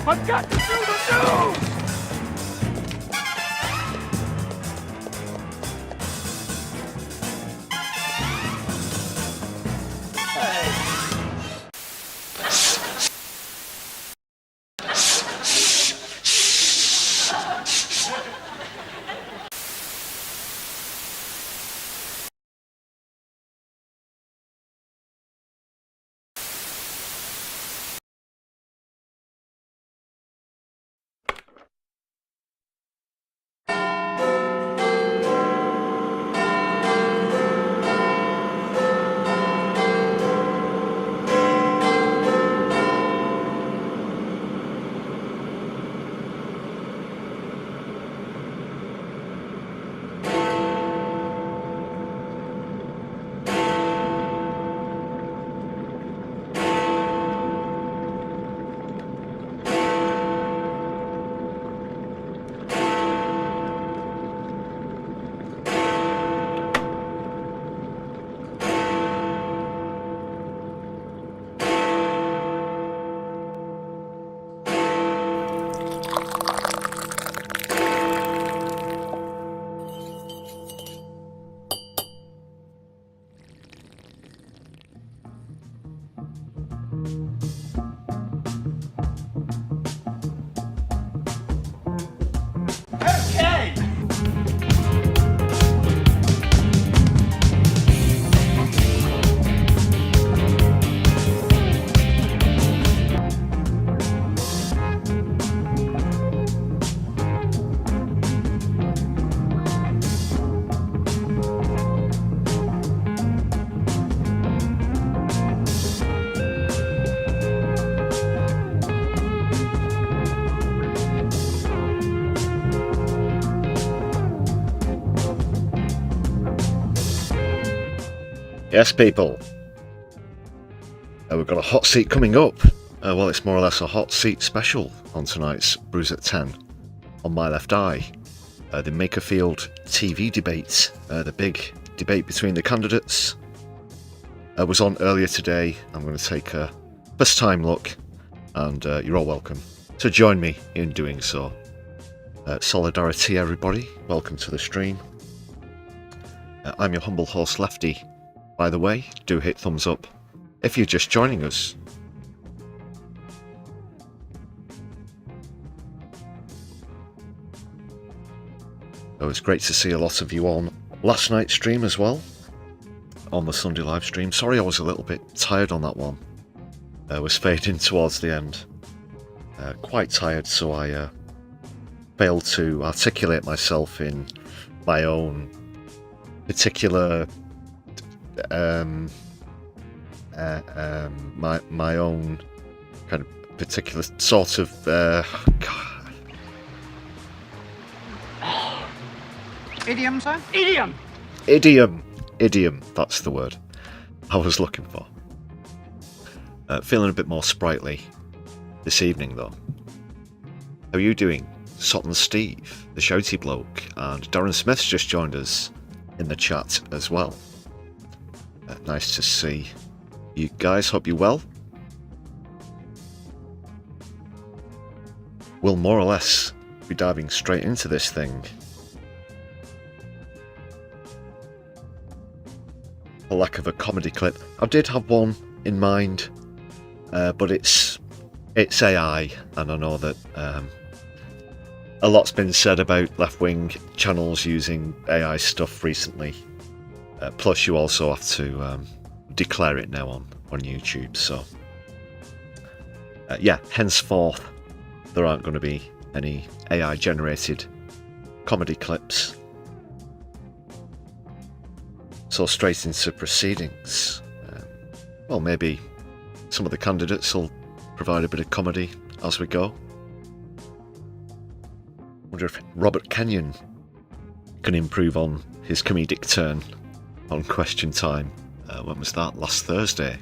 I've got to do the news! Yes, people. We've got a hot seat coming up. Well, it's more or less a hot seat special on tonight's Brews at 10 on my left eye. The Makerfield TV debate, the big debate between the candidates, was on earlier today. I'm going to take a first time look, and you're all welcome to join me in doing so. Solidari-Tea, everybody. Welcome to the stream. I'm your humble host, Lefty. By the way, do hit thumbs up if you're just joining us. It was great to see a lot of you on last night's stream as well, on the Sunday live stream. Sorry I was a little bit tired on that one. I was fading towards the end. Quite tired, so I failed to articulate myself in my own particular my own kind of particular sort of Idiom, sir? Idiom! Idiom, that's the word I was looking for. Feeling a bit more sprightly this evening though. How are you doing? Sutton Steve, the shouty bloke, and Darren Smith's just joined us in the chat as well. Nice to see you guys. Hope you're well. We'll more or less be diving straight into this thing. For lack of a comedy clip, I did have one in mind, but it's AI, and I know that a lot's been said about left-wing channels using AI stuff recently. Plus, you also have to declare it now on YouTube. So, yeah, henceforth, there aren't going to be any AI-generated comedy clips. So, straight into proceedings. Well, maybe some of the candidates will provide a bit of comedy as we go. Wonder if Robert Kenyon can improve on his comedic turn on Question Time. When was that? Last Thursday?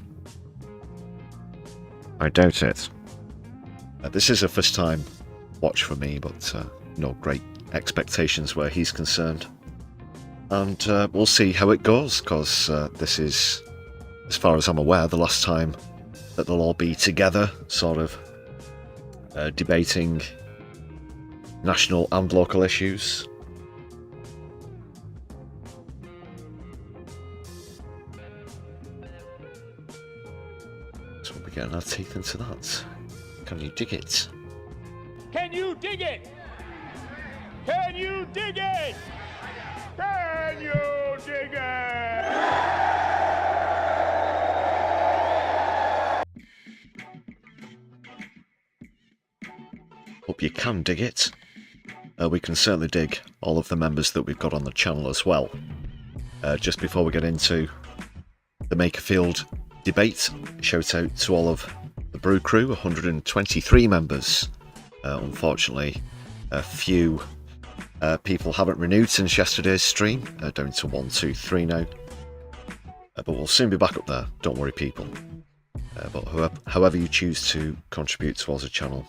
I doubt it. This is a first time watch for me, but no great expectations where he's concerned. And we'll see how it goes, because this is, as far as I'm aware, the last time that they'll all be together, sort of debating national and local issues. So we'll be getting our teeth into that. Can you dig it? Can you dig it? Can you dig it? Can you dig it? Hope you can dig it. We can certainly dig all of the members that we've got on the channel as well. Just before we get into the Makerfield debate, shout out to all of the Brew crew, 123 members. Unfortunately, a few people haven't renewed since yesterday's stream, down to 1, 2, 3 now. But we'll soon be back up there, don't worry people. But however you choose to contribute towards the channel,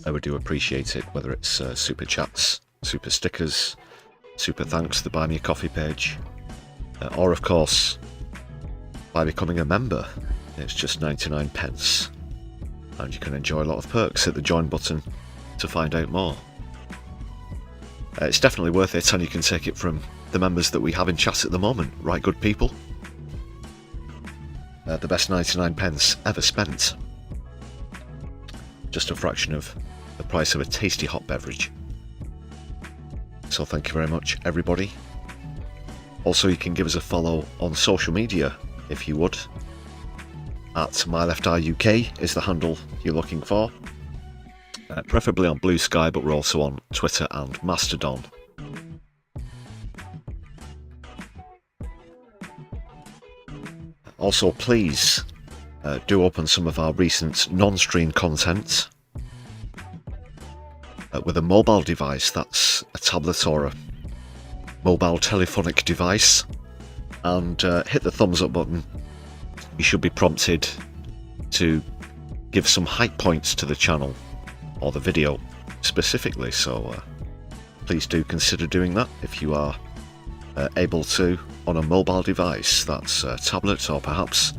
I would do appreciate it, whether it's super chats, super stickers, super thanks to the Buy Me a Coffee page, or of course by becoming a member. It's just 99 pence and you can enjoy a lot of perks. Hit the join button to find out more. It's definitely worth it, and you can take it from the members that we have in chat at the moment. Right, good people? The best 99 pence ever spent. Just a fraction of the price of a tasty hot beverage. So thank you very much, everybody. Also, you can give us a follow on social media if you would. At MyLeftEyeUK is the handle you're looking for. Preferably on Blue Sky, but we're also on Twitter and Mastodon. Also, please do open some of our recent non-stream content with a mobile device. That's a tablet or a mobile telephonic device, and hit the thumbs up button. You should be prompted to give some hype points to the channel or the video specifically, so please do consider doing that if you are able to on a mobile device. That's a tablet or perhaps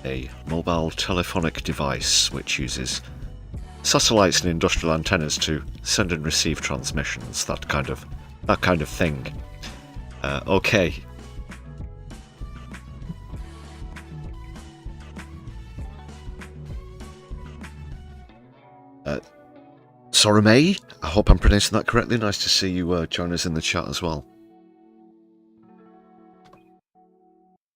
a mobile telephonic device which uses satellites and industrial antennas to send and receive transmissions, that kind of thing. Okay. Soromei, I hope I'm pronouncing that correctly. Nice to see you join us in the chat as well.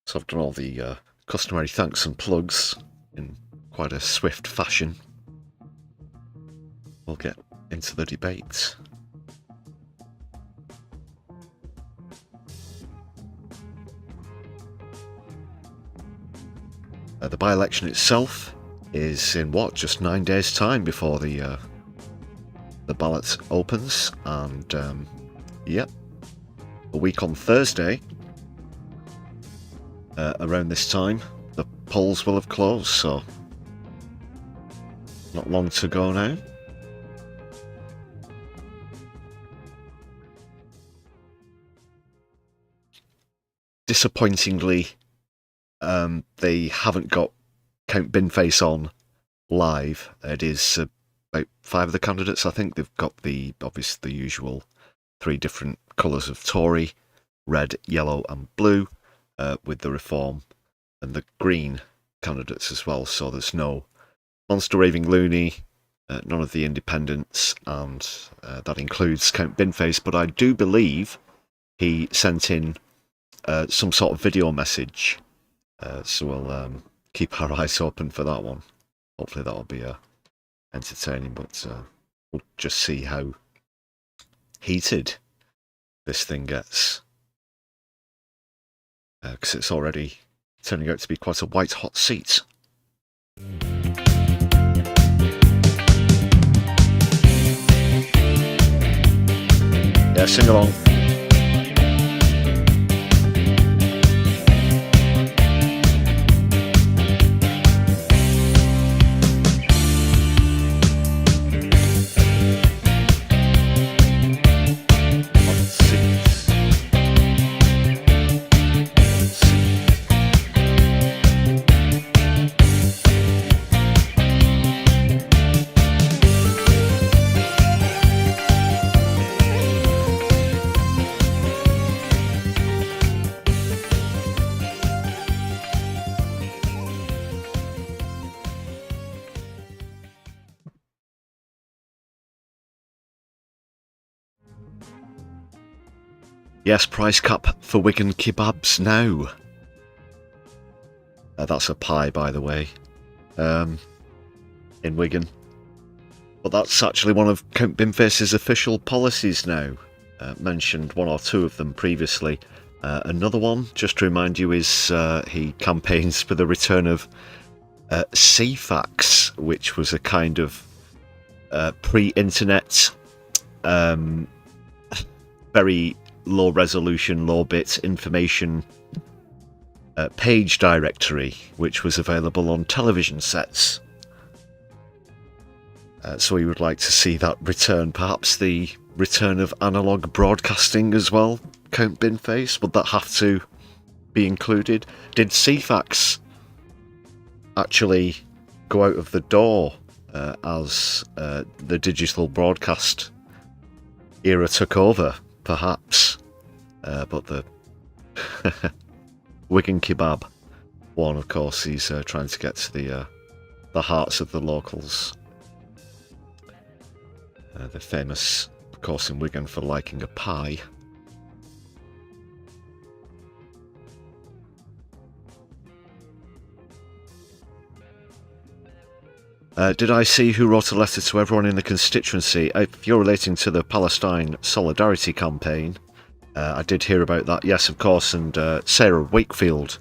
So I've done all the customary thanks and plugs in quite a swift fashion. We'll get into the debate. The by-election itself is in what, just 9 days' time before the ballot opens, and yep, a week on Thursday, around this time, the polls will have closed, so not long to go now. Disappointingly, they haven't got Count Binface on live. It is about 5 of the candidates, I think. They've got obviously the usual 3 different colours of Tory, red, yellow and blue, with the Reform and the Green candidates as well. So there's no Monster Raving Loony, none of the independents, and that includes Count Binface. But I do believe he sent in some sort of video message, so we'll keep our eyes open for that one. Hopefully that'll be entertaining, but we'll just see how heated this thing gets, because it's already turning out to be quite a white hot seat. Yeah, sing along. Yes, price cap for Wigan kebabs now. That's a pie, by the way, in Wigan. But that's actually one of Count Binface's official policies now. Mentioned one or two of them previously. Another one, just to remind you, is he campaigns for the return of CFAX, which was a kind of pre-internet, very low resolution, low bit information page directory, which was available on television sets. So we would like to see that return, perhaps the return of analogue broadcasting as well. Count Binface, would that have to be included? Did CFAX actually go out of the door as the digital broadcast era took over, perhaps? But the Wigan kebab one, of course, he's trying to get to the hearts of the locals. They're famous, of course, in Wigan for liking a pie. Did I see who wrote a letter to everyone in the constituency? If you're relating to the Palestine Solidarity campaign, I did hear about that, yes, of course, and Sarah Wakefield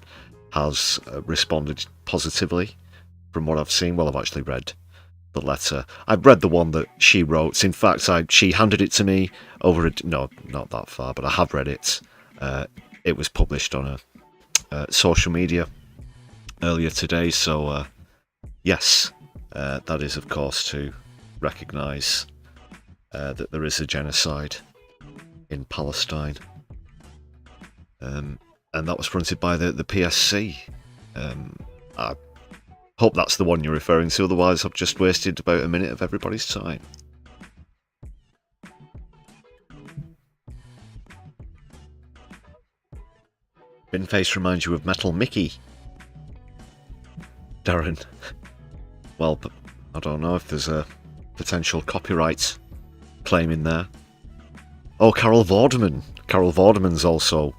has responded positively from what I've seen. Well, I've actually read the letter. I've read the one that she wrote. In fact, she handed it to me over no, not that far, but I have read it. It was published on a social media earlier today, so yes, that is, of course, to recognise that there is a genocide in Palestine. And that was fronted by the PSC. I hope that's the one you're referring to, otherwise I've just wasted about a minute of everybody's time. Binface reminds you of Metal Mickey. Darren. Well, but I don't know if there's a potential copyright claim in there. Oh, Carol Vorderman. Carol Vorderman's also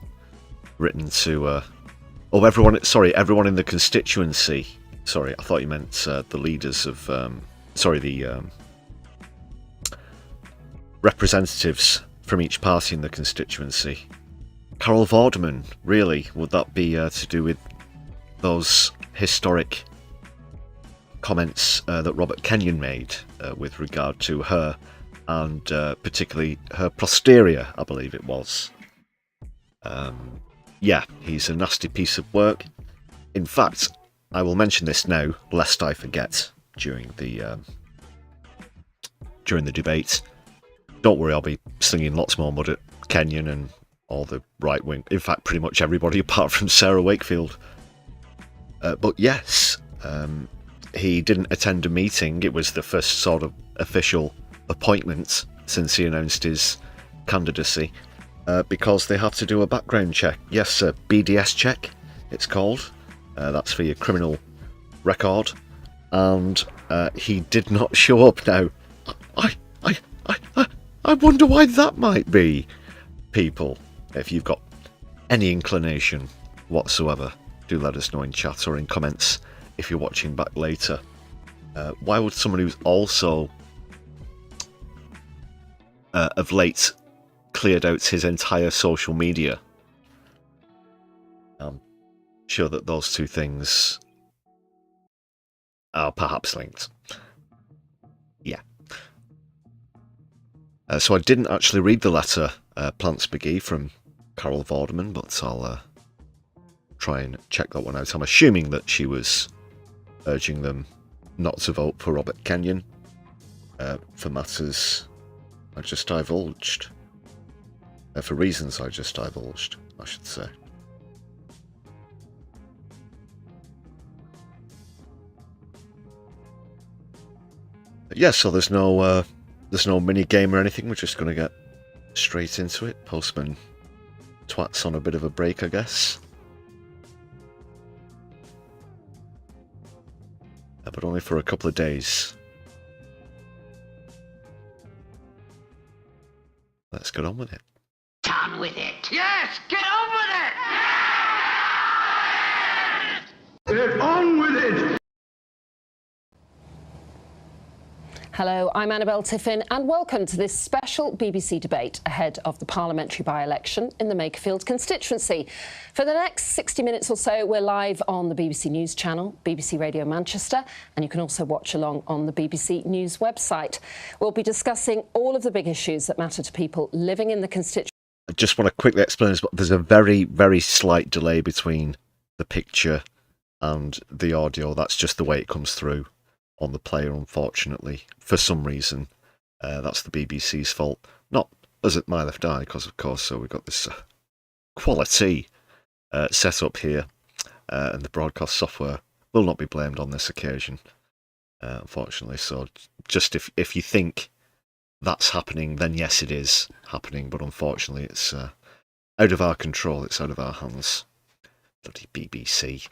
written to... everyone in the constituency. Sorry, I thought you meant the leaders of... the representatives from each party in the constituency. Carol Vorderman, really? Would that be to do with those historic comments that Robert Kenyon made with regard to her, and particularly her posterior, I believe it was. Yeah, he's a nasty piece of work. In fact, I will mention this now, lest I forget during the debate. Don't worry, I'll be slinging lots more mud at Kenyon and all the right wing. In fact, pretty much everybody apart from Sarah Wakefield. But yes, he didn't attend a meeting. It was the first sort of official appointment since he announced his candidacy, because they have to do a background check. Yes, a BDS check, it's called. That's for your criminal record. And he did not show up. Now, I wonder why that might be, people. If you've got any inclination whatsoever, do let us know in chat or in comments if you're watching back later. Why would someone who's also of late cleared out his entire social media? I'm sure that those two things are perhaps linked. Yeah. So I didn't actually read the letter, Plants McGee, from Carol Vorderman, but I'll try and check that one out. I'm assuming that she was urging them not to vote for Robert Kenyon for matters I just divulged. For reasons I just divulged, I should say. Yeah, so there's no mini game or anything. We're just going to get straight into it. Postman Twat's on a bit of a break, I guess. But only for a couple of days. Let's get on with it. Tom on with it. Yes, get on with it! Get on with it! Hello, I'm Annabelle Tiffin and welcome to this special BBC debate ahead of the parliamentary by-election in the Makerfield constituency. For the next 60 minutes or so, we're live on the BBC News channel, BBC Radio Manchester, and you can also watch along on the BBC News website. We'll be discussing all of the big issues that matter to people living in the constituency. I just want to quickly explain this, but there's a very, very slight delay between the picture and the audio. That's just the way it comes through on the player, unfortunately. For some reason, that's the BBC's fault. Not us at My Left Eye, because of course, so we've got this quality set up here, and the broadcast software will not be blamed on this occasion, unfortunately. So just if you think that's happening, then yes, it is happening, but unfortunately it's out of our control, it's out of our hands. Bloody BBC.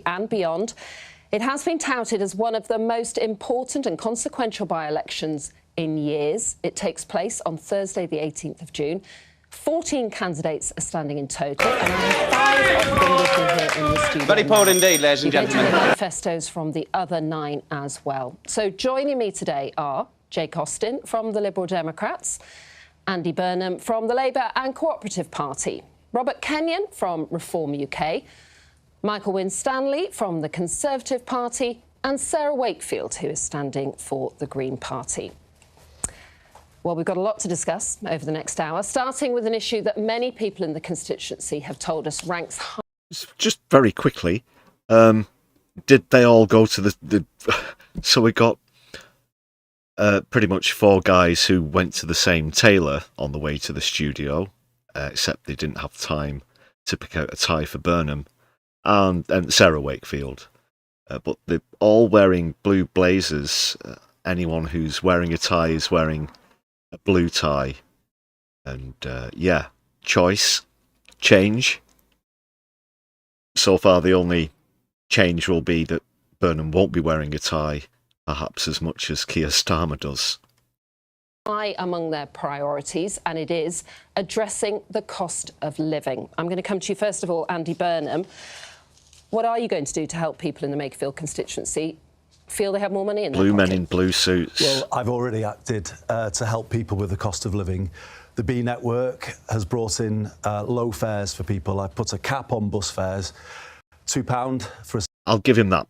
And beyond. It has been touted as one of the most important and consequential by-elections in years. It takes place on Thursday, the 18th of June. 14 candidates are standing in total, and I have 5 of them with me here in the studio. Very poor indeed, ladies and gentlemen. Manifestos from the other 9 as well. So joining me today are Jake Austin from the Liberal Democrats, Andy Burnham from the Labour and Cooperative Party, Robert Kenyon from Reform UK, Michael Winstanley from the Conservative Party, and Sarah Wakefield, who is standing for the Green Party. Well, we've got a lot to discuss over the next hour, starting with an issue that many people in the constituency have told us ranks high. Just very quickly, did they all go to the so we got pretty much 4 guys who went to the same tailor on the way to the studio, except they didn't have time to pick out a tie for Burnham and Sarah Wakefield. But they're all wearing blue blazers. Anyone who's wearing a tie is wearing a blue tie. And yeah, change. So far the only change will be that Burnham won't be wearing a tie, perhaps as much as Keir Starmer does. High among their priorities, and it is addressing the cost of living. I'm going to come to you first of all, Andy Burnham. What are you going to do to help people in the Makerfield constituency feel they have more money in their pocket? Blue men in blue suits. Well, I've already acted to help people with the cost of living. The B Network has brought in low fares for people. I put a cap on bus fares, £2 for a... I'll give him that.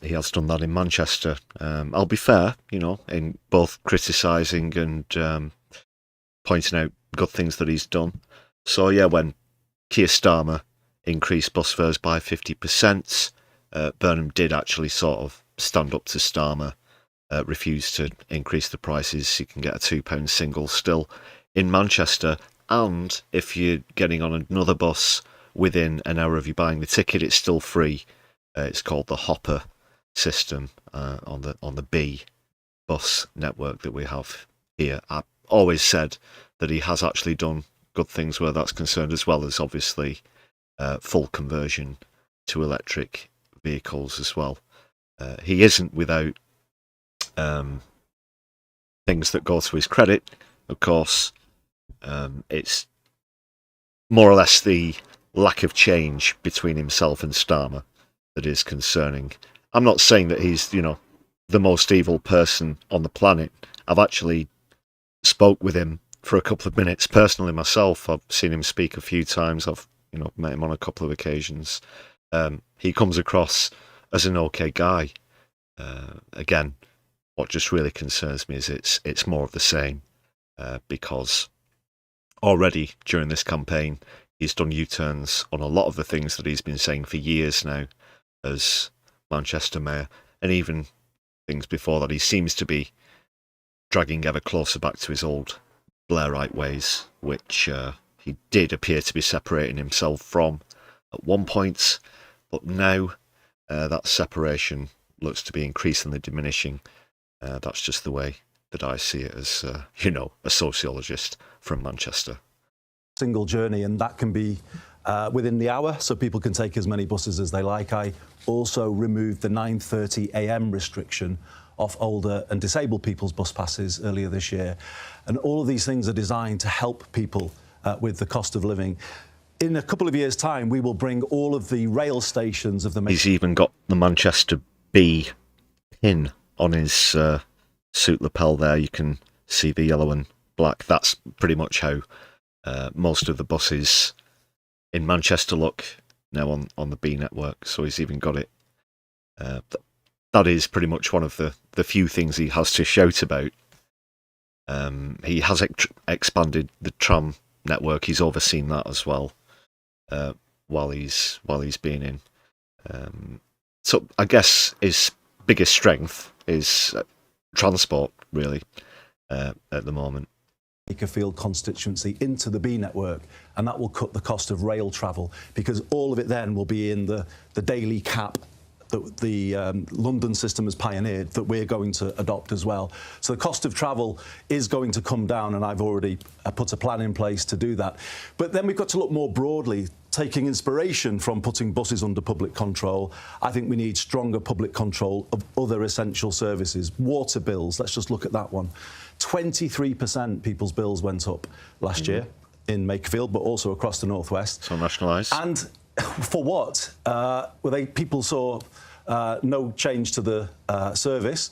He has done that in Manchester. I'll be fair, you know, in both criticising and pointing out good things that he's done. So, yeah, when Keir Starmer increased bus fares by 50%, Burnham did actually sort of stand up to Starmer, refused to increase the prices. You can get a £2 single still in Manchester, and if you're getting on another bus within an hour of you buying the ticket, it's still free. It's called the Hopper system on the B bus network that we have here. I've always said that he has actually done good things where that's concerned, as well as obviously full conversion to electric vehicles as well. He isn't without things that go to his credit. Of course, it's more or less the lack of change between himself and Starmer that is concerning. I'm not saying that he's, you know, the most evil person on the planet. I've actually spoke with him for a couple of minutes personally myself. I've seen him speak a few times. I've, you know, met him on a couple of occasions. He comes across as an okay guy. Again, what just really concerns me is it's more of the same, because already during this campaign he's done U-turns on a lot of the things that he's been saying for years now as Manchester Mayor, and even things before that. He seems to be dragging ever closer back to his old Blairite ways, which he did appear to be separating himself from at one point, but now that separation looks to be increasingly diminishing. That's just the way that I see it as, you know, a sociologist from Manchester. Single journey, and that can be within the hour, so people can take as many buses as they like. I also removed the 9:30 a.m. restriction off older and disabled people's bus passes earlier this year. And all of these things are designed to help people with the cost of living. In a couple of years' time, we will bring all of the rail stations of the... He's even got the Manchester B pin on his suit lapel there. You can see the yellow and black. That's pretty much how most of the buses in Manchester look now on the B network. So he's even got it. That is pretty much one of the few things he has to shout about. He has expanded the tram network. He's overseen that as well while he's been in. So I guess his biggest strength is transport, really, at the moment. Makerfield constituency into the B network, and that will cut the cost of rail travel, because all of it then will be in the daily cap that the London system has pioneered, that we're going to adopt as well. So the cost of travel is going to come down, and I've already put a plan in place to do that. But then we've got to look more broadly, taking inspiration from putting buses under public control. I think we need stronger public control of other essential services. Water bills, let's just look at that one. 23% people's bills went up last year in Makerfield, but also across the northwest. So nationalised. And for what? People saw no change to the service.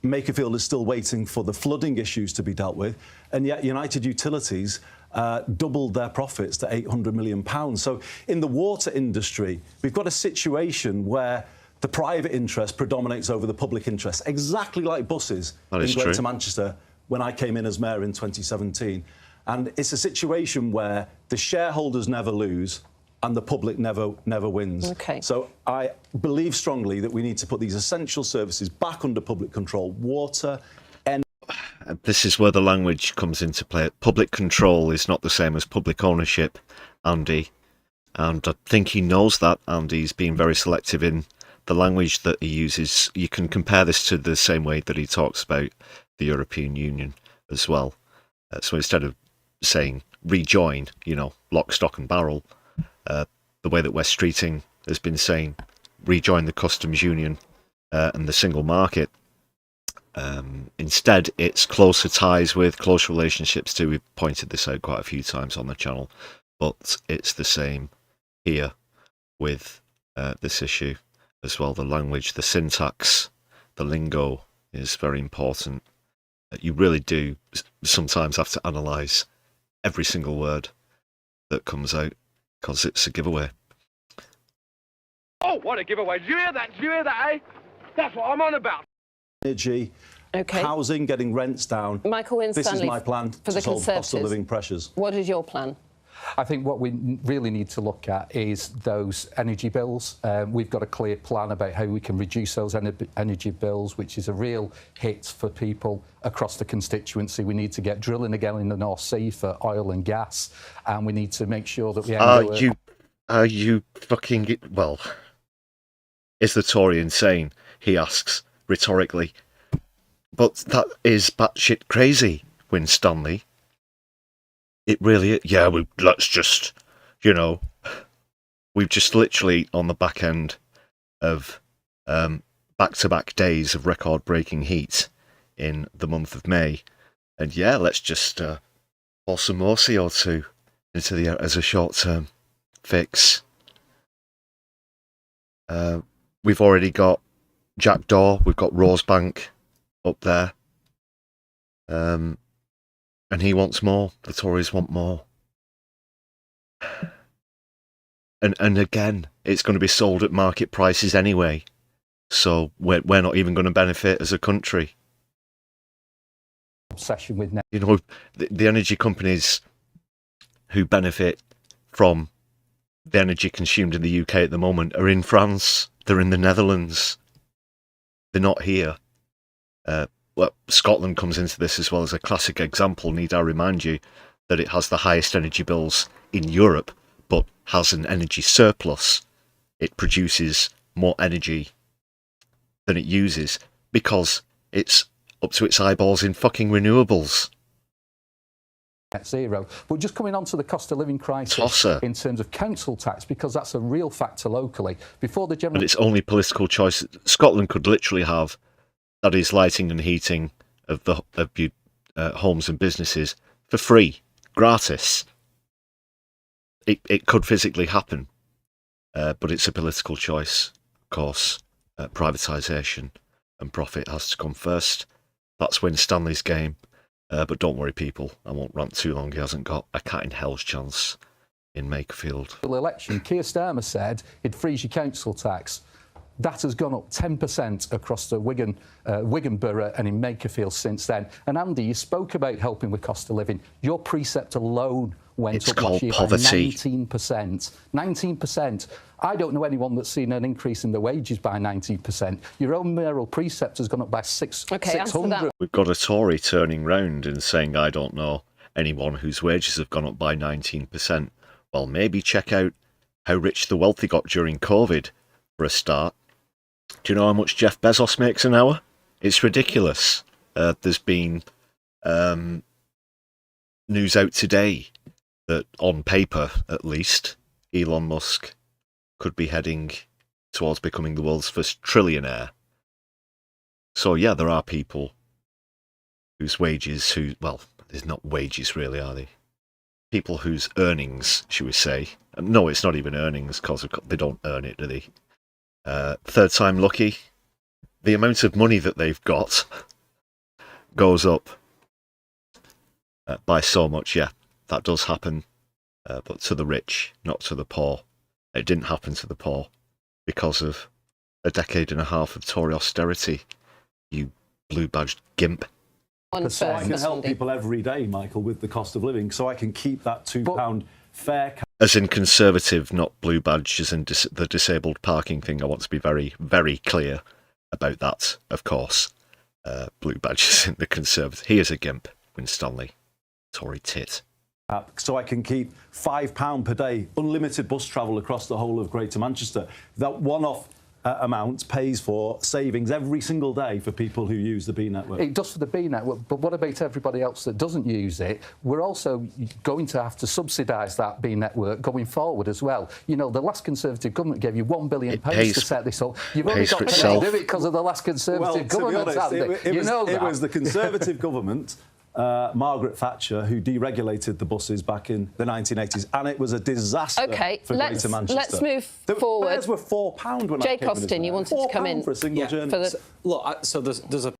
Makerfield is still waiting for the flooding issues to be dealt with, and yet United Utilities doubled their profits to £800 million. So in the water industry, we've got a situation where the private interest predominates over the public interest, exactly like buses in Greater Manchester when I came in as mayor in 2017. And it's a situation where the shareholders never lose and the public never wins. Okay. So I believe strongly that we need to put these essential services back under public control. Water, energy. This is where the language comes into play. Public control is not the same as public ownership, Andy. And I think he knows that, and he's being very selective in the language that he uses. You can compare this to the same way that he talks about the European Union as well. So instead of saying rejoin, lock, stock and barrel, the way that West Streeting has been saying rejoin the customs union and the single market. Instead, it's closer ties with, close relationships to. We've pointed this out quite a few times on the channel, but it's the same here with this issue as well. The language, the syntax, the lingo is very important. You really do sometimes have to analyse every single word that comes out, because it's a giveaway. Oh, what a giveaway. Did you hear that? Did you hear that, eh? That's what I'm on about. Energy, housing, getting rents down. Michael Winstanley, this is my plan for to the solve cost of living pressures. What is your plan? I think what we really need to look at is those energy bills. We've got a clear plan about how we can reduce those energy bills, which is a real hit for people across the constituency. We need to get drilling again in the North Sea for oil and gas, and we need to make sure that we... Are you fucking... Well, is the Tory insane? He asks, rhetorically. But that is batshit crazy, Winstanley. It really is. Yeah, let's just, we've just literally on the back end of back-to-back days of record-breaking heat in the month of May. And yeah, let's just pour some more CO2 into the air as a short-term fix. We've already got Jackdaw, we've got Rosebank up there. And he wants more. The Tories want more. And again, it's going to be sold at market prices anyway. So we're not even going to benefit as a country. Obsession with the energy companies who benefit from the energy consumed in the UK at the moment are in France. They're in the Netherlands. They're not here. Well, Scotland comes into this as well as a classic example. Need I remind you that it has the highest energy bills in Europe, but has an energy surplus. It produces more energy than it uses because it's up to its eyeballs in fucking renewables. Net zero. But just coming on to the cost of living crisis in terms of council tax, because that's a real factor locally. Before the general... But it's only political choice. Scotland could literally have... That is lighting and heating of the homes and businesses for free, gratis. it could physically happen, but it's a political choice, of course. Privatisation and profit has to come first. That's Winstanley's game. But don't worry, people, I won't rant too long. He hasn't got a cat in hell's chance in Makerfield. Election, Keir Starmer said he'd freeze your council tax. That has gone up 10% across the Wigan borough and in Makerfield since then. And Andy, you spoke about helping with cost of living. Your precept alone went up last year poverty. by 19%. 19%. I don't know anyone that's seen an increase in the wages by 19%. Your own mayoral precept has gone up by 600. We've got a Tory turning round and saying, I don't know anyone whose wages have gone up by 19%. Well, maybe check out how rich the wealthy got during COVID, for a start. Do you know how much Jeff Bezos makes an hour? It's ridiculous. There's been news out today that, on paper at least, Elon Musk could be heading towards becoming the world's first trillionaire. So yeah, there are people whose wages, well, there's not wages really, are they? People whose earnings, should we say? No, it's not even earnings, because they don't earn it, do they? Third time lucky. The amount of money that they've got goes up by so much. Yeah, that does happen, but to the rich, not to the poor. It didn't happen to the poor because of a decade and a half of Tory austerity, you blue-badged gimp. So I can help people every day, Michael, with the cost of living, so I can keep that £2 fair. As in Conservative, not blue badge, as in the disabled parking thing. I want to be very, very clear about that, of course. Blue badge is in the Conservative. He is a gimp, Winstanley. Tory tit. So I can keep £5 per day, unlimited bus travel across the whole of Greater Manchester. That one-off amount pays for savings every single day for people who use the B network. It does for the B network, but what about everybody else that doesn't use it? We're also going to have to subsidise that B network going forward as well. You know, the last Conservative government gave you £1 billion to set this up. You've only got to do it because of the last Conservative government. It was the Conservative government, Margaret Thatcher, who deregulated the buses back in the 1980s, and it was a disaster for Greater Manchester. Let's move forward. The fares were £4 when Jake Austin, you wanted to come in for a single journey. So there's a...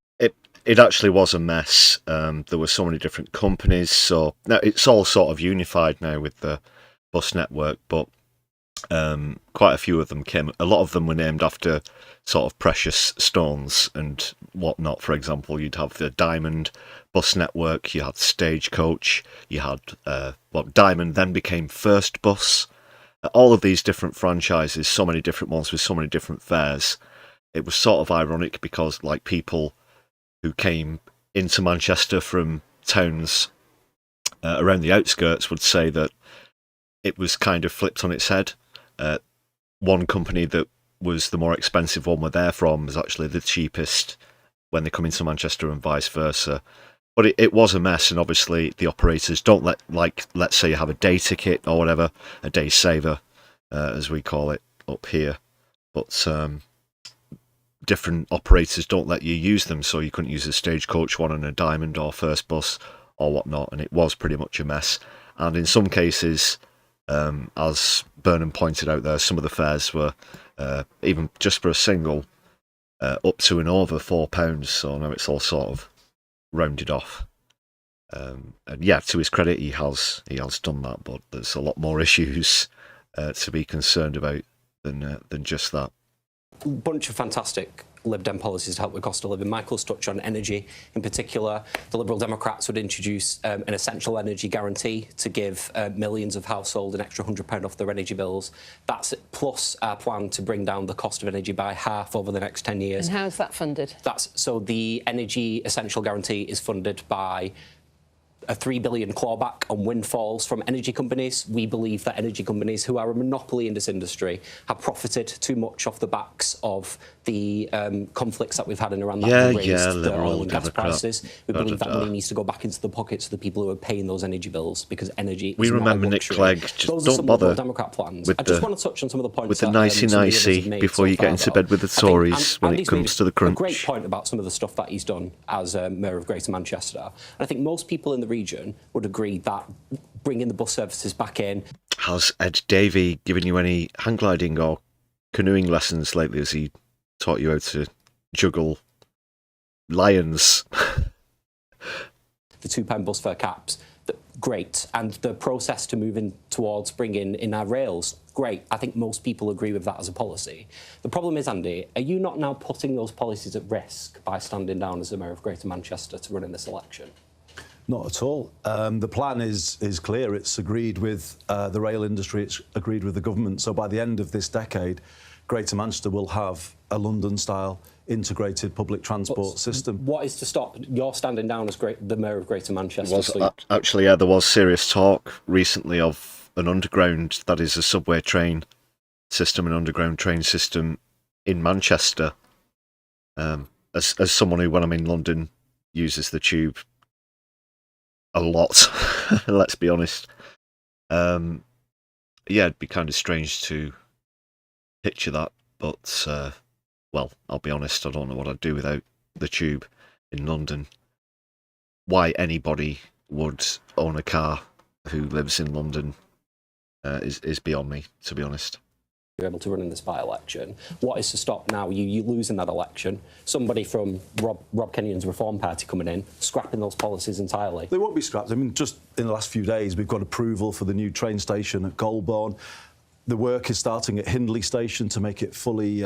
It actually was a mess. There were so many different companies, so now it's all sort of unified now with the bus network, but quite a few of them a lot of them were named after sort of precious stones and whatnot. For example, you'd have the Diamond bus network, you had Stagecoach, you had Diamond then became First Bus. All of these different franchises, so many different ones with so many different fares. It was sort of ironic because, like, people who came into Manchester from towns around the outskirts would say that it was kind of flipped on its head. One company that was the more expensive one where they're from was actually the cheapest when they come into Manchester and vice versa. But it was a mess, and obviously the operators don't let's say you have a day ticket or whatever, a day saver, as we call it up here. But different operators don't let you use them, so you couldn't use a Stagecoach one and a Diamond or First Bus or whatnot, and it was pretty much a mess. And in some cases, as Burnham pointed out there, some of the fares were, even just for a single, up to and over £4, so now it's all sort of rounded off. And yeah, to his credit, he has done that, but there's a lot more issues to be concerned about than just that. Bunch of fantastic Lib Dem policies to help with cost of living. Michael's touched on energy in particular. The Liberal Democrats would introduce an essential energy guarantee to give millions of households an extra £100 off their energy bills. That's plus our plan to bring down the cost of energy by half over the next 10 years. And how is that funded? So the energy essential guarantee is funded by a £3 billion clawback on windfalls from energy companies. We believe that energy companies, who are a monopoly in this industry, have profited too much off the backs of the conflicts that we've had in Iran that have raised the oil and gas prices. We believe that money needs to go back into the pockets of the people who are paying those energy bills, because energy is remember Nick Clegg. Those don't are some bother Democrat plans. I just want to touch on some of the points with the nicey before you get into bed with the Tories when it comes to the crunch. A great point about some of the stuff that he's done as Mayor of Greater Manchester. And I think most people in the region would agree that bringing the bus services back in. Has Ed Davey given you any hang gliding or canoeing lessons lately? Has he taught you how to juggle lions? The £2 bus fare caps, great. And the process to moving towards bringing in our rails, great. I think most people agree with that as a policy. The problem is, Andy, are you not now putting those policies at risk by standing down as the Mayor of Greater Manchester to run in this election? Not at all. The plan is clear. It's agreed with the rail industry. It's agreed with the government. So by the end of this decade, Greater Manchester will have a London-style integrated public transport system. What is to stop your standing down as the Mayor of Greater Manchester? Actually, there was serious talk recently of an underground, that is a subway train system, an underground train system in Manchester. As someone who, when I'm in London, uses the tube a lot, let's be honest. Yeah, it'd be kind of strange to picture that, but well, I'll be honest, I don't know what I'd do without the tube in London. Why anybody would own a car who lives in London is beyond me, to be honest. You're able to run in this by-election. What is to stop now you losing that election? Somebody from Rob Kenyon's Reform Party coming in, scrapping those policies entirely? They won't be scrapped. I mean, just in the last few days, we've got approval for the new train station at Goulburn. The work is starting at Hindley Station to make it fully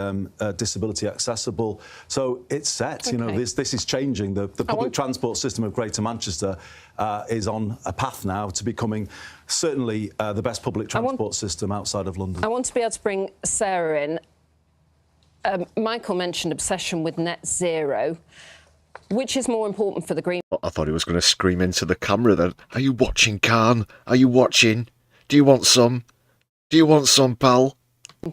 disability accessible. So it's set. Okay. You know, this is changing. The public transport system of Greater Manchester is on a path now to becoming certainly the best public transport system outside of London. I want to be able to bring Sarah in. Michael mentioned obsession with net zero. Which is more important for the Green? I thought he was going to scream into the camera then. Are you watching, Khan? Are you watching? Do you want some? Do you want some, pal?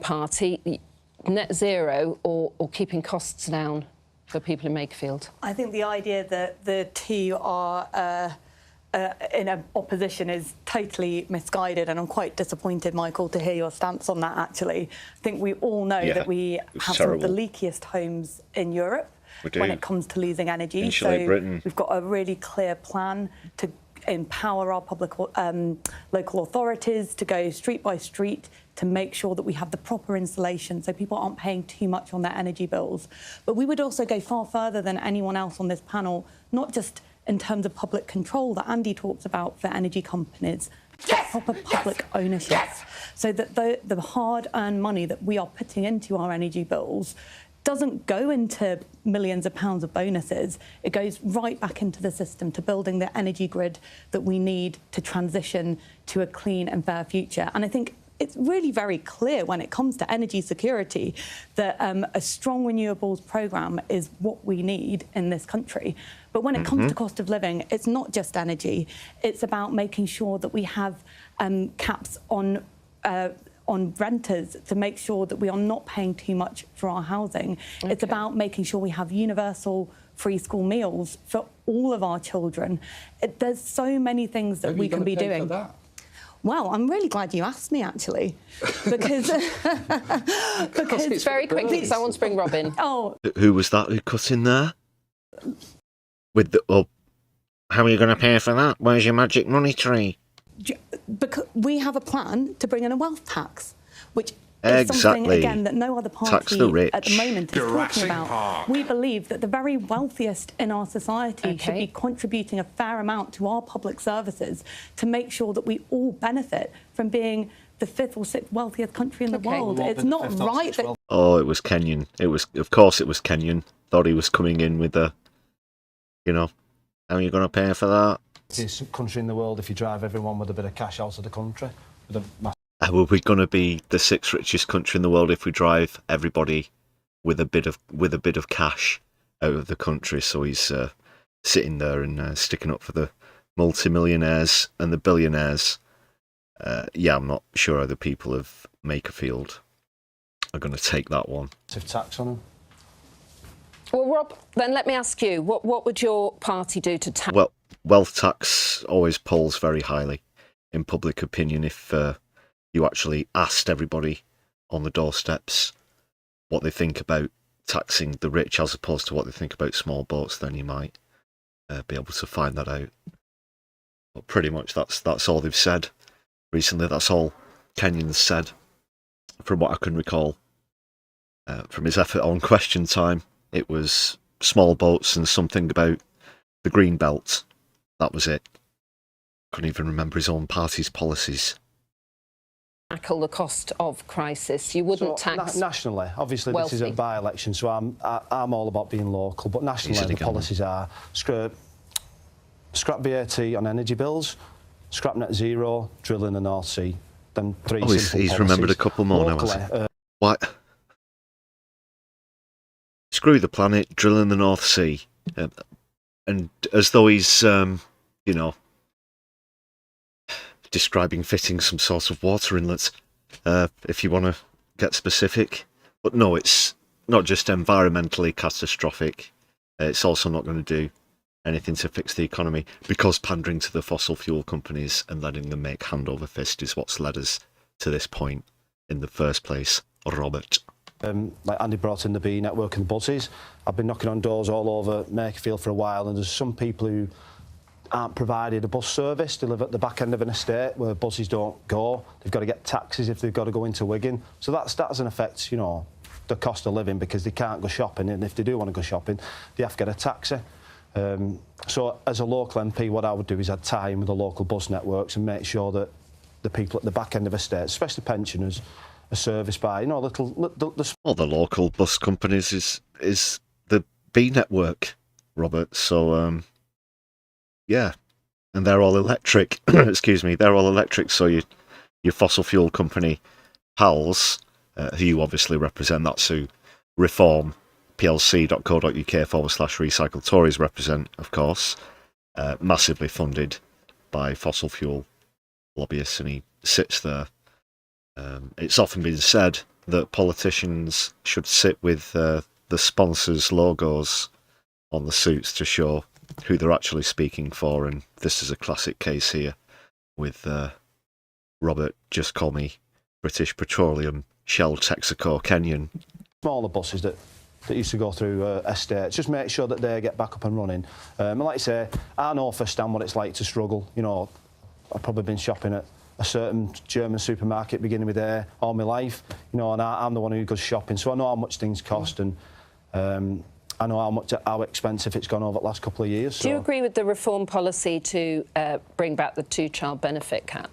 Party, net zero or keeping costs down for people in Makerfield? I think the idea that the two are in an opposition is totally misguided, and I'm quite disappointed, Michael, to hear your stance on that, actually. I think we all know that we have some of the leakiest homes in Europe when it comes to losing energy. Insulate Britain. We've got a really clear plan to empower our public local authorities to go street by street to make sure that we have the proper insulation so people aren't paying too much on their energy bills. But we would also go far further than anyone else on this panel, not just in terms of public control that Andy talks about for energy companies, but proper public ownership, so that the hard-earned money that we are putting into our energy bills doesn't go into millions of pounds of bonuses. It goes right back into the system to building the energy grid that we need to transition to a clean and fair future. And I think it's really very clear when it comes to energy security that a strong renewables programme is what we need in this country. But when it comes to cost of living, it's not just energy. It's about making sure that we have caps on renters to make sure that we are not paying too much for our housing. Okay. It's about making sure we have universal free school meals for all of our children. There's so many things that we can be doing. Well, I'm really glad you asked me, actually, because it's very quickly, because I want to bring Rob in. Oh, who was that who cut in there? With the how are you going to pay for that? Where's your magic money tree? Because we have a plan to bring in a wealth tax, which is something, again, that no other party at the moment is talking about. We believe that the very wealthiest in our society should be contributing a fair amount to our public services to make sure that we all benefit from being the fifth or sixth wealthiest country in the world. It's not right that... Oh, it was Kenyon. Of course it was Kenyon. Thought he was coming in with the, how are you going to pay for that? This country in the world if you drive everyone with a bit of cash out of the country. Are we going to be the sixth richest country in the world if we drive everybody with a bit of cash out of the country? So he's sitting there and sticking up for the multimillionaires and the billionaires. Yeah, I'm not sure how the people of Makerfield are going to take that one. Tax on them. Well, Rob, then let me ask you, what would your party do to tax? Well, wealth tax always polls very highly in public opinion if you actually asked everybody on the doorsteps what they think about taxing the rich as opposed to what they think about small boats, then you might be able to find that out. But pretty much that's all they've said recently. That's all Kenyon's said, from what I can recall. From his effort on Question Time, it was small boats and something about the green belt. That was it. Couldn't even remember his own party's policies. Tackle the cost of crisis. You wouldn't tax nationally. Obviously, wealthy. this is a by-election, so I'm all about being local. But nationally, the policies are scrap VAT on energy bills, scrap net zero, drill in the North Sea. Them three simple he's policies. remembered a couple more now. Locally, Has he? What? Screw the planet, drill in the North Sea, and as though he's describing fitting some sort of water inlet, if you want to get specific. But no, it's not just environmentally catastrophic, it's also not going to do anything to fix the economy, because pandering to the fossil fuel companies and letting them make hand over fist is what's led us to this point in the first place. Robert. Like Andy brought in the B network and the buses. I've been knocking on doors all over Makerfield for a while, and there's some people who aren't provided a bus service. They live at the back end of an estate where buses don't go. They've got to get taxis if they've got to go into Wigan. So that doesn't affect, the cost of living, because they can't go shopping, and if they do want to go shopping, they have to get a taxi. So as a local MP, what I would do is I'd tie in with the local bus networks and make sure that the people at the back end of estates, especially pensioners, are serviced by, the local bus companies is the B network, Robert. So, yeah, and they're all electric. Excuse me, they're all electric. So your fossil fuel company pals, who you obviously represent, that's who Reform plc.co.uk/recycle Tories represent, of course, massively funded by fossil fuel lobbyists, and he sits there. It's often been said that politicians should sit with the sponsors' logos on the suits to show who they're actually speaking for, and this is a classic case here with Robert, just call me British Petroleum, Shell, Texaco, Kenyon. Smaller buses that used to go through estates, just make sure that they get back up and running. And like I say, I know firsthand what it's like to struggle. I've probably been shopping at a certain German supermarket beginning with A all my life, and I'm the one who goes shopping, so I know how much things cost, and I know how expensive it's gone over the last couple of years. Do you agree with the reform policy to bring back the two-child benefit cap?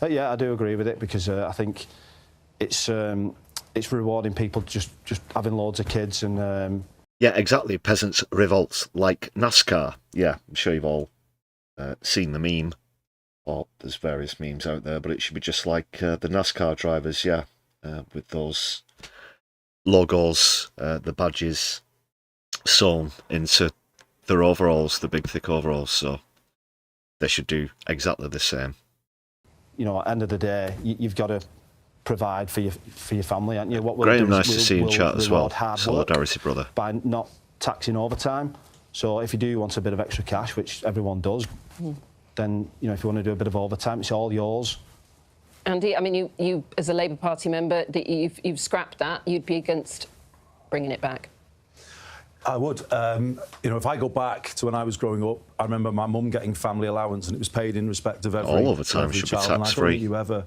Yeah, I do agree with it, because I think it's rewarding people just having loads of kids and. Yeah, exactly. Peasants' revolts like NASCAR. Yeah, I'm sure you've all seen the meme. Or there's various memes out there, but it should be just like the NASCAR drivers, yeah, with those logos, the badges sewn into their overalls, the big thick overalls. So they should do exactly the same. At the end of the day, you've got to provide for your family, haven't you? What we'll Graham, do nice is to see you in chat as well. Solidarity, brother. By not taxing overtime. So if you do want a bit of extra cash, which everyone does, then, if you want to do a bit of overtime, it's all yours. Andy, I mean, you as a Labour Party member, you've scrapped that. You'd be against bringing it back? I would. If I go back to when I was growing up, I remember my mum getting family allowance, and it was paid in respect of every all of the time should child. be tax-free. And I don't think you ever,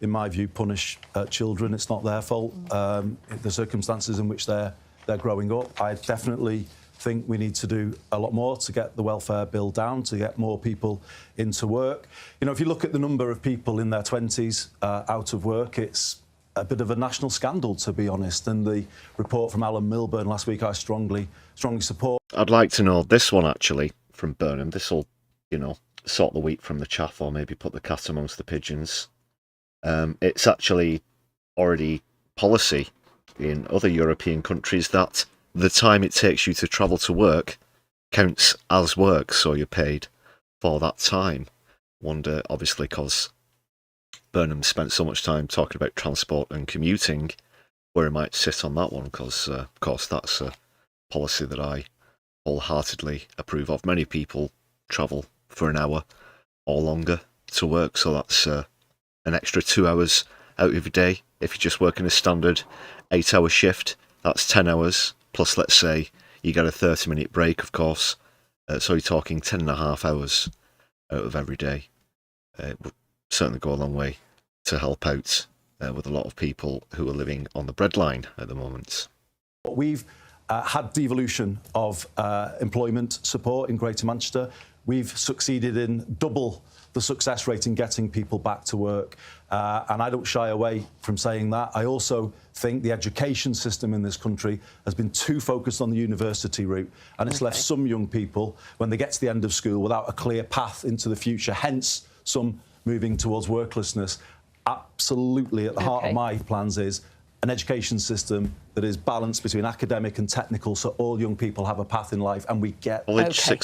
in my view, punish children. It's not their fault. The circumstances in which they're growing up. I definitely think we need to do a lot more to get the welfare bill down, to get more people into work. If you look at the number of people in their 20s out of work, it's a bit of a national scandal, to be honest. And the report from Alan Milburn last week, I strongly support. I'd like to know this one, actually, from Burnham. This will, sort the wheat from the chaff, or maybe put the cat amongst the pigeons. It's actually already policy in other European countries that the time it takes you to travel to work counts as work, so you're paid for that time. Wonder, obviously, because Burnham spent so much time talking about transport and commuting, where he might sit on that one, because, of course, that's a policy that I wholeheartedly approve of. Many people travel for an hour or longer to work, so that's an extra 2 hours out of your day. If you're just working a standard 8-hour shift, that's 10 hours, plus, let's say, you get a 30-minute break, of course, so you're talking 10.5 hours out of every day. It would certainly go a long way to help out with a lot of people who are living on the breadline at the moment. We've had devolution of employment support in Greater Manchester. We've succeeded in double the success rate in getting people back to work. And I don't shy away from saying that. I also think the education system in this country has been too focused on the university route, and it's left some young people, when they get to the end of school, without a clear path into the future, hence some moving towards worklessness. Absolutely at the heart of my plans is an education system that is balanced between academic and technical, so all young people have a path in life and we get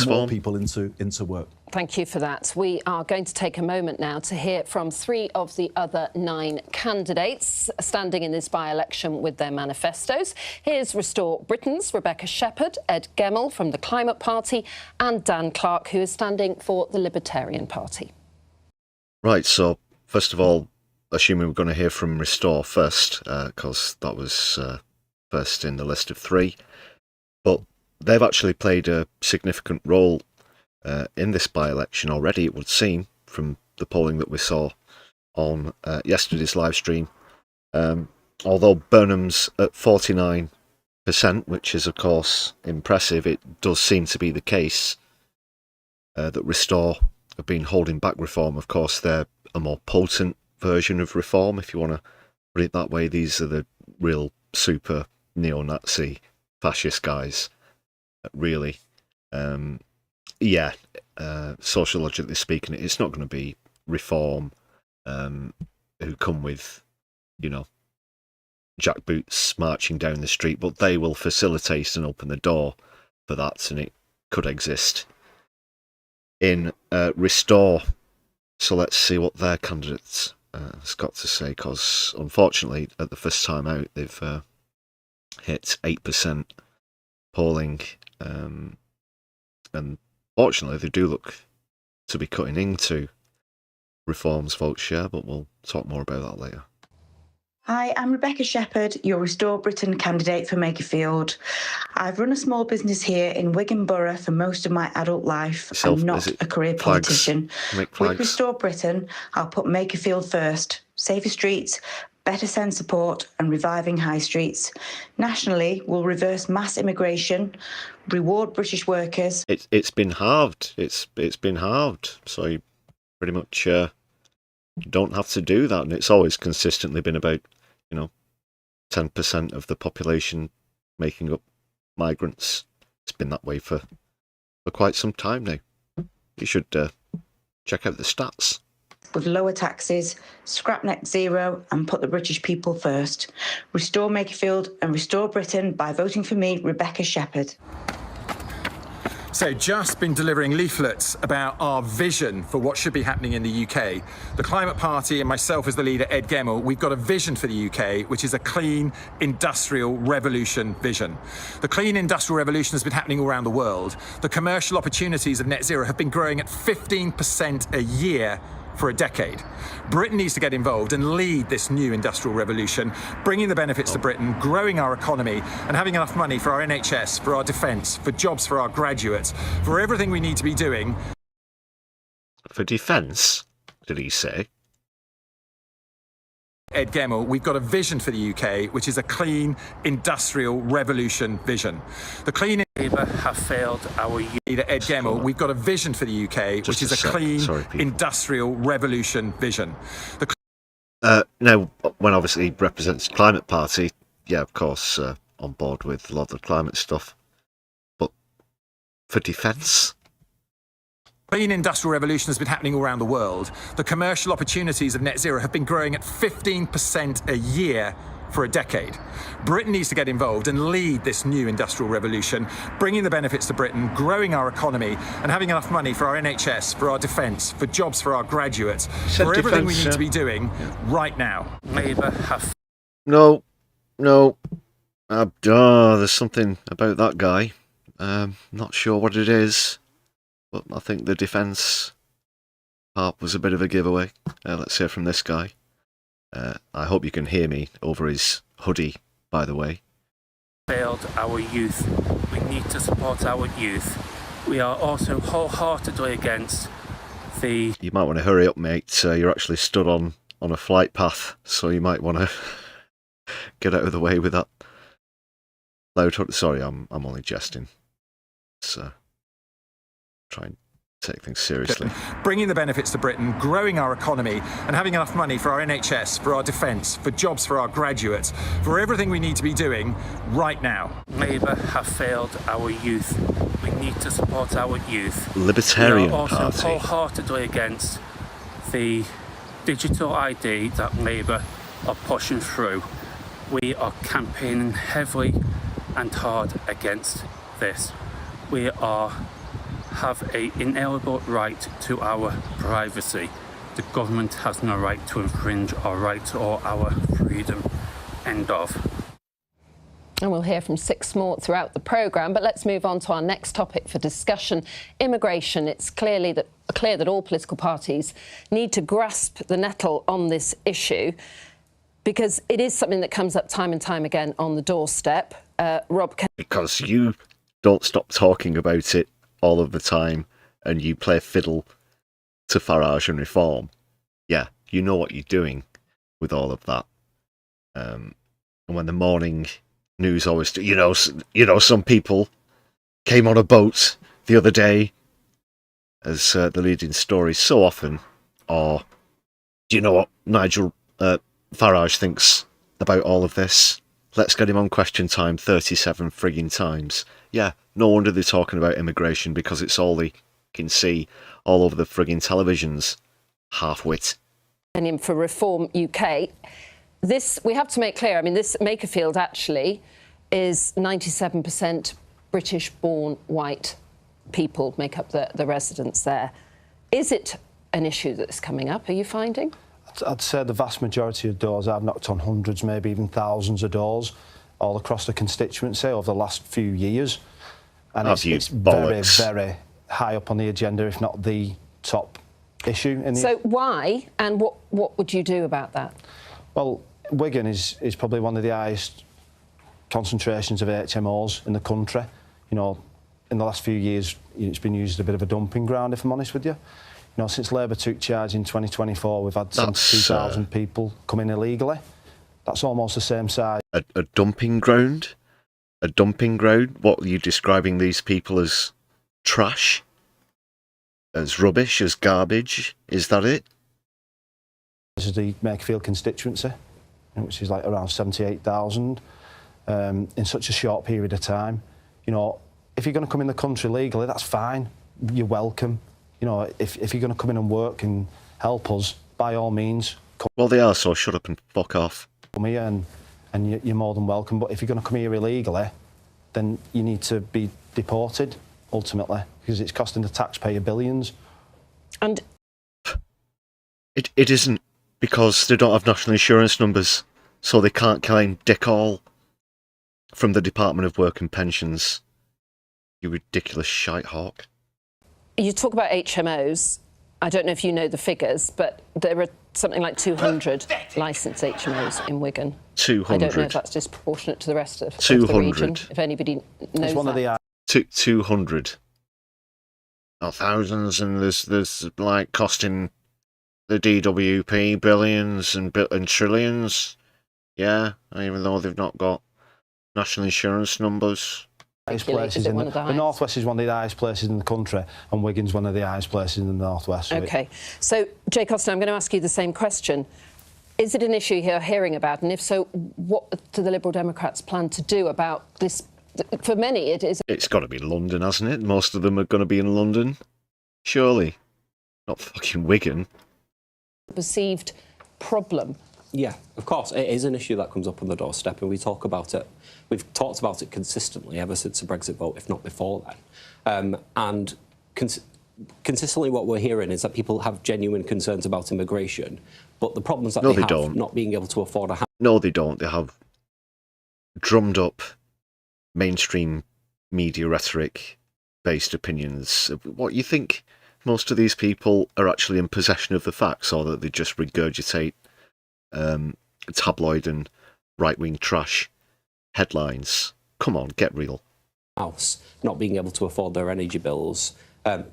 more people into work. Thank you for that. We are going to take a moment now to hear from 3 of the other 9 candidates standing in this by-election with their manifestos. Here's Restore Britain's Rebecca Shepherd, Ed Gemmell from the Climate Party, and Dan Clark, who is standing for the Libertarian Party. Right, so first of all, assuming we're going to hear from Restore first, because that was first in the list of 3. But they've actually played a significant role in this by-election already, it would seem, from the polling that we saw on yesterday's live stream. Although Burnham's at 49%, which is, of course, impressive, it does seem to be the case that Restore have been holding back reform. Of course, they're a more potent version of reform, if you want to put it that way. These are the real super neo-Nazi fascist guys, really. Sociologically speaking, it's not going to be reform who come with, jackboots marching down the street, but they will facilitate and open the door for that, and it could exist in Restore. So let's see what their candidates has got to say, because unfortunately at the first time out they've hit 8% polling, and fortunately they do look to be cutting into Reform's vote share, but we'll talk more about that later. Hi, I'm Rebecca Shepherd, your Restore Britain candidate for Makerfield. I've run a small business here in Wigan Borough for most of my adult life. I'm not a career politician. With Restore Britain, I'll put Makerfield first. Safer streets, better send support and reviving high streets. Nationally, we'll reverse mass immigration, reward British workers. It's been halved. It's been halved. So you pretty much don't have to do that. And it's always consistently been about 10% of the population making up migrants. It's been that way for quite some time now. You should check out the stats. With lower taxes, scrap net zero and put the British people first. Restore Makerfield and Restore Britain by voting for me, Rebecca Shepherd. So just been delivering leaflets about our vision for what should be happening in the UK. The Climate Party and myself as the leader, Ed Gemmell, we've got a vision for the UK, which is a clean industrial revolution vision. The clean industrial revolution has been happening all around the world. The commercial opportunities of net zero have been growing at 15% a year for a decade. Britain needs to get involved and lead this new industrial revolution, bringing the benefits to Britain, growing our economy and having enough money for our NHS, for our defence, for jobs for our graduates, for everything we need to be doing. For defence, did he say? Ed Gemmell, we've got a vision for the UK, which is a clean industrial revolution vision. The clean Labour have failed our leader, Ed Gemmell, we've got a vision for the UK, which is a clean industrial revolution vision. Now, when obviously he represents the Climate Party, yeah, of course, on board with a lot of the climate stuff. But for defence? Clean industrial revolution has been happening all around the world. The commercial opportunities of net zero have been growing at 15% a year for a decade. Britain needs to get involved and lead this new industrial revolution, bringing the benefits to Britain, growing our economy and having enough money for our NHS, for our defence, for jobs for our graduates, for everything we need to be doing right now. Labour have... No. There's something about that guy. Not sure what it is. But I think the defence part was a bit of a giveaway. Let's hear from this guy. I hope you can hear me over his hoodie, by the way. Failed our youth. We need to support our youth. We are also wholeheartedly against You might want to hurry up, mate. You're actually stood on a flight path, so you might want to get out of the way with that. Sorry, I'm only jesting. So try and take things seriously. Bringing the benefits to Britain, growing our economy, and having enough money for our NHS, for our defence, for jobs for our graduates, for everything we need to be doing right now. Labour have failed our youth. We need to support our youth. Libertarian we are also Party. wholeheartedly against the digital ID that Labour are pushing through. We are campaigning heavily and hard against this. We have an inalienable right to our privacy. The government has no right to infringe our rights or our freedom. End of. And we'll hear from 6 more throughout the programme, but let's move on to our next topic for discussion, immigration. It's clear that all political parties need to grasp the nettle on this issue because it is something that comes up time and time again on the doorstep. Rob, because you don't stop talking about it all of the time and you play fiddle to Farage and Reform. Yeah, you know what you're doing with all of that. And when the morning news always, some people came on a boat the other day as the leading story so often, or do you know what Nigel Farage thinks about all of this? Let's get him on Question Time 37 frigging times. Yeah, no wonder they're talking about immigration because it's all they can see all over the frigging televisions. Half-wit. And for Reform UK, this, we have to make clear, I mean, this Makerfield actually is 97% British-born white people make up the residents there. Is it an issue that's coming up, are you finding? I'd say the vast majority of doors, I've knocked on hundreds, maybe even thousands of doors all across the constituency over the last few years. And it's very, very high up on the agenda, if not the top issue. So why, and what would you do about that? Well, Wigan is probably one of the highest concentrations of HMOs in the country. You know, in the last few years, it's been used as a bit of a dumping ground, if I'm honest with you. You know, since Labour took charge in 2024, we've had 72,000 people come in illegally. That's almost the same size. A dumping ground? A dumping ground? What, are you describing these people as trash? As rubbish? As garbage? Is that it? This is the Makerfield constituency, which is like around 78,000 in such a short period of time. You know, if you're going to come in the country legally, that's fine. You're welcome. You know, if you're going to come in and work and help us, by all means. Well, they are, so shut up and fuck off. Come here and you're more than welcome. But if you're going to come here illegally, then you need to be deported, ultimately, because it's costing the taxpayer billions. And it isn't, because they don't have national insurance numbers, so they can't claim dick all from the Department of Work and Pensions. You ridiculous shite hawk. You talk about HMOs. I don't know if you know the figures, but there are something like 200 licensed HMOs in Wigan. 200. I don't know if that's disproportionate to the rest of the region, if anybody knows that. 200. Not thousands, and there's like costing the DWP billions and trillions. Yeah, even though they've not got national insurance numbers. Places in the North West is one of the highest places in the country, and Wigan's one of the highest places in the North West. OK. So, Jay Costa, I'm going to ask you the same question. Is it an issue you're hearing about? And if so, what do the Liberal Democrats plan to do about this? For many, it is. It's got to be London, hasn't it? Most of them are going to be in London. Surely. Not fucking Wigan. Perceived problem. Yeah, of course. It is an issue that comes up on the doorstep, and we talk about it. We've talked about it consistently ever since the Brexit vote, if not before then. And consistently what we're hearing is that people have genuine concerns about immigration, but the problems that they have not being able to afford a house. No, they don't. They have drummed up mainstream media rhetoric-based opinions. What, you think most of these people are actually in possession of the facts, or that they just regurgitate tabloid and right-wing trash headlines? Come on, get real. House, not being able to afford their energy bills.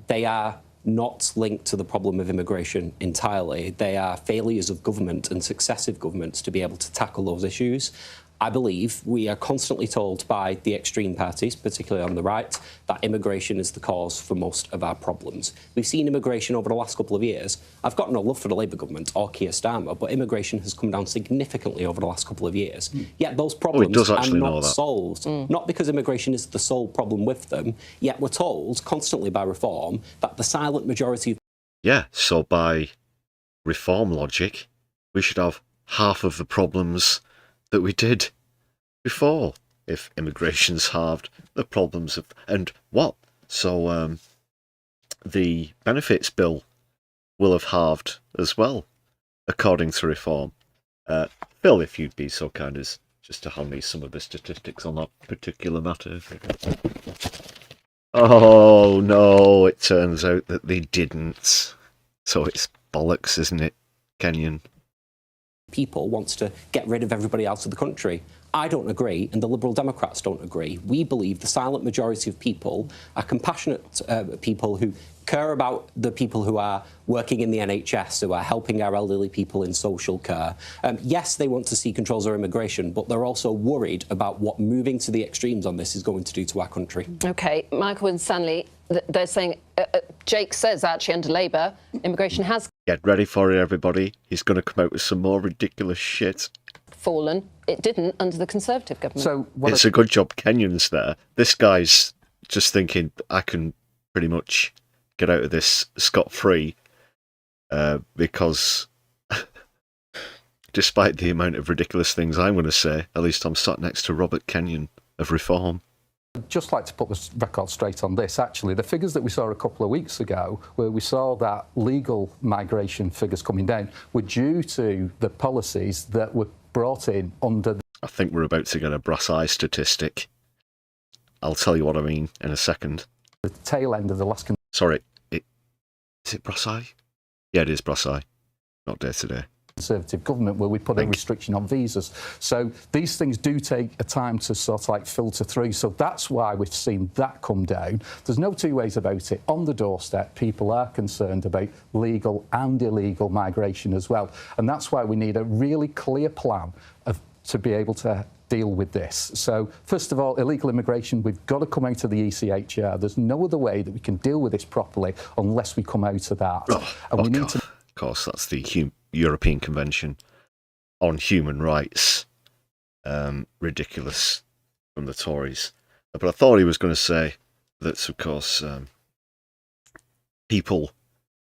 They are not linked to the problem of immigration entirely. They are failures of government and successive governments to be able to tackle those issues. I believe we are constantly told by the extreme parties, particularly on the right, that immigration is the cause for most of our problems. We've seen immigration over the last couple of years. I've got no love for the Labour government or Keir Starmer, but immigration has come down significantly over the last couple of years. Yet those problems are not solved, not because immigration is the sole problem with them, yet we're told constantly by Reform that the silent majority of... Yeah, so by Reform logic, we should have half of the problems that we did before. If immigration's halved, the problems of... And what? So the benefits bill will have halved as well, according to Reform. Phil, if you'd be so kind as just to hand me some of the statistics on that particular matter. Oh, no, it turns out that they didn't. So it's bollocks, isn't it, Kenyon? People wants to get rid of everybody out of the country. I don't agree, and the Liberal Democrats don't agree. We believe the silent majority of people are compassionate people who care about the people who are working in the NHS, who are helping our elderly people in social care. Yes, they want to see controls over immigration, but they're also worried about what moving to the extremes on this is going to do to our country. OK, Michael and Stanley, they're saying, Jake says actually under Labour, immigration has... Get ready for it, everybody. He's going to come out with some more ridiculous shit. ...fallen. It didn't under the Conservative government. So it's a good job Kenyon's there. This guy's just thinking, I can pretty much get out of this scot-free because despite the amount of ridiculous things I'm going to say, at least I'm sat next to Robert Kenyon of Reform. I'd just like to put the record straight on this, actually. The figures that we saw a couple of weeks ago, where we saw that legal migration figures coming down, were due to the policies that were brought in under... I think we're about to get a brass eye statistic. I'll tell you what I mean in a second. The tail end of the last... Sorry, is it brass eye? Yeah, it is brass eye. Not day to day. Conservative government where we put a restriction on visas. So these things do take a time to sort of like filter through. So that's why we've seen that come down. There's no two ways about it. On the doorstep, people are concerned about legal and illegal migration as well. And that's why we need a really clear plan to be able to deal with this. So, first of all, illegal immigration, we've got to come out of the ECHR. There's no other way that we can deal with this properly unless we come out of that. And we need to... Of course, that's the European Convention on Human Rights. Ridiculous from the Tories. But I thought he was going to say that, of course, people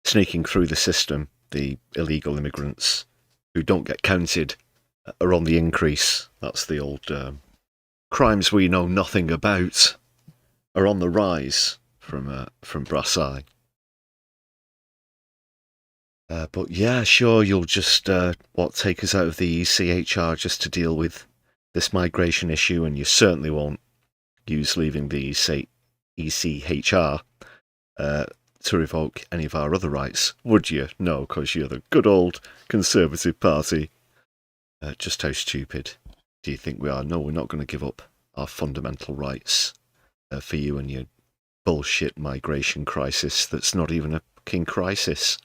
sneaking through the system, the illegal immigrants who don't get counted, are on the increase. That's the old crimes we know nothing about are on the rise from Brass Eye. But yeah, sure, you'll just take us out of the ECHR just to deal with this migration issue, and you certainly won't use leaving the ECHR to revoke any of our other rights, would you? No, because you're the good old Conservative Party. Just how stupid do you think we are? No, we're not going to give up our fundamental rights for you and your bullshit migration crisis that's not even a fucking crisis.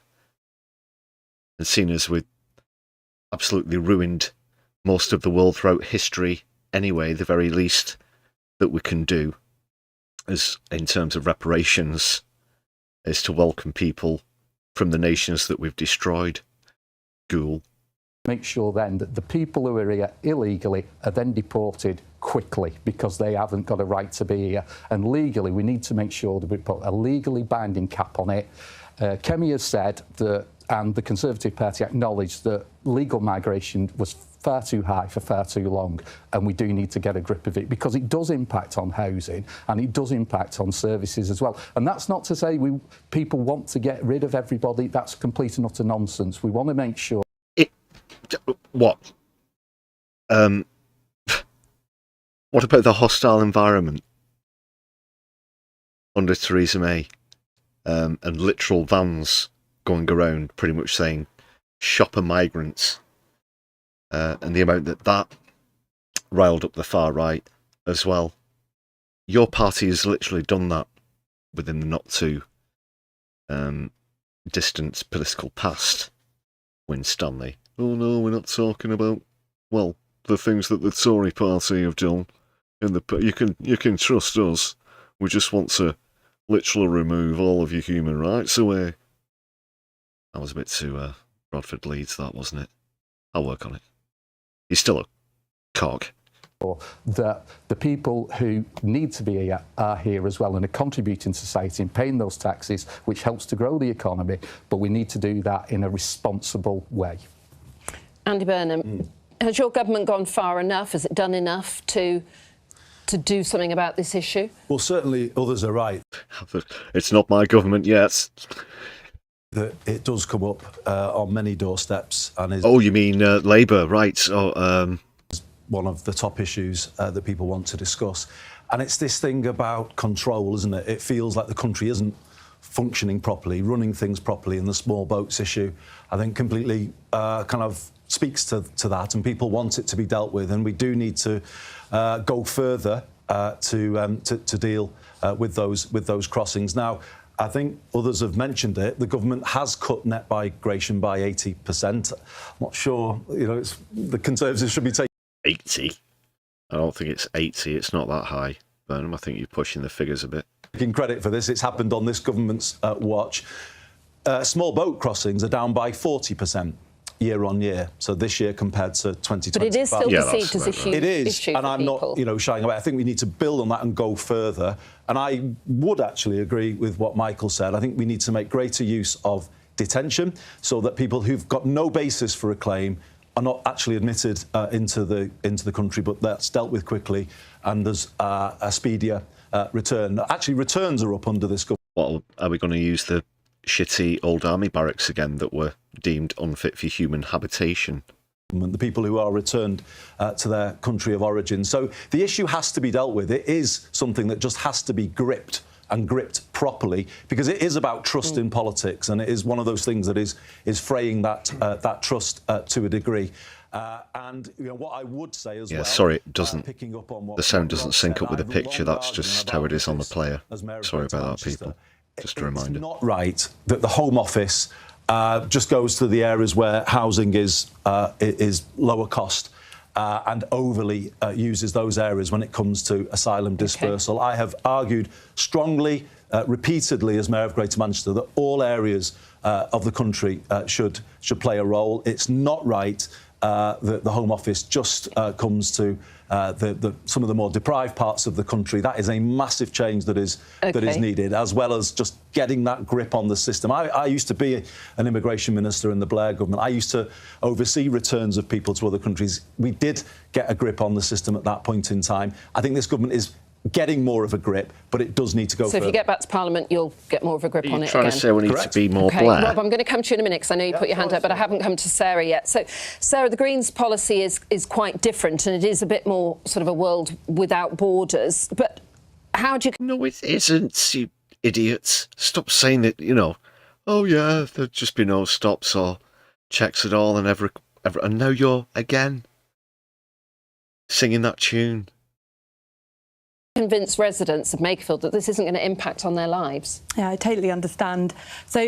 And seeing as we've absolutely ruined most of the world throughout history anyway, the very least that we can do is, in terms of reparations, is to welcome people from the nations that we've destroyed. Ghoul. Make sure then that the people who are here illegally are then deported quickly because they haven't got a right to be here. And legally, we need to make sure that we put a legally binding cap on it. Kemi has said that, and the Conservative Party acknowledged that legal migration was far too high for far too long, and we do need to get a grip of it because it does impact on housing and it does impact on services as well. And that's not to say people want to get rid of everybody. That's complete and utter nonsense. We want to make sure... What? What about the hostile environment under Theresa May? And literal vans going around pretty much saying shopper migrants, and the amount that riled up the far right as well. Your party has literally done that within the not too distant political past, Winstanley. Oh no, we're not talking about, well, the things that the Tory party have done. You can trust us. We just want to literally remove all of your human rights away. That was a bit too Bradford Leeds, that, wasn't it? I'll work on it. He's still a cog. That the people who need to be here are here as well and are contributing to society and paying those taxes, which helps to grow the economy, but we need to do that in a responsible way. Andy Burnham, has your government gone far enough? Has it done enough to do something about this issue? Well, certainly others are right. It's not my government yet. That it does come up on many doorsteps. And is oh, you mean Labour, right. one of the top issues that people want to discuss. And it's this thing about control, isn't it? It feels like the country isn't functioning properly, running things properly, and the small boats issue, I think, completely kind of speaks to that, and people want it to be dealt with, and we do need to go further to deal with those crossings. Now, I think others have mentioned it. The government has cut net migration by 80%. I'm not sure, you know, the Conservatives should be taking 80? I don't think it's 80. It's not that high, Burnham. I think you're pushing the figures a bit. Taking credit for this. It's happened on this government's watch. Small boat crossings are down by 40% year on year. So this year compared to 2020. But it is still perceived as a huge it is, issue and for I'm people. not, you know, shying away. I think we need to build on that and go further. And I would actually agree with what Michael said. I think we need to make greater use of detention so that people who've got no basis for a claim are not actually admitted into the country, but that's dealt with quickly, and there's a speedier return. Actually, returns are up under this government. What, are we going to use the shitty old army barracks again that were deemed unfit for human habitation? The people who are returned to their country of origin. So the issue has to be dealt with. It is something that just has to be gripped and gripped properly, because it is about trust in politics, and it is one of those things that is fraying that trust to a degree. And you know what I would say as well. Yeah, sorry, it doesn't. Picking up on what the sound doesn't sync up with the picture. That's just how it is on the player. Sorry about that, people. Just a reminder. It's not right that the Home Office just goes to the areas where housing is lower cost. And overly uses those areas when it comes to asylum dispersal. I have argued strongly, repeatedly, as Mayor of Greater Manchester, that all areas of the country should play a role. It's not right that the Home Office just comes to some of the more deprived parts of the country. That is a massive change that is needed, as well as just getting that grip on the system. I used to be an immigration minister in the Blair government. I used to oversee returns of people to other countries. We did get a grip on the system at that point in time. I think this government is getting more of a grip, but it does need to go further. So if you get back to Parliament, you'll get more of a grip on it again. You're trying to say we need to be more Blair? Rob, I'm going to come to you in a minute, because I know you put your hand up, but I haven't come to Sarah yet. So, Sarah, the Greens' policy is quite different, and it is a bit more sort of a world without borders. But how do you... No, it isn't, you idiots. Stop saying that, you know, oh, yeah, there'd just be no stops or checks at all, and and now you're, again, singing that tune. Convince residents of Makerfield that this isn't going to impact on their lives? Yeah, I totally understand. So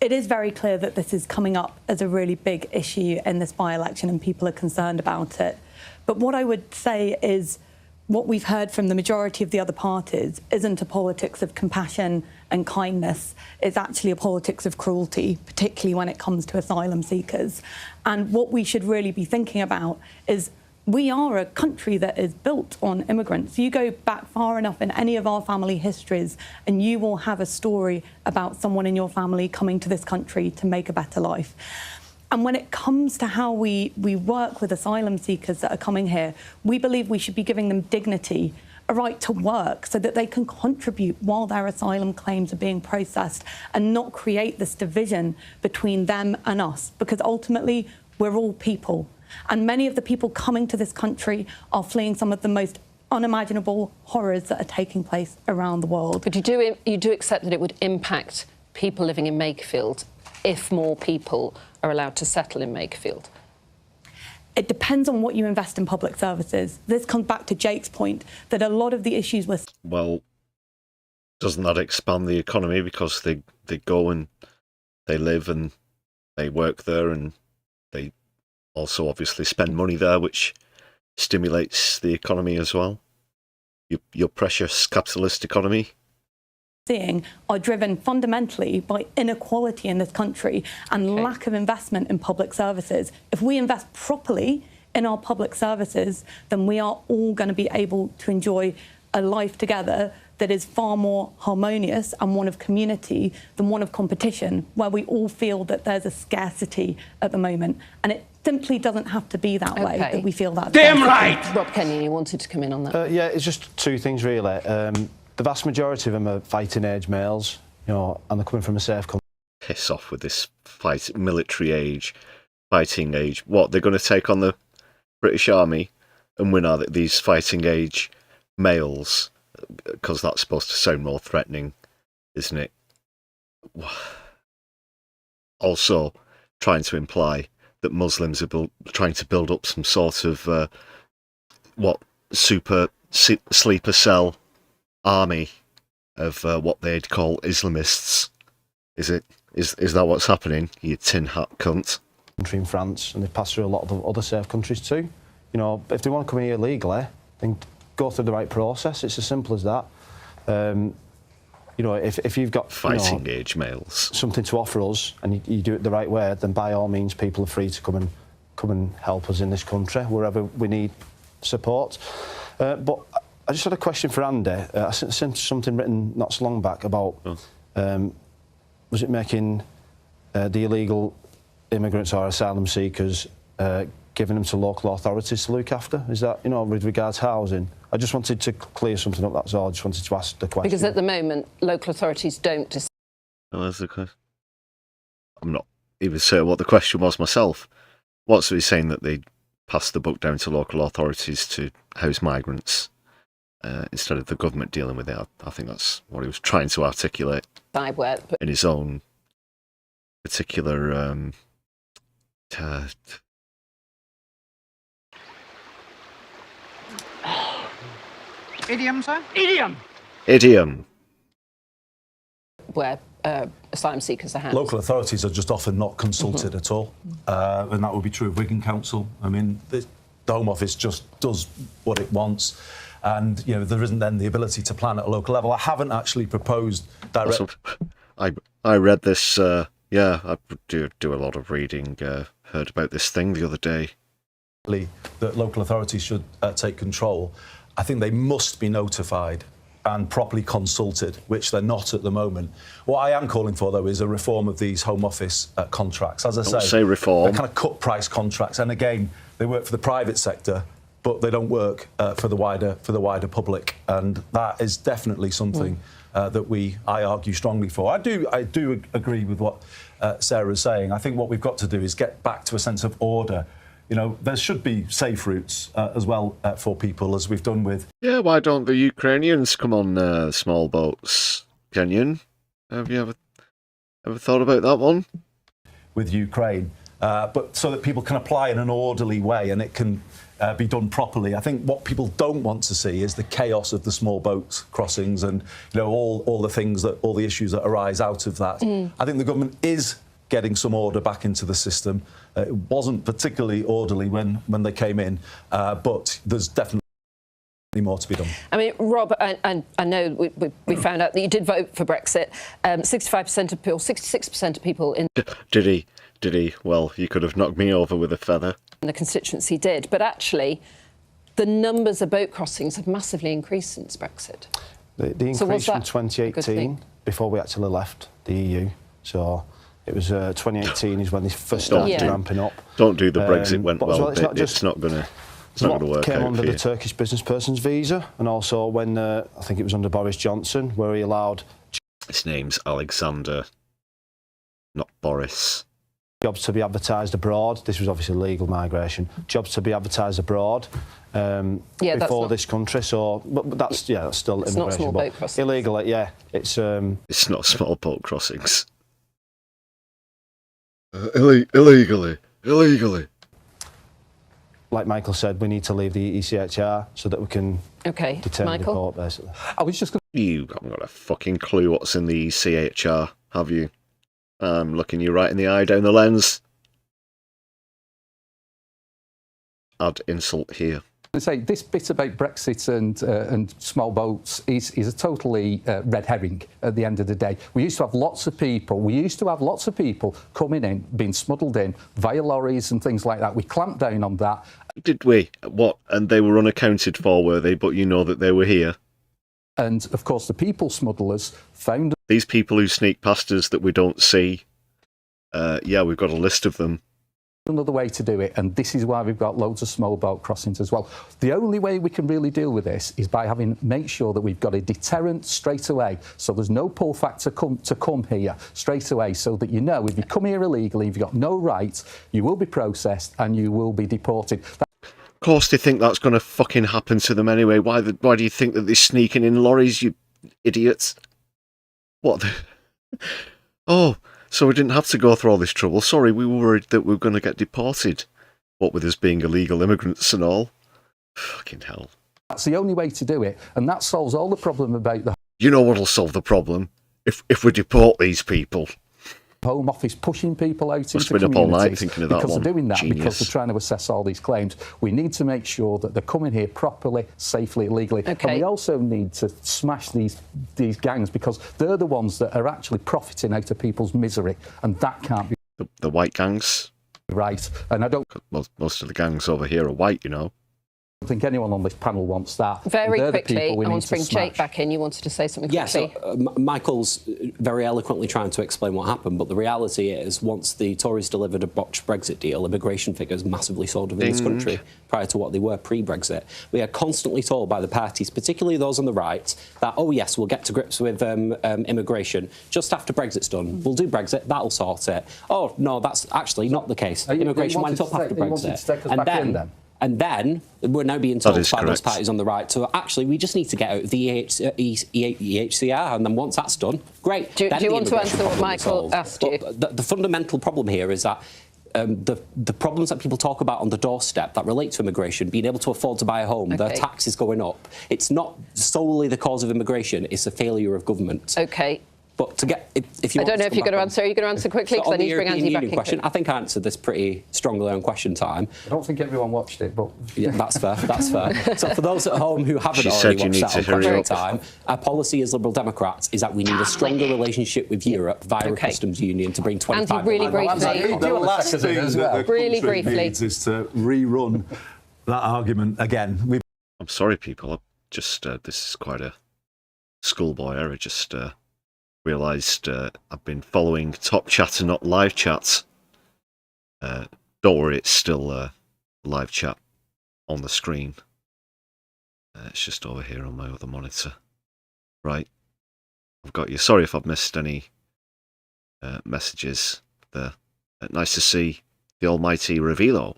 it is very clear that this is coming up as a really big issue in this by-election, and people are concerned about it. But what I would say is what we've heard from the majority of the other parties isn't a politics of compassion and kindness. It's actually a politics of cruelty, particularly when it comes to asylum seekers. And what we should really be thinking about is we are a country that is built on immigrants. You go back far enough in any of our family histories and you will have a story about someone in your family coming to this country to make a better life. And when it comes to how we work with asylum seekers that are coming here, we believe we should be giving them dignity, a right to work, so that they can contribute while their asylum claims are being processed, and not create this division between them and us, because ultimately we're all people. And many of the people coming to this country are fleeing some of the most unimaginable horrors that are taking place around the world. But you do accept that it would impact people living in Makerfield if more people are allowed to settle in Makerfield? It depends on what you invest in public services. This comes back to Jake's point that a lot of the issues with... Well, Doesn't that expand the economy because they go and they live and they work there and they also obviously spend money there, which stimulates the economy as well? Your precious capitalist economy seeing are driven fundamentally by inequality in this country and lack of investment in public services. If we invest properly in our public services, then we are all going to be able to enjoy a life together that is far more harmonious and one of community than one of competition, where we all feel that there's a scarcity at the moment. And it simply doesn't have to be that way, that we feel that. Damn right! Rob Kenyon, you wanted to come in on that. Yeah, it's just two things, really. The vast majority of them are fighting age males, you know, and they're coming from a safe country. Piss off with this military age, fighting age. What, they're going to take on the British Army and win, are these fighting age males? Because that's supposed to sound more threatening, isn't it? Also, trying to imply that Muslims are trying to build up some sort of super sleeper cell army of what they'd call Islamists. Is that what's happening, you tin hat cunt? Country in France, and they've passed through a lot of the other safe countries too. You know, if they want to come here illegally, then go through the right process. It's as simple as that. You know, if you've got fighting age males something to offer us and you do it the right way, then by all means, people are free to come and help us in this country wherever we need support. But I just had a question for Andy. I sent something written not so long back about was it making the illegal immigrants or asylum seekers giving them to local authorities to look after? Is that, you know, with regards to housing? I just wanted to clear something up, that's all. I just wanted to ask the question. Because at the moment, local authorities don't decide. Oh, that's the question. I'm not even certain what the question was myself. What's he saying, that they passed the book down to local authorities to house migrants instead of the government dealing with it? I think that's what he was trying to articulate in his own particular Idiom, sir? Idiom! Idiom. Where asylum seekers are housed. Local authorities are just often not consulted at all, and that would be true of Wigan Council. I mean, the Home Office just does what it wants, and you know there isn't then the ability to plan at a local level. I haven't actually proposed direct. I read this. Yeah, I do a lot of reading. Heard about this thing the other day. That local authorities should take control. I think they must be notified and properly consulted, which they're not at the moment. What I am calling for, though, is a reform of these Home Office contracts. As I say reform. They're kind of cut-price contracts, and again, they work for the private sector, but they don't work for the wider public, and that is definitely something that I argue strongly for. I do agree with what Sarah is saying. I think what we've got to do is get back to a sense of order. You know, there should be safe routes as well for people, as we've done with... Yeah, why don't the Ukrainians come on small boats, Kenyon? Have you ever thought about that one? With Ukraine, but so that people can apply in an orderly way and it can be done properly. I think what people don't want to see is the chaos of the small boat crossings and, you know, all the issues that arise out of that. I think the government is getting some order back into the system. It wasn't particularly orderly when they came in, but there's definitely more to be done. I mean, Rob, I know we found out that you did vote for Brexit. 65% of people, 66% of people in... Did he? Well, you could have knocked me over with a feather. The constituency did, but actually the numbers of boat crossings have massively increased since Brexit. The increase from 2018, before we actually left the EU, so... It was 2018 is when they first started ramping up. Don't do the Brexit went well. It's not going to work came out under for the you. Turkish business person's visa, and also when I think it was under Boris Johnson, where he allowed... His name's Alexander, not Boris. Jobs to be advertised abroad. This was obviously legal migration. Jobs to be advertised abroad before this country. So, but that's still it's immigration. Not small boat crossings. Illegally, yeah. It's not small boat crossings. Illegally. Like Michael said, we need to leave the ECHR so that we can determine the court, basically. I was just going You haven't got a fucking clue what's in the ECHR, have you? I'm looking you right in the eye down the lens. Add insult here. I say this bit about Brexit and small boats is a totally red herring at the end of the day. We used to have lots of people coming in, being smuggled in via lorries and things like that. We clamped down on that. Did we? What? And they were unaccounted for, were they? But you know that they were here. And of course, the people smugglers found these people who sneak past us that we don't see. Yeah, we've got a list of them. Another way to do it, and this is why we've got loads of small boat crossings as well. The only way we can really deal with this is by make sure that we've got a deterrent straight away, so there's no pull factor to come here straight away, so that you know if you come here illegally, if you've got no rights, you will be processed and you will be deported. Of course they think that's going to fucking happen to them anyway. Why do you think that they're sneaking in lorries, you idiots? What the... Oh... So we didn't have to go through all this trouble. Sorry, we were worried that we were going to get deported. What with us being illegal immigrants and all. Fucking hell. That's the only way to do it, and that solves all the problem about the... You know what'll solve the problem? If we deport these people. Home Office pushing people out into been up all night thinking of that because one. they're doing that Genius. because they're trying to assess all these claims. We need to make sure that they're coming here properly, safely, legally. Okay. And we also need to smash these gangs because they're the ones that are actually profiting out of people's misery, and that can't be the white gangs. Right. And I don't... Most of the gangs over here are white, you know. I don't think anyone on this panel wants that. Very quickly, I want to bring Jake back in. You wanted to say something quickly. Yes, Michael's very eloquently trying to explain what happened, but the reality is once the Tories delivered a botched Brexit deal, immigration figures massively soared within this country prior to what they were pre-Brexit. We are constantly told by the parties, particularly those on the right, that, oh yes, we'll get to grips with immigration just after Brexit's done. We'll do Brexit, that'll sort it. Oh, no, that's actually not the case. Immigration went up after Brexit. And then we're now being told by those parties on the right to actually we just need to get out of the EHCR, and then once that's done, great. Do you want to answer what Michael asked you? The fundamental problem here is that the problems that people talk about on the doorstep that relate to immigration, being able to afford to buy a home, their taxes going up, it's not solely the cause of immigration, it's a failure of government. OK. But to get, if you I don't know if you're going to answer. Are you going to answer quickly? Because I need to bring Andy back in. Question, I think I answered this pretty strongly on question time. I don't think everyone watched it, but yeah, that's fair. That's fair. So for those at home who haven't already watched that on question time, our policy as Liberal Democrats is that we need a stronger relationship with Europe via a customs union to bring 25. Andy, really briefly. The last thing that the country needs is to rerun that argument again. I'm sorry, people. I just this is quite a schoolboy error. Just. Realised I've been following Top Chat and not Live Chat. Don't worry, it's still Live Chat on the screen. It's just over here on my other monitor. Right, I've got you. Sorry if I've missed any messages there. Nice to see the almighty Revilo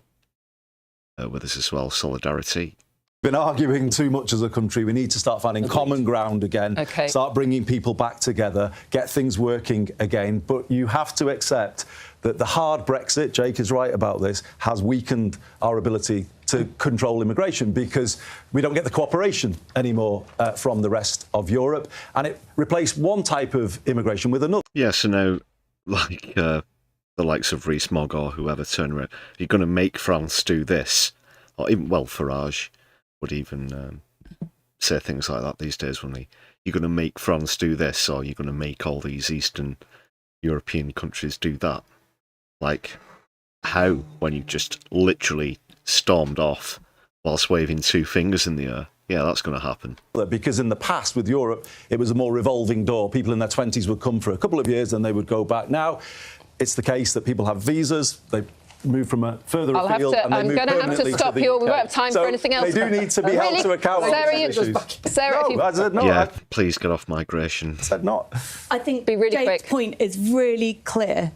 with us as well, Solidari-Tea. Been arguing too much as a country. We need to start finding common ground again, start bringing people back together, get things working again. But you have to accept that the hard Brexit, Jake is right about this, has weakened our ability to control immigration because we don't get the cooperation anymore from the rest of Europe, and it replaced one type of immigration with another. Yeah, so now, like the likes of Rees-Mogg or whoever turn around, you're going to make France do this, or even, well, Farage would even say things like that these days, wouldn't he? You're going to make France do this, or you're going to make all these Eastern European countries do that. Like, how, when you just literally stormed off whilst waving two fingers in the air? Yeah, that's going to happen. Because in the past with Europe, it was a more revolving door. People in their 20s would come for a couple of years and they would go back. Now, it's the case that people have visas, they move from a further afield. I'm going to have to stop you, or we won't have time for anything else. They do need to be held to account. Sarah, please get off migration. I said not. I think be really Jake's quick. point is really clear.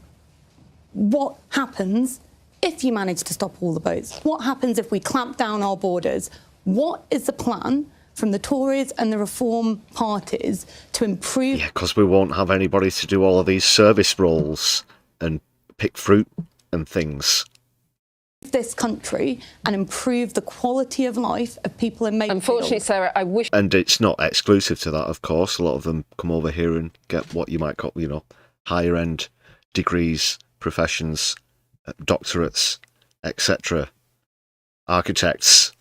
What happens if you manage to stop all the boats? What happens if we clamp down our borders? What is the plan from the Tories and the Reform parties to improve... Yeah, because we won't have anybody to do all of these service roles and pick fruit and things. this country and improve the quality of life of people in Makerfield. Unfortunately, Sarah, I wish... And it's not exclusive to that, of course. A lot of them come over here and get what you might call, higher-end degrees, professions, doctorates, etc. Architects,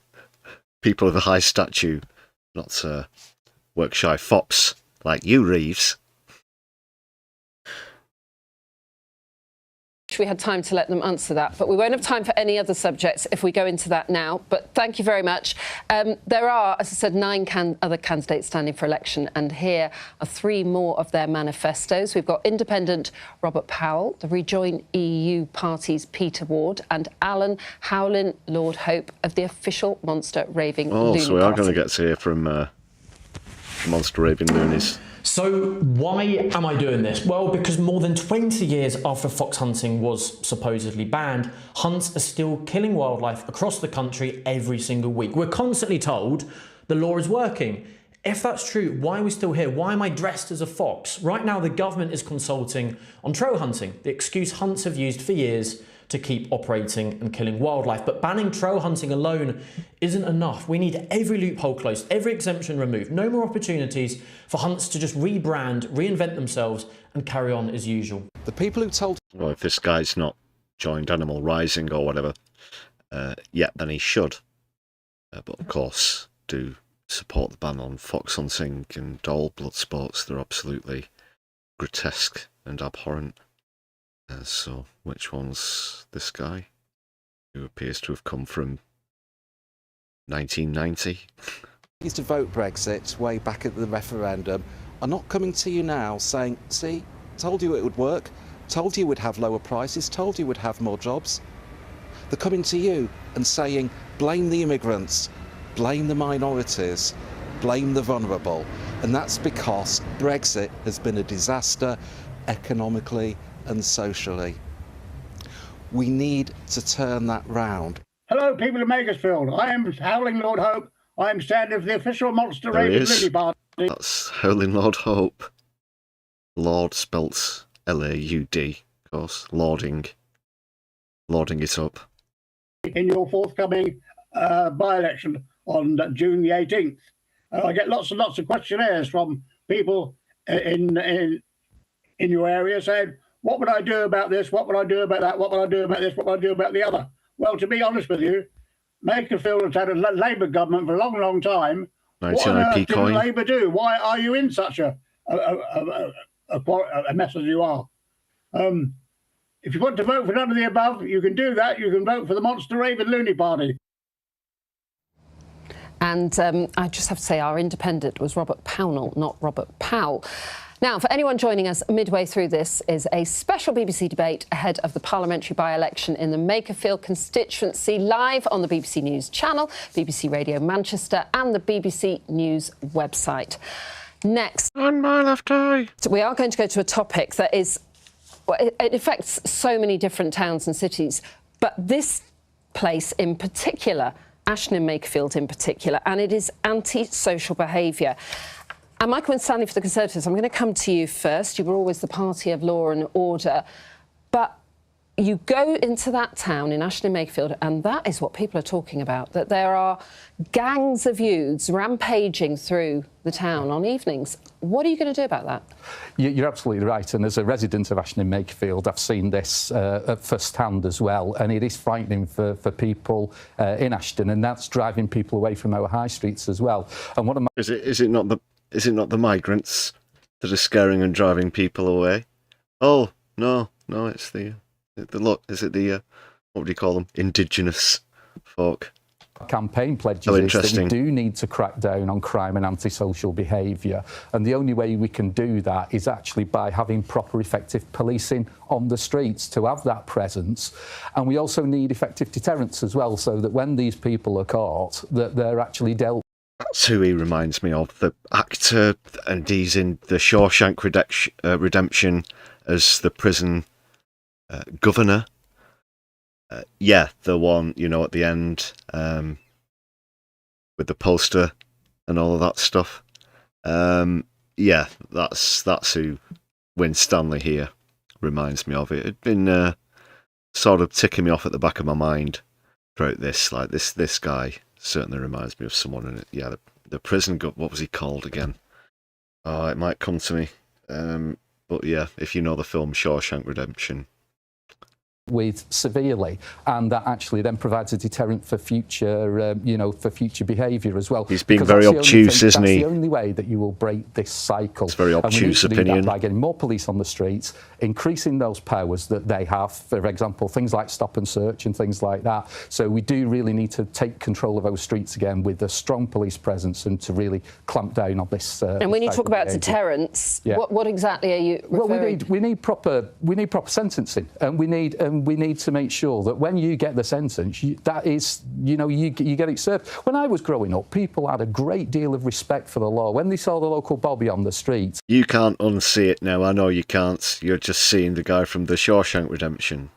people of a high stature, not work-shy fops like you, Reeves. We had time to let them answer that, but we won't have time for any other subjects if we go into that now. But thank you very much. There are, as I said, 9 other candidates standing for election, and here are 3 more of their manifestos. We've got independent Robert Powell, the Rejoin EU Party's Peter Ward, and Alan Howlin Lord Hope of the official Monster Raving Loony so we are Party. going to get to hear from Monster Raving Loonies. So why am I doing this? Well, because more than 20 years after fox hunting was supposedly banned, hunts are still killing wildlife across the country every single week. We're constantly told the law is working. If that's true, why are we still here? Why am I dressed as a fox? Right now, the government is consulting on trail hunting, the excuse hunts have used for years to keep operating and killing wildlife. But banning trail hunting alone isn't enough. We need every loophole closed, every exemption removed, no more opportunities for hunts to just rebrand, reinvent themselves and carry on as usual. The people who told... Well, if this guy's not joined Animal Rising or whatever yet, then he should. But of course, do support the ban on fox hunting and all blood sports. They're absolutely grotesque and abhorrent. So, which one's this guy? Who appears to have come from 1990? Used to vote Brexit way back at the referendum are not coming to you now saying, see, told you it would work, told you we'd have lower prices, told you we'd have more jobs. They're coming to you and saying, blame the immigrants, blame the minorities, blame the vulnerable. And that's because Brexit has been a disaster economically and socially. We need to turn that round. Hello, people of Makerfield. I am Howling Lord Hope. I am standing for the official Monster Raving Loony Party. That's Howling Lord Hope. Lord spelt L-A-U-D, of course. Lording it up. In your forthcoming by-election on June the 18th. I get lots and lots of questionnaires from people in your area saying, what would I do about this? What would I do about that? What would I do about this? What would I do about the other? Well, to be honest with you, Makerfield has had a Labour government for a long, long time. What on earth did Labour do? Why are you in such a mess as you are? If you want to vote for none of the above, you can do that. You can vote for the Monster Raving Loony Party. And I just have to say our independent was Robert Pownall, not Robert Powell. Now, for anyone joining us midway through, this is a special BBC debate ahead of the parliamentary by-election in the Makerfield constituency, live on the BBC News channel, BBC Radio Manchester and the BBC News website. Next, on my left eye, we are going to go to a topic that is, well, it affects so many different towns and cities, but this place in particular, Ashton and Makerfield in particular, and it is anti-social behaviour. And Michael Winstanley for the Conservatives, I'm going to come to you first. You were always the party of law and order. But you go into that town in Ashton and Makerfield, and that is what people are talking about, that there are gangs of youths rampaging through the town on evenings. What are you going to do about that? You're absolutely right. And as a resident of Ashton and Makerfield, I've seen this at first hand as well. And it is frightening for people in Ashton, and that's driving people away from our high streets as well. And what am I... Is it not the migrants that are scaring and driving people away? Oh, no, it's the what do you call them? Indigenous folk. Campaign pledges is that we do need to crack down on crime and antisocial behaviour, and the only way we can do that is actually by having proper effective policing on the streets to have that presence. And we also need effective deterrence as well, so that when these people are caught, that they're actually dealt. That's who he reminds me of, the actor, and he's in the Shawshank Redemption as the prison governor. Yeah, the one, at the end with the poster and all of that stuff. Yeah, that's who Winstanley here reminds me of. It had been sort of ticking me off at the back of my mind throughout this. Like this guy certainly reminds me of someone in it. Yeah, the prison what was he called again? Oh, it might come to me. But yeah, if you know the film Shawshank Redemption. With severely, and that actually then provides a deterrent for future, for future behaviour as well. He's being very obtuse, isn't he? That's the only way that you will break this cycle. It's very obtuse and we need to opinion. do that by getting more police on the streets, increasing those powers that they have. For example, things like stop and search and things like that. So we do really need to take control of those streets again with a strong police presence and to really clamp down on this. And when you talk about deterrence, what exactly are you referring to? Well, we need proper sentencing, and we need to make sure that when you get the sentence, you get it served. When I was growing up, people had a great deal of respect for the law. When they saw the local bobby on the street, you can't unsee it now. I know you can't. You're just seeing the guy from the Shawshank Redemption.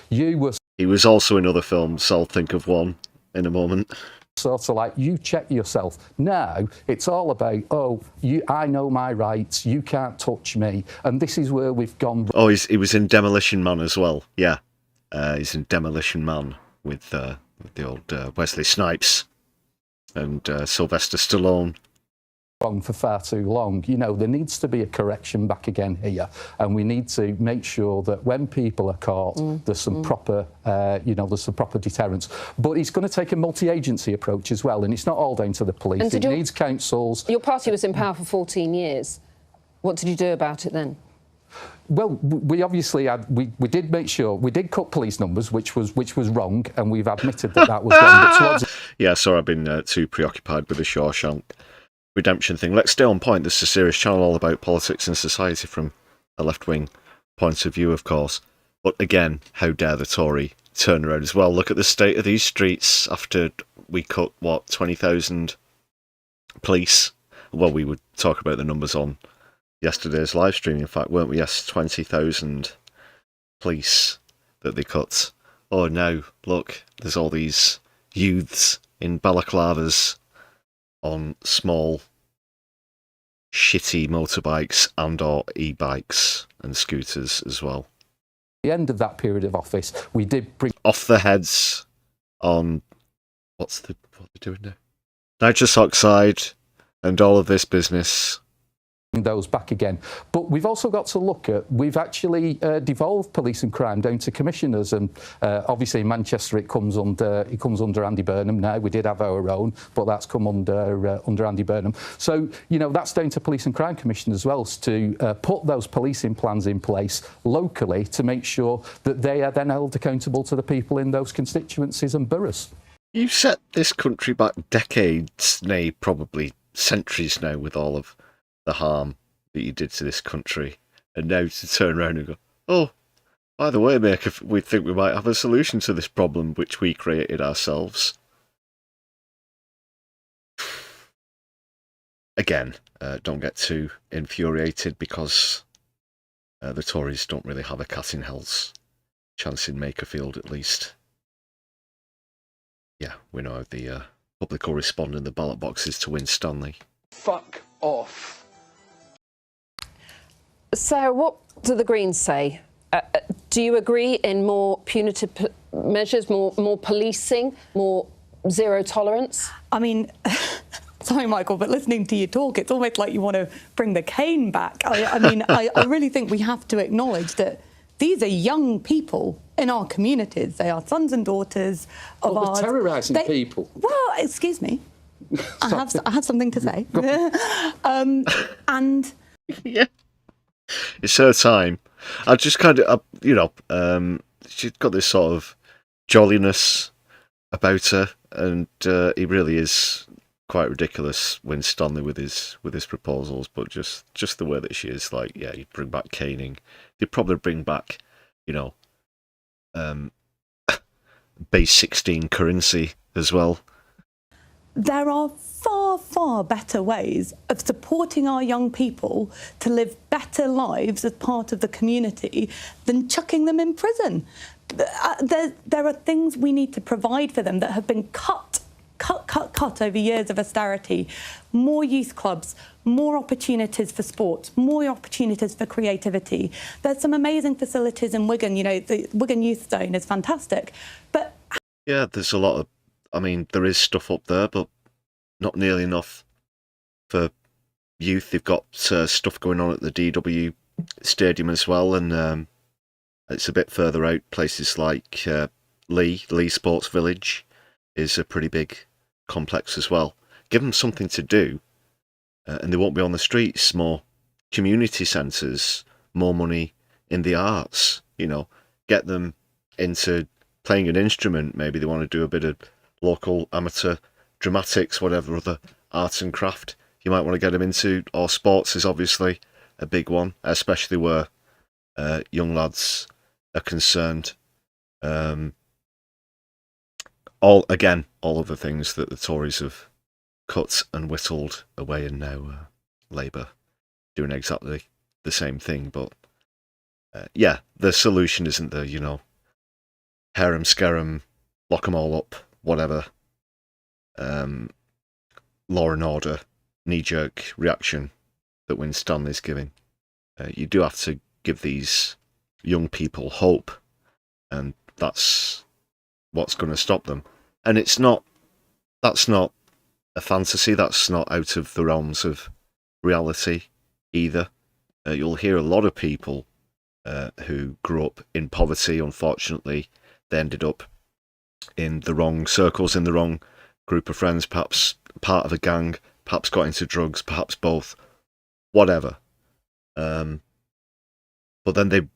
He was also in other films. I'll think of one in a moment. Sort of like, you check yourself. Now it's all about, I know my rights, you can't touch me, and this is where we've gone. Oh, he was in Demolition Man as well. Yeah, he's in Demolition Man with the old Wesley Snipes and Sylvester Stallone. For far too long. There needs to be a correction back again here, and we need to make sure that when people are caught, there's some proper, there's some proper deterrence. But it's going to take a multi-agency approach as well, and it's not all down to the police. It needs councils. Your party was in power for 14 years. What did you do about it then? Well, we obviously we did make sure we did cut police numbers, which was wrong, and we've admitted that was wrong. But yeah, sorry, I've been too preoccupied with the Shawshank Redemption thing. Let's stay on point. This is a serious channel all about politics and society from a left-wing point of view, of course. But again, how dare the Tory turn around as well? Look at the state of these streets after we cut, 20,000 police? Well, we would talk about the numbers on yesterday's live stream, in fact, weren't we? Yes, 20,000 police that they cut. Oh, now, look, there's all these youths in balaclavas on small, shitty motorbikes and or e-bikes and scooters as well. At the end of that period of office, we did bring off the heads on what are they doing now? Nitrous oxide and all of this business. Those back again, but we've also got to look at, we've actually devolved police and crime down to commissioners, and obviously in Manchester it comes under Andy Burnham now. We did have our own, but that's come under Andy Burnham. So that's down to police and crime commissioners as well, to put those policing plans in place locally to make sure that they are then held accountable to the people in those constituencies and boroughs. You've set this country back decades, nay, probably centuries now, with all of the harm that you did to this country, and now to turn around and go, oh, by the way, Maker, we think we might have a solution to this problem which we created ourselves. Again, don't get too infuriated, because the Tories don't really have a cat in hell's chance in Makerfield, at least. Yeah, we know how the public will respond in the ballot boxes to win Stanley. Fuck off. Sarah, what do the Greens say? Do you agree in more punitive measures, more policing, more zero tolerance? I mean, sorry, Michael, but listening to you talk, it's almost like you want to bring the cane back. I really think we have to acknowledge that these are young people in our communities. They are sons and daughters of ours. We're terrorising people. Well, excuse me. I have something to say. And yeah, it's her time. I just kind of, she's got this sort of jolliness about her, and he really is quite ridiculous when Stanley with his proposals. But just the way that she is, like, yeah, you'd bring back caning. You'd probably bring back, base 16 currency as well. There are far, far better ways of supporting our young people to live better lives as part of the community than chucking them in prison. There are things we need to provide for them that have been cut over years of austerity. More youth clubs, more opportunities for sports, more opportunities for creativity. There's some amazing facilities in Wigan. The Wigan Youth Zone is fantastic. But Yeah, there's a lot of, I mean, there is stuff up there, but not nearly enough for youth. They've got stuff going on at the DW Stadium as well, and it's a bit further out. Places like Lee Sports Village is a pretty big complex as well. Give them something to do, and they won't be on the streets. More community centres, more money in the arts, get them into playing an instrument. Maybe they want to do a bit of local amateur dramatics, whatever other arts and craft you might want to get them into, or sports is obviously a big one, especially where young lads are concerned. All of the things that the Tories have cut and whittled away, and now Labour doing exactly the same thing. But the solution isn't the, harem scarum, lock them all up, whatever, law and order, knee-jerk reaction that Winstanley's giving. You do have to give these young people hope, and that's what's going to stop them. And that's not a fantasy, that's not out of the realms of reality either. You'll hear a lot of people who grew up in poverty, unfortunately. They ended up in the wrong circles, in the wrong group of friends, perhaps part of a gang, perhaps got into drugs, perhaps both, whatever. But then they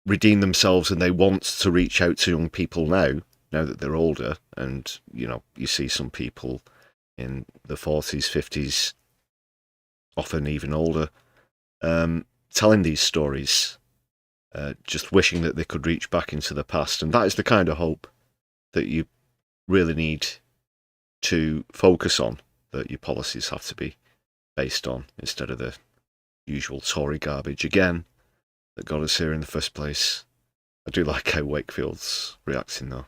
redeem themselves and they want to reach out to young people now that they're older. And, you see some people in the 40s, 50s, often even older, telling these stories, just wishing that they could reach back into the past. And that is the kind of hope that you really need to focus on, that your policies have to be based on, instead of the usual Tory garbage again that got us here in the first place. I do like how Wakefield's reacting though.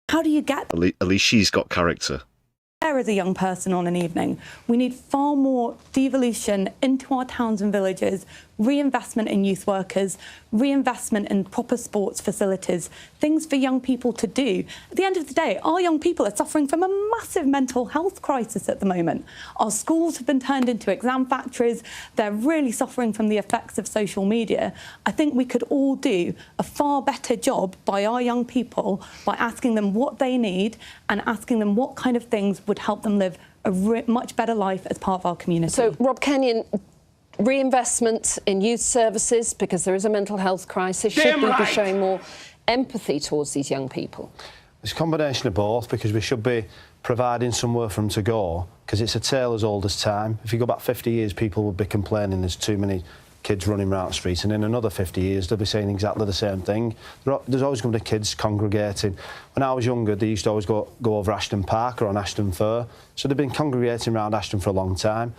How do you get at least she's got character. there as a young person on an evening? We need far more devolution into our towns and villages, reinvestment in youth workers, reinvestment in proper sports facilities, things for young people to do. At the end of the day, our young people are suffering from a massive mental health crisis at the moment. Our schools have been turned into exam factories. They're really suffering from the effects of social media. I think we could all do a far better job by our young people by asking them what they need and asking them what kind of things would help them live a much better life as part of our community. So, Rob Kenyon, reinvestment in youth services, because there is a mental health crisis. Should we be showing more empathy towards these young people? It's a combination of both, because we should be providing somewhere for them to go, because it's a tale as old as time. If you go back 50 years, people would be complaining there's too many kids running around the streets, and in another 50 years they'll be saying exactly the same thing. There's always going to be kids congregating. When I was younger, they used to always go over Ashton Park or on Ashton Fir, so they've been congregating around Ashton for a long time.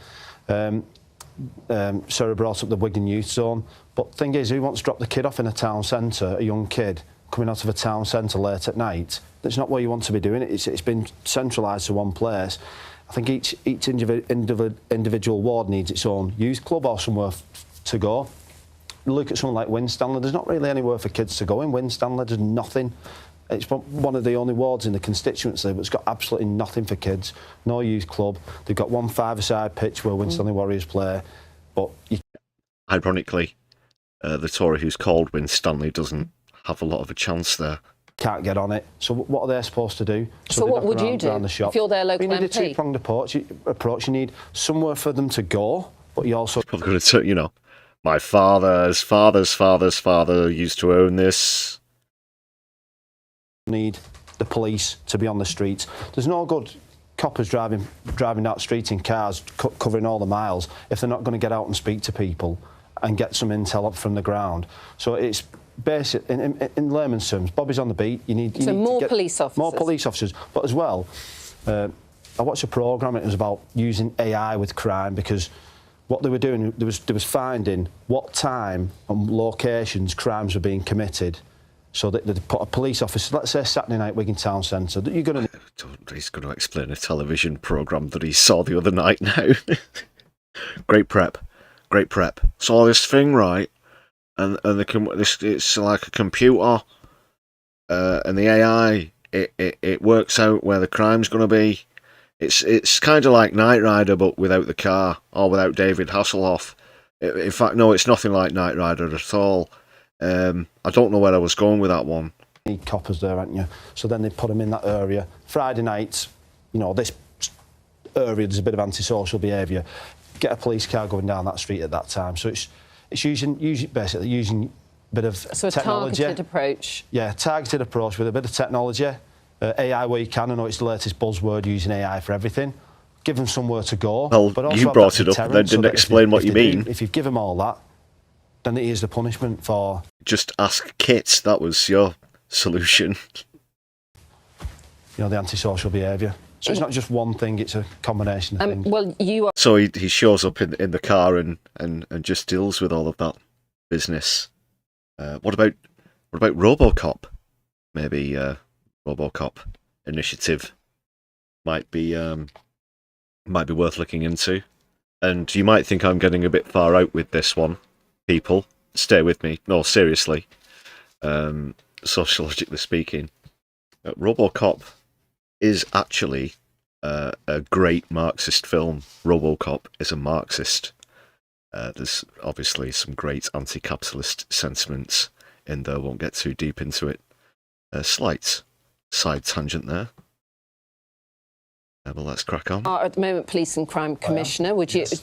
Sarah brought up the Wigan Youth Zone, but the thing is, who wants to drop the kid off in a town centre, a young kid coming out of a town centre late at night? That's not where you want to be doing it. It's been centralised to one place. I think each individual ward needs its own youth club or somewhere to go. Look at someone like Winstanley. There's not really anywhere for kids to go in Winstanley. There's nothing. It's one of the only wards in the constituency that's got absolutely nothing for kids. No youth club. They've got one five-a-side pitch where Winstanley Warriors play. But ironically, the Tory who's called Winstanley doesn't have a lot of a chance there. Can't get on it. So what are they supposed to do? So what would you do if you're their local MP? You need a two-pronged approach. You need somewhere for them to go, but you also... Probably going to, you know, my father's father used to own this. Need the police to be on the streets. There's no good coppers driving down the street in cars covering all the miles if they're not going to get out and speak to people and get some intel up from the ground. So it's basic in layman's terms. Bobby's on the beat. You need more police officers. More police officers, but as well, I watched a programme. It was about using AI with crime, because what they were doing, there was finding what time and locations crimes were being committed. So they put a police officer, let's say Saturday night, Wigan Town Centre, that you're going to... He's going to explain a television programme that he saw the other night now. Great prep. Saw this thing, right? And it's like a computer, and the AI it works out where the crime's going to be. It's kind of like Knight Rider, but without the car, or without David Hasselhoff. In fact, no, it's nothing like Knight Rider at all. I don't know where I was going with that one. Need coppers there, haven't you? So then they put them in that area. Friday night, you know, this area, there's a bit of antisocial behaviour. Get a police car going down that street at that time. So it's basically using a bit of technology. A targeted approach. Yeah, targeted approach with a bit of technology. AI where you can. I know it's the latest buzzword, using AI for everything. Give them somewhere to go. Well, but also you brought it up and then didn't explain what you mean. If you give them all that, then it is the punishment for... Just ask Kit, that was your solution. You know, the antisocial behaviour. So it's not just one thing, it's a combination of things. Well, you are... So he shows up in the car and just deals with all of that business. What about RoboCop? Maybe RoboCop initiative might be worth looking into. And you might think I'm getting a bit far out with this one, people. Stay with me. No, seriously. Sociologically speaking, RoboCop is actually a great Marxist film. RoboCop is a Marxist. There's obviously some great anti-capitalist sentiments in there. Won't get too deep into it. A slight side tangent there. Well, let's crack on. At the moment, Police and Crime Commissioner. Would you? Is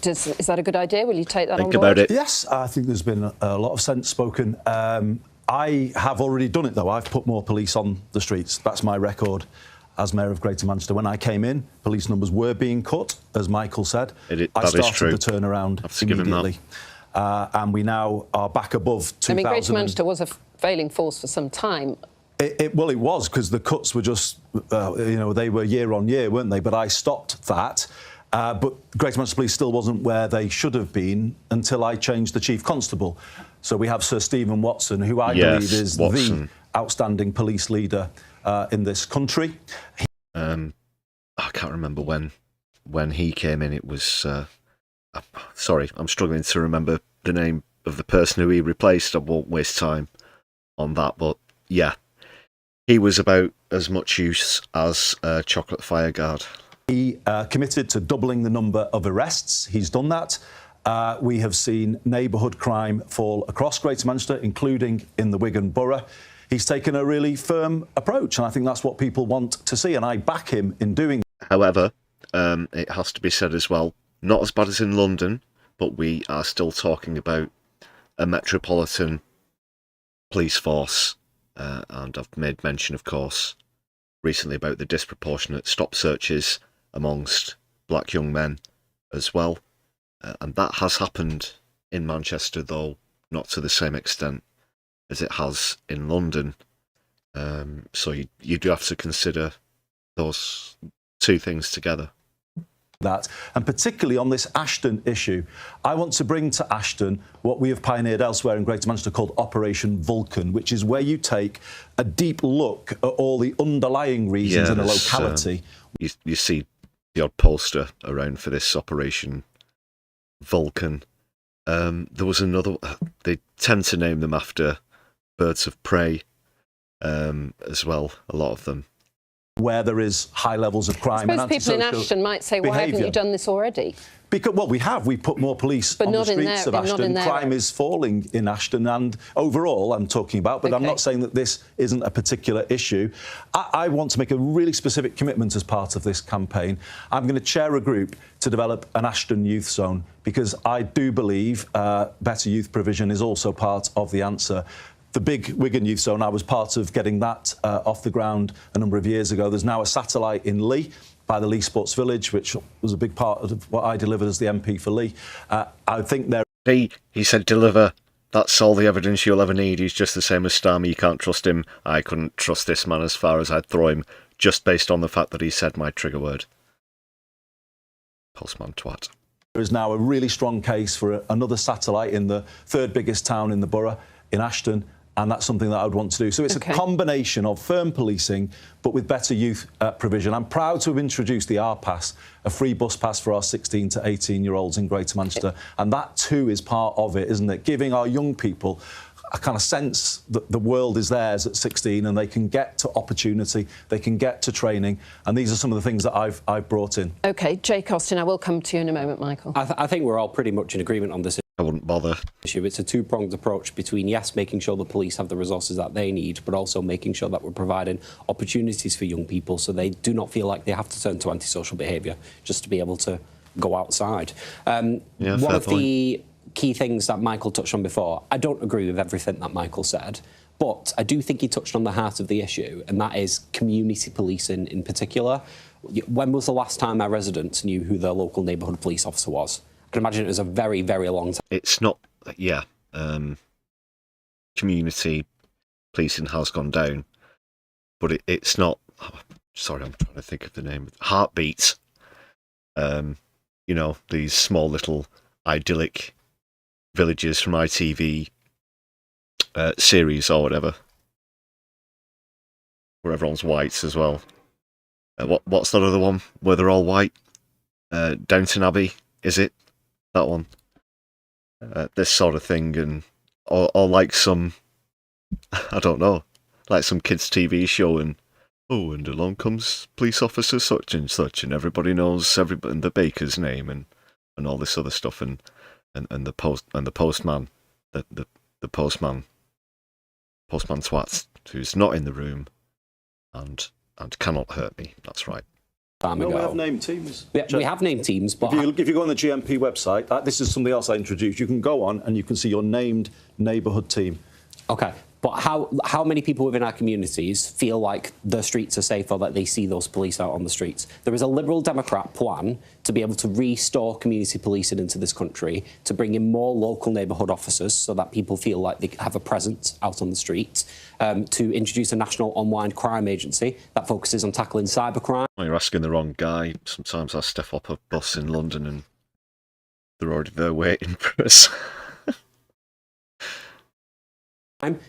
that a good idea? Will you take that on board? Think about it. Yes, I think there's been a lot of sense spoken. I have already done it, though. I've put more police on the streets. That's my record as Mayor of Greater Manchester. When I came in, police numbers were being cut, as Michael said. I started the turnaround immediately. And we now are back above 2,000. I mean, Greater Manchester was a failing force for some time. Well, it was, because the cuts were just, you know, they were year on year, weren't they? But I stopped that. But Greater Manchester Police still wasn't where they should have been until I changed the Chief Constable. So we have Sir Stephen Watson, who I believe is the outstanding police leader in this country. I can't remember when he came in. It was... sorry, I'm struggling to remember the name of the person who he replaced. I won't waste time on that, but yeah. He was about as much use as a chocolate fire guard. He committed to doubling the number of arrests. He's done that. We have seen neighbourhood crime fall across Greater Manchester, including in the Wigan Borough. He's taken a really firm approach, and I think that's what people want to see, and I back him in doing that. However, it has to be said as well, not as bad as in London, but we are still talking about a metropolitan police force. And I've made mention, of course, recently about the disproportionate stop searches amongst black young men as well. And that has happened in Manchester, though not to the same extent as it has in London. So you do have to consider those two things together. That, and particularly on this Ashton issue, I want to bring to Ashton what we have pioneered elsewhere in Greater Manchester called Operation Vulcan, which is where you take a deep look at all the underlying reasons in a locality. You see the odd poster around for this Operation Vulcan. There was another... They tend to name them after birds of prey as well, a lot of them. Where there is high levels of crime. I suppose people in Ashton might say, why haven't you done this already? Because, well, we have. We've put more police on the streets of Ashton. Crime is falling in Ashton, and overall, I'm talking about, but I'm not saying that this isn't a particular issue. I want to make a really specific commitment as part of this campaign. I'm going to chair a group to develop an Ashton youth zone, because I do believe better youth provision is also part of the answer. The big Wigan Youth Zone, I was part of getting that off the ground a number of years ago. There's now a satellite in Lee by the Lee Sports Village, which was a big part of what I delivered as the MP for Lee. I think there... He said deliver. That's all the evidence you'll ever need. He's just the same as Starmy. You can't trust him. I couldn't trust this man as far as I'd throw him, just based on the fact that he said my trigger word. Postman twat. There is now a really strong case for another satellite in the third biggest town in the borough, in Ashton, and that's something that I would want to do. So it's a combination of firm policing, but with better youth provision. I'm proud to have introduced the R-Pass, a free bus pass for our 16 to 18-year-olds in Greater Manchester, and that too is part of it, isn't it? Giving our young people a kind of sense that the world is theirs at 16 and they can get to opportunity, they can get to training, and these are some of the things that I've brought in. OK, Jake Austin, I will come to you in a moment, Michael. I think we're all pretty much in agreement on this. I wouldn't bother. It's a two-pronged approach between, yes, making sure the police have the resources that they need, but also making sure that we're providing opportunities for young people so they do not feel like they have to turn to antisocial behaviour just to be able to go outside. One of the key things that Michael touched on before, I don't agree with everything that Michael said, but I do think he touched on the heart of the issue, and that is community policing in particular. When was the last time our residents knew who their local neighbourhood police officer was? I can imagine it was a very, very long time. It's not, community policing has gone down, but it's not, sorry, I'm trying to think of the name. Heartbeat. You know, these small little idyllic villages from ITV series or whatever, where everyone's white as well. What's that other one where they're all white? Downton Abbey, is it? That one. This sort of thing, and or like some, I don't know, like some kids' TV show, and and along comes police officer such and such, and everybody knows everybody and the baker's name, and all this other stuff, and the postman twat who's not in the room, and cannot hurt me. That's right. No, we have named teams. We have named teams, but if you go on the GMP website, this is something else I introduced. You can go on and you can see your named neighbourhood team. OK, but how many people within our communities feel like the streets are safe or that they see those police out on the streets? There is a Liberal Democrat plan to be able to restore community policing into this country, to bring in more local neighbourhood officers so that people feel like they have a presence out on the street, to introduce a national online crime agency that focuses on tackling cybercrime. Well, you're asking the wrong guy. Sometimes I step up a bus in London and they're already there waiting for us.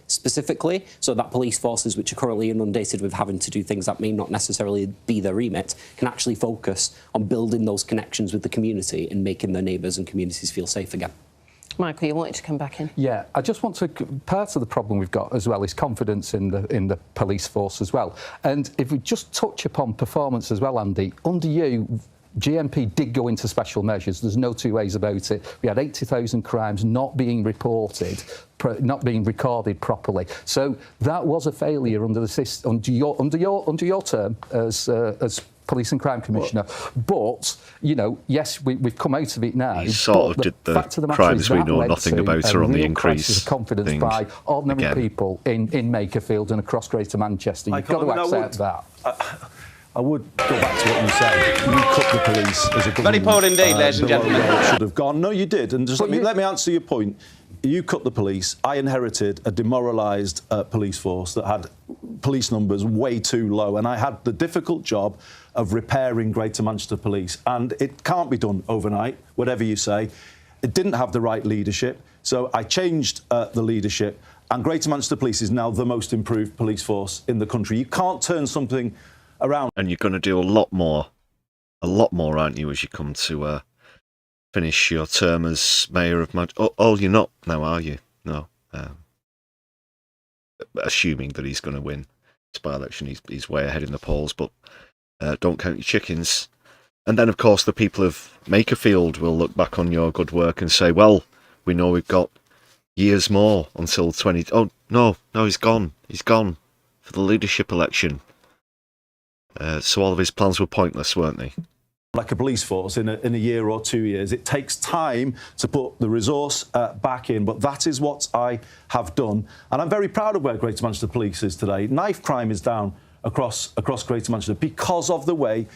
Specifically, so that police forces which are currently inundated with having to do things that may not necessarily be their remit can actually focus on building those connections with the community and making their neighbours and communities feel safe again. Michael, you wanted to come back in? Yeah, I just want to... Part of the problem we've got as well is confidence in the police force as well. And if we just touch upon performance as well, Andy, under you, GMP did go into special measures. There's no two ways about it. We had 80,000 crimes not being reported, not being recorded properly. So that was a failure under the system, under your term as Police and Crime Commissioner. But, you know, yes, we've come out of it now. He sort of did the crimes we know nothing about are on the increase. Of confidence by ordinary people in Makerfield and across Greater Manchester. You've got to accept that. I would go back to what you said. You cut the police as a government. Very poor indeed, ladies and gentlemen. Should have gone. No, you did. And just let me answer your point. You cut the police. I inherited a demoralised police force that had police numbers way too low, and I had the difficult job of repairing Greater Manchester Police. And it can't be done overnight, whatever you say. It didn't have the right leadership, so I changed the leadership, and Greater Manchester Police is now the most improved police force in the country. You can't turn something around. And you're going to do a lot more, aren't you, as you come to finish your term as Mayor of Manchester? Oh, you're not now, are you? No. Assuming that he's going to win this by-election, he's way ahead in the polls, but don't count your chickens. And then, of course, the people of Makerfield will look back on your good work and say, well, we know we've got years more until 20... Oh, no, he's gone. He's gone for the leadership election. So all of his plans were pointless, weren't they? Like a police force in a year or 2 years. It takes time to put the resource back in, but that is what I have done. And I'm very proud of where Greater Manchester Police is today. Knife crime is down across Greater Manchester because of the way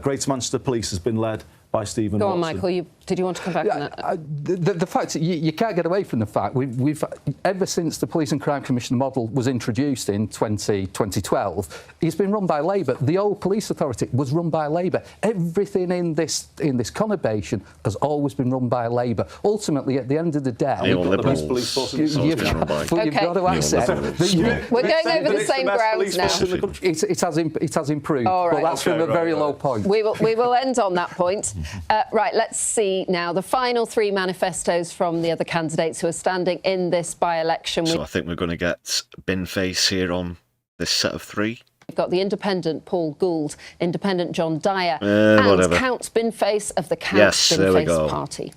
Greater Manchester Police has been led by Stephen Go on, Watson. Michael. Did you want to come back on that? The fact you can't get away from the fact we've ever since the Police and Crime Commissioner model was introduced in 2012, it's been run by Labour. The old police authority was run by Labour. Everything in this conurbation has always been run by Labour. Ultimately, at the end of the day, you've got to accept that we're going over the same grounds now. It has improved, All right. but that's from a very low point. We will end on that point. Right, let's see. see now the final 3 manifestos from the other candidates who are standing in this by-election. So I think we're going to get bin face here on this set of 3. We've got the independent Paul Gould, independent John Dyer, and whatever. Count Binface of the Count Binface Party.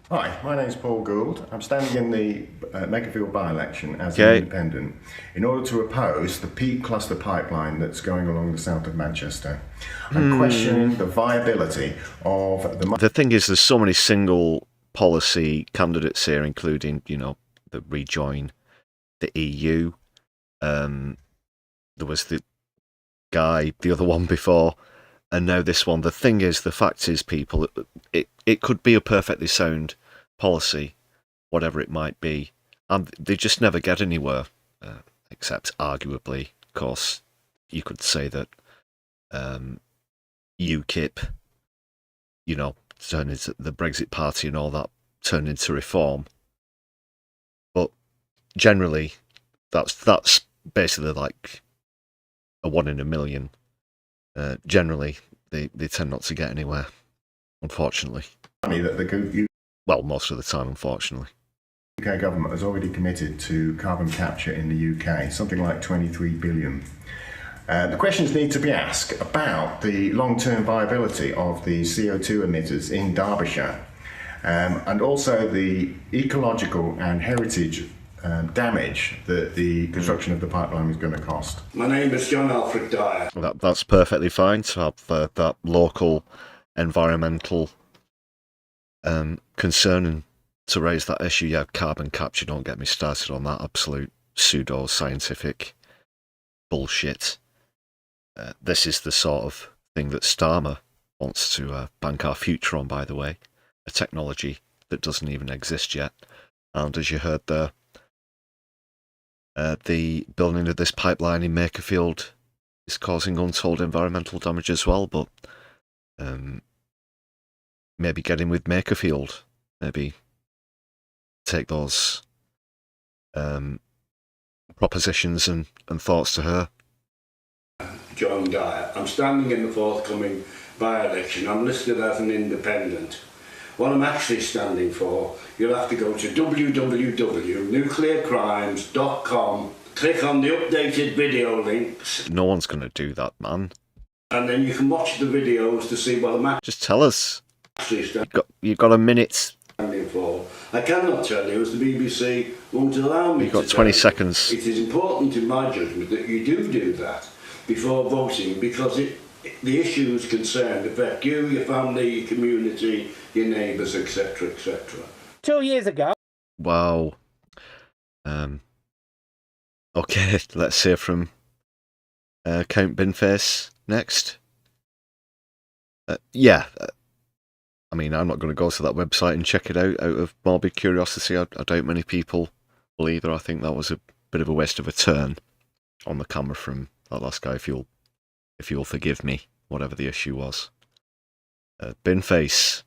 Hi, my name's Paul Gould. I'm standing in the Makerfield by-election as an independent in order to oppose the Peak Cluster pipeline that's going along the south of Manchester. I'm questioning the viability of the... The thing is, there's so many single policy candidates here, including, you know, the rejoin the EU. There was the guy, the other one before, and now this one. The thing is, the fact is, people, it could be a perfectly sound policy, whatever it might be, and they just never get anywhere, except arguably, of course, you could say that UKIP, you know, turned into the Brexit Party and all that, turned into reform. But generally, that's basically like a 1 in a million. Generally, they tend not to get anywhere, unfortunately. Well, most of the time, unfortunately. The UK government has already committed to carbon capture in the UK, something like 23 billion. The questions need to be asked about the long-term viability of the CO2 emitters in Derbyshire, and also the ecological and heritage damage that the construction of the pipeline is going to cost. My name is John Alfred Dyer. That's perfectly fine to have that local environmental concern and to raise that issue. Yeah, carbon capture, don't get me started on that absolute pseudo-scientific bullshit. This is the sort of thing that Starmer wants to bank our future on, by the way. A technology that doesn't even exist yet. And as you heard there, the building of this pipeline in Makerfield is causing untold environmental damage as well, but maybe get in with Makerfield, maybe take those propositions and thoughts to her. John Dyer. I'm standing in the forthcoming by-election. I'm listed as an independent. What I'm actually standing for, you'll have to go to www.nuclearcrimes.com, click on the updated video links. No one's going to do that, man. And then you can watch the videos to see what I'm actually... Just tell us. You've got a minute. Standing for. I cannot tell you, as the BBC won't allow me. You've got 20 seconds. It is important in my judgment that you do that before voting, because the issues concerned affect you, your family, your community, your neighbours, etc., etc. 2 years ago. Wow. Okay, let's hear from Count Binface next. I mean, I'm not going to go to that website and check it out of morbid curiosity. I doubt many people will either. I think that was a bit of a waste of a turn on the camera from that last guy, if you'll forgive me, whatever the issue was. Binface.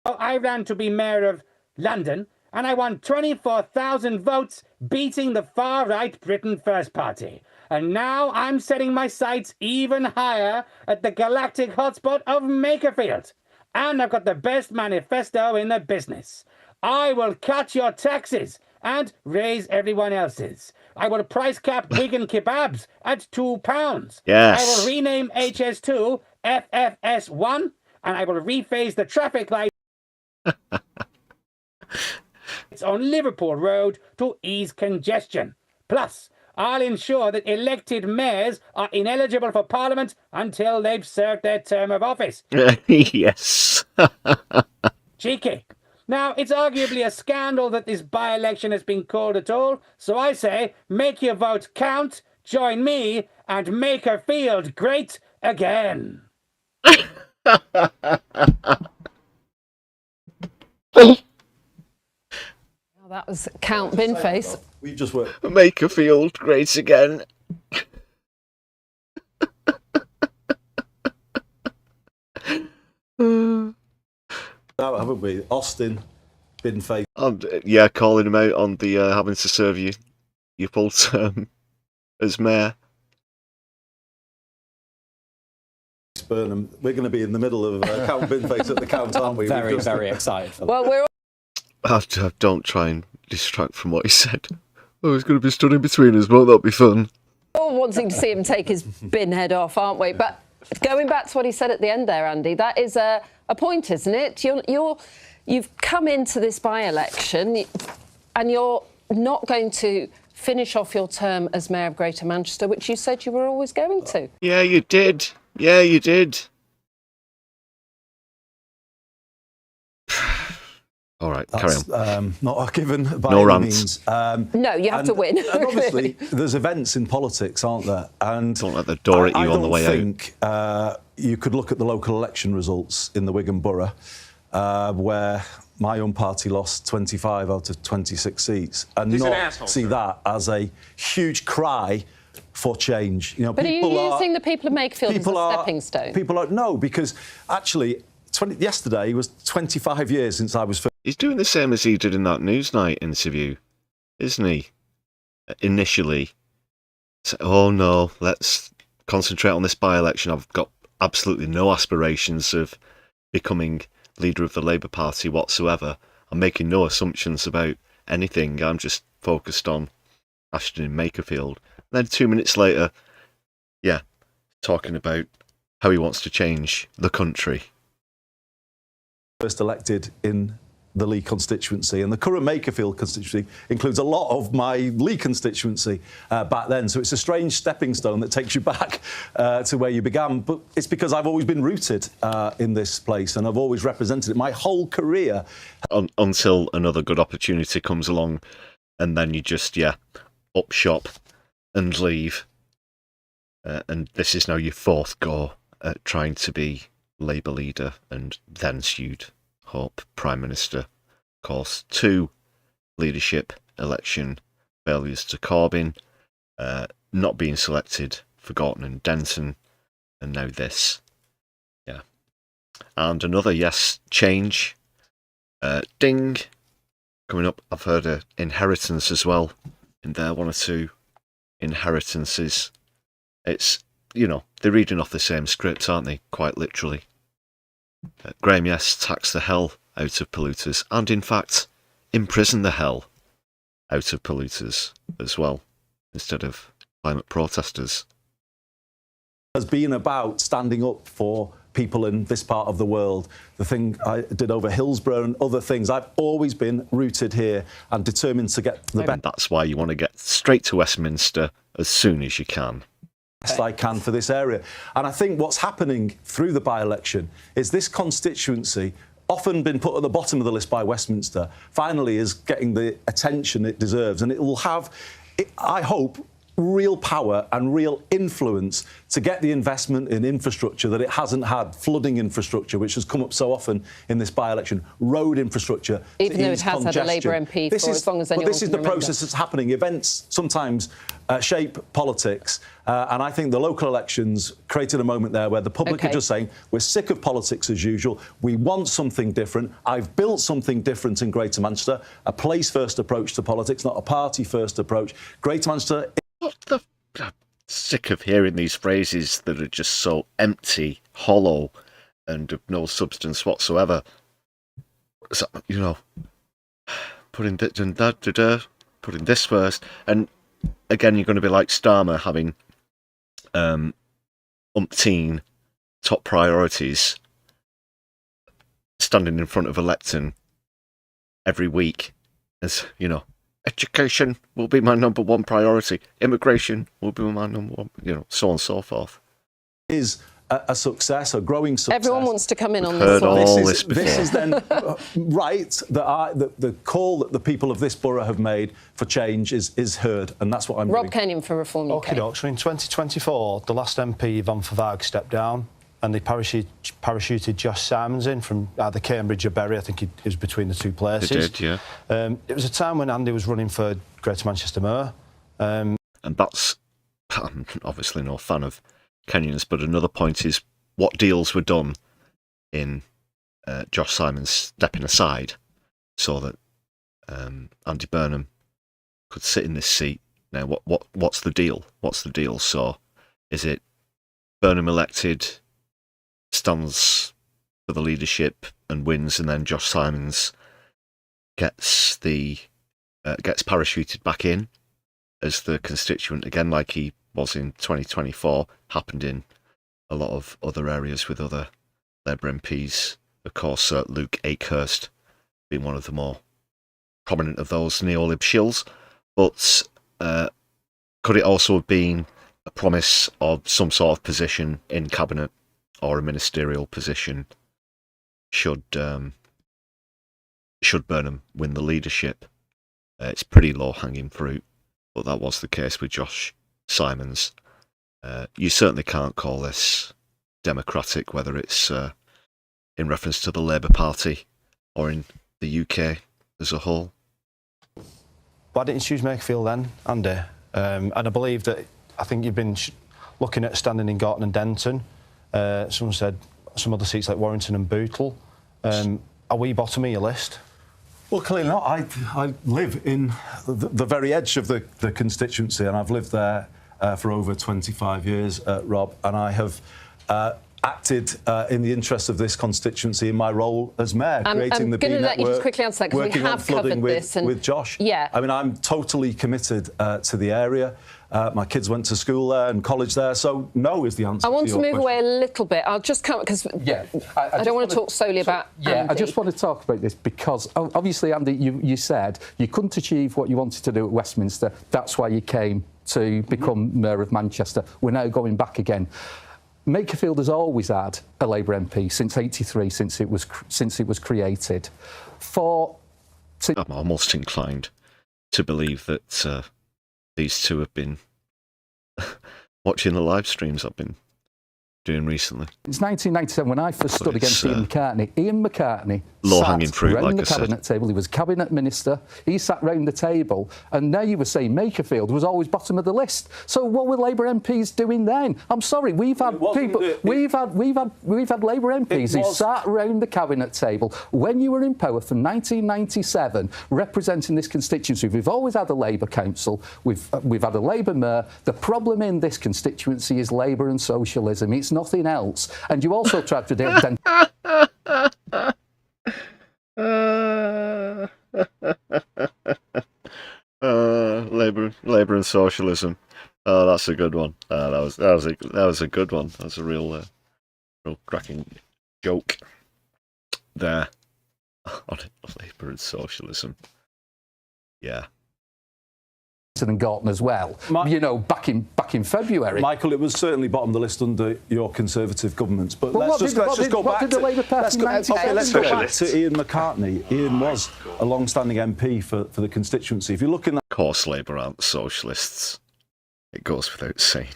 I ran to be mayor of London, and I won 24,000 votes, beating the far-right Britain First Party. And now I'm setting my sights even higher at the galactic hotspot of Makerfield. And I've got the best manifesto in the business. I will cut your taxes and raise everyone else's. I will price cap Wigan kebabs at £2. Yes. I will rename HS2 FFS1, and I will rephase the traffic light it's on Liverpool Road to ease congestion. Plus, I'll ensure that elected mayors are ineligible for Parliament until they've served their term of office. Yes. Cheeky. Now, it's arguably a scandal that this by-election has been called at all, so I say, make your vote count, join me, and Makerfield great again. That was Count Binface. We just were Makerfield great again. No, haven't we? Austin, Binface. Yeah, calling him out on the having to serve your full term as mayor. Burnham. We're going to be in the middle of Count Binface at the count, aren't we? Very, very excited for that. Well, we're Don't try and distract from what he said. Oh, he's going to be stood in between us. Won't that be fun? all wanting to see him take his bin head off, aren't we? But going back to what he said at the end there, Andy, that is a point, isn't it? You've come into this by-election and you're not going to finish off your term as Mayor of Greater Manchester, which you said you were always going to. Yeah, you did. Yeah, you did. All right, That's, carry on. Not a given by no any rants. means. No, you have to win. And obviously, there's events in politics, aren't there? And don't let the door at you on the way out. I think you could look at the local election results in the Wigan Borough, where my own party lost 25 out of 26 seats, and not see that as a huge cry for change. You know, but are you using the people of Makerfield as a stepping stone? No, because actually, yesterday was 25 years since I was first. He's doing the same as he did in that Newsnight interview, isn't he? Initially, so, oh no, let's concentrate on this by-election. I've got absolutely no aspirations of becoming leader of the Labour Party whatsoever. I'm making no assumptions about anything. I'm just focused on Ashton and Makerfield. And then 2 minutes later, yeah, talking about how he wants to change the country. First elected in the Lee constituency, and the current Makerfield constituency includes a lot of my Lee constituency back then. So it's a strange stepping stone that takes you back to where you began. But it's because I've always been rooted in this place, and I've always represented it my whole career. Until another good opportunity comes along, and then you just, up shop and leave. And this is now your fourth go at trying to be Labour leader, and thence you'd hope Prime Minister. Of course, 2 leadership election failures to Corbyn, not being selected for Gorton and Denton, and now this. Yeah. And another change. Ding. Coming up, I've heard inheritance as well in there, 1 or 2 inheritances. It's, they're reading off the same script, aren't they? Quite literally. Graham, tax the hell out of polluters, and in fact, imprison the hell out of polluters as well, instead of climate protesters. Has been about standing up for people in this part of the world. The thing I did over Hillsborough and other things, I've always been rooted here and determined to get the best. That's why you want to get straight to Westminster as soon as you can. Best I can for this area. And I think what's happening through the by-election is this constituency, often been put at the bottom of the list by Westminster, finally is getting the attention it deserves, and it will have, I hope, real power and real influence to get the investment in infrastructure that it hasn't had. Flooding infrastructure, which has come up so often in this by-election, road infrastructure. Even though it has had a Labour MP for as long as anyone can remember. This is the process that's happening. Events sometimes shape politics, and I think the local elections created a moment there where the public are just saying, we're sick of politics as usual, we want something different. I've built something different in Greater Manchester, a place-first approach to politics, not a party-first approach. Greater Manchester... I'm sick of hearing these phrases that are just so empty, hollow, and of no substance whatsoever. So, putting this first, and again, you're going to be like Starmer, having umpteen top priorities, standing in front of a lectern every week, as education will be my number 1 priority. Immigration will be my number 1, so on and so forth. Is a success, a growing success. Everyone wants to come in on this one. This is then right that the call that the people of this borough have made for change is heard, and that's what I'm doing. Rob Kenyon for Reform UK. So in 2024, the last MP, Yvonne Favag, stepped down, and they parachuted Josh Simons in from either Cambridge or Bury. I think he was between the 2 places. They did, yeah. It was a time when Andy was running for Greater Manchester Mayor. And that's... I'm obviously no fan of Kenyon's, but another point is what deals were done in Josh Simons stepping aside so that Andy Burnham could sit in this seat. Now, what's the deal? What's the deal? So, is it Burnham elected stands for the leadership and wins, and then Josh Simons gets parachuted back in as the constituent again, like he was in 2024. Happened in a lot of other areas with other Labour MPs. Of course, Luke Akehurst being one of the more prominent of those neo-lib shills. But could it also have been a promise of some sort of position in cabinet or a ministerial position should Burnham win the leadership? It's pretty low-hanging fruit, but that was the case with Josh Simons. You certainly can't call this democratic, whether it's in reference to the Labour Party or in the UK as a whole. Why didn't you choose Makerfield then, Andy? And I believe that, I think you've been looking at standing in Gorton and Denton. Someone said some other seats like Warrington and Bootle. Are we bottom of your list? Well, clearly not. I live in the very edge of the constituency, and I've lived there for over 25 years, Rob, and I have acted in the interest of this constituency in my role as mayor, creating the B network. I'm going to let you just quickly answer that, because we have covered this. With Josh. Yeah. I mean, I'm totally committed to the area. My kids went to school there and college there, so no is the answer. I want to move question. away a little bit. I'll just come, because I don't want to talk solely about Andy. I just want to talk about this because, obviously, Andy, you said you couldn't achieve what you wanted to do at Westminster. That's why you came to become Mayor of Manchester. We're now going back again. Makerfield has always had a Labour MP since '83, since it was created. I'm almost inclined to believe that these two have been watching the live streams I've been doing recently. It's 1997 when I first stood against Ian McCartney. Ian McCartney low-hanging fruit, round like the I said. cabinet table. He was cabinet minister. He sat round the table, and now you were saying Makerfield was always bottom of the list. So what were Labour MPs doing then? I'm sorry, we've had people. We've had Labour MPs who sat round the cabinet table when you were in power from 1997, representing this constituency. We've always had a Labour council. We've had a Labour mayor. The problem in this constituency is Labour and socialism. It's nothing else. And you also tried to do Labour and socialism. Oh, that's a good one. That was a good one. That's a real cracking joke there on Labour and socialism. Yeah. and Gorton as well, you know, back in February. Michael, it was certainly bottom of the list under your Conservative governments. But well, let's just go back to Labour Party let's go back to Ian McCartney. Ian was a long-standing MP for the constituency. If you look in that, of course, Labour aren't socialists. It goes without saying.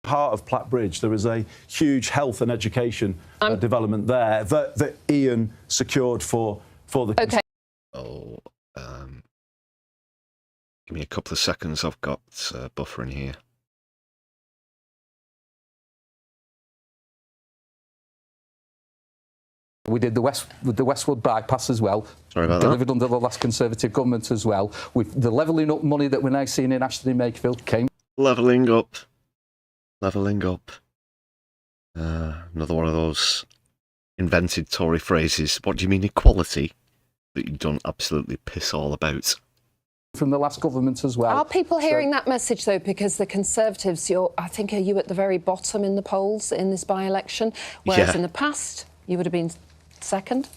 Part of Platt Bridge, there is a huge health and education development there that Ian secured for the. Okay. Oh, give me a couple of seconds. I've got buffering here. We did the Westwood bypass as well. Sorry about delivered under the last Conservative government as well. With the levelling up money that we're now seeing in Ashton and Makerfield came. Levelling up. Levelling up. Another one of those invented Tory phrases. What do you mean equality? That you don't absolutely piss all about. From the last government as well. Are people hearing that message, though? Because the Conservatives, I think, are you at the very bottom in the polls in this by-election? Whereas in the past, you would have been second?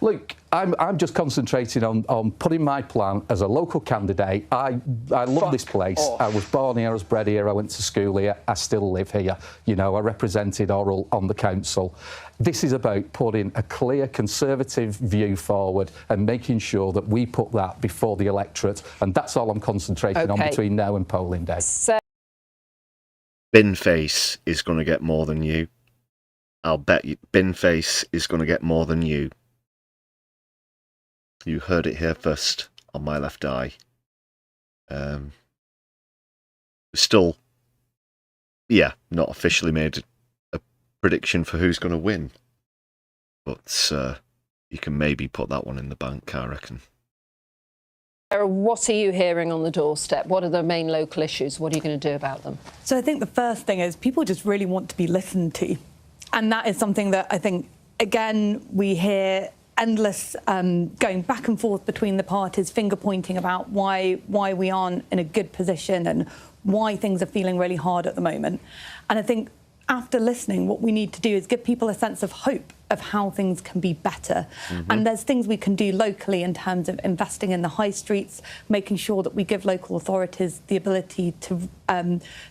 Look, I'm just concentrating on putting my plan as a local candidate. I love this place. I was born here, I was bred here, I went to school here, I still live here. You know, I represented Orrell on the council. This is about putting a clear Conservative view forward and making sure that we put that before the electorate, and that's all I'm concentrating on between now and polling day. Binface is going to get more than you. I'll bet you Binface is going to get more than you. You heard it here first on My Left Eye. Still, yeah, not officially made a prediction for who's going to win. But you can maybe put that one in the bank, I reckon. What are you hearing on the doorstep? What are the main local issues? What are you going to do about them? So I think the first thing is people just really want to be listened to. And that is something that I think, again, we hear endless going back and forth between the parties, finger pointing about why we aren't in a good position and why things are feeling really hard at the moment. And I think after listening, what we need to do is give people a sense of hope of how things can be better. And there's things we can do locally in terms of investing in the high streets, making sure that we give local authorities the ability to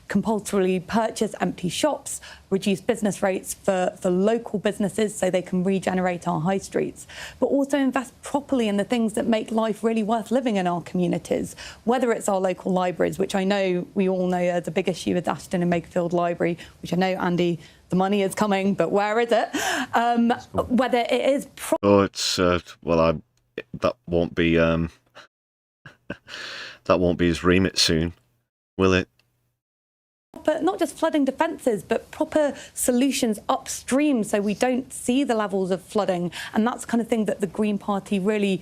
compulsorily purchase empty shops, reduce business rates for local businesses so they can regenerate our high streets, but also invest properly in the things that make life really worth living in our communities, whether it's our local libraries, which I know we all know is a big issue with Ashton and Makerfield Library, which I know, Andy, the money is coming, but where is it? Whether it is... it's... well, that won't be... that won't be his remit soon, will it? But not just flooding defences, but proper solutions upstream so we don't see the levels of flooding. And that's the kind of thing that the Green Party really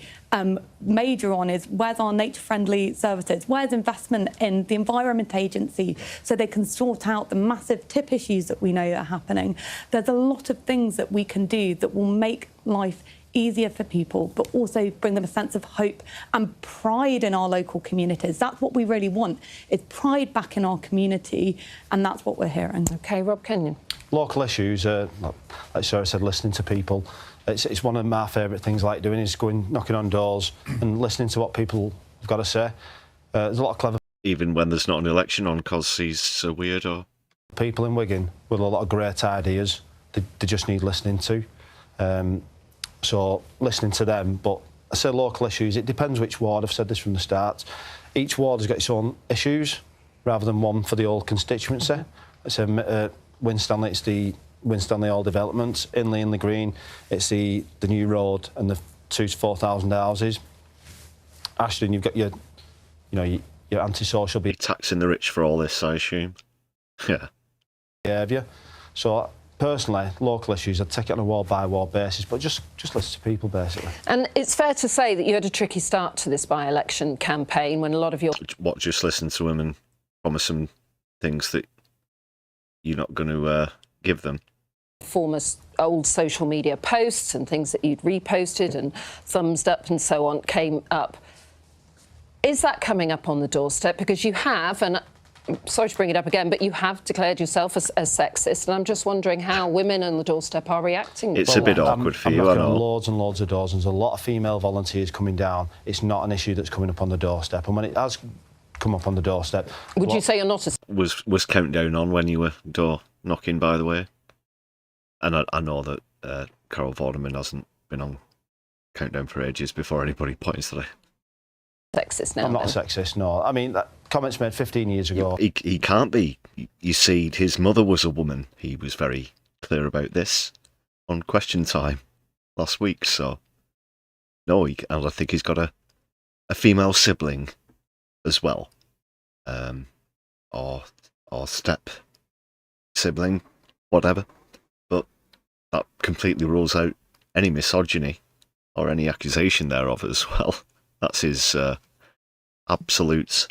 major on is where's our nature-friendly services? Where's investment in the Environment Agency so they can sort out the massive tip issues that we know are happening? There's a lot of things that we can do that will make life easier for people, but also bring them a sense of hope and pride in our local communities. That's what we really want, is pride back in our community, and that's what we're hearing. OK, Rob Kenyon. Local issues, like Sarah said, listening to people. It's one of my favourite things I like doing is going, knocking on doors and listening to what people have got to say. There's a lot of clever... Even when there's not an election on because he's a weirdo. People in Wigan with a lot of great ideas, they just need listening to. So listening to them, but I say local issues, it depends which ward. I've said this from the start. Each ward has got its own issues rather than one for the whole constituency. It's Winstanley, it's the Winstanley All Developments. Inley Green, it's the new road and the 2,000 to 4,000 houses. Ashton, you've got your antisocial... Taxing the rich for all this, I assume. Yeah. Behaviour. So... Personally, local issues, I'd take it on a ward-by-ward basis, but just listen to people, basically. And it's fair to say that you had a tricky start to this by-election campaign when a lot of your... What, just listen to them and promise them things that you're not going to give them? Former old social media posts and things that you'd reposted and thumbs up and so on came up. Is that coming up on the doorstep? Because you have, and... sorry to bring it up again, but you have declared yourself as sexist, and I'm just wondering how women on the doorstep are reacting. It's a bit awkward for you, I know. Loads and loads of doors, and there's a lot of female volunteers coming down. It's not an issue that's coming up on the doorstep, and when it has come up on the doorstep... Would you say you're not a... Was Countdown on when you were door knocking, by the way? And I know that Carol Vorderman hasn't been on Countdown for ages before anybody points to it. Sexist now. I'm not a sexist, no. I mean, that comment's made 15 years ago. He can't be. You see, his mother was a woman. He was very clear about this on Question Time last week, so... No, and I think he's got a female sibling as well. Or step sibling, whatever. But that completely rules out any misogyny or any accusation thereof as well. That's his absolute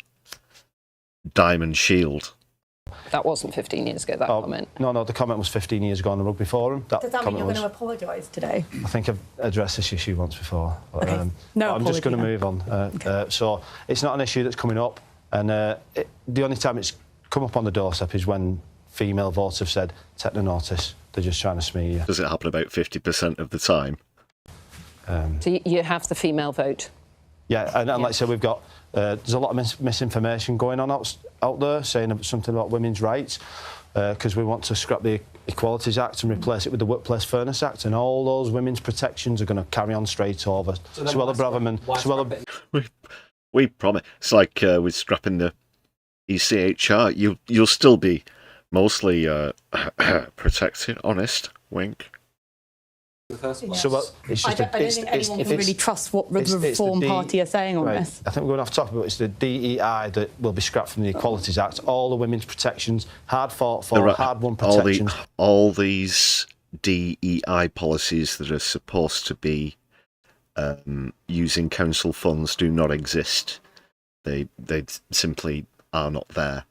diamond shield. That wasn't 15 years ago, that comment. No, the comment was 15 years ago on the Rugby Forum. Does that mean you're going to apologise today? I think I've addressed this issue once before. But, okay. I'm just going to move on. Okay. So it's not an issue that's coming up, and the only time it's come up on the doorstep is when female voters have said, take the notice, they're just trying to smear you. Does it happen about 50% of the time? So you have the female vote? Yeah, and like I said, we've got... there's a lot of misinformation going on out there, saying something about women's rights, because we want to scrap the Equalities Act and replace it with the Workplace Fairness Act, and all those women's protections are going to carry on straight over. Suella Braverman... We promise. It's like with scrapping the ECHR, you'll still be mostly protected, honest, wink. So it's just I don't think anyone can really trust what the Reform Party are saying on this. I think we're going to have to talk about it's the DEI that will be scrapped from the Equalities Act. All the women's protections, hard fought for, hard won protections. All these DEI policies that are supposed to be using council funds do not exist. They simply are not there.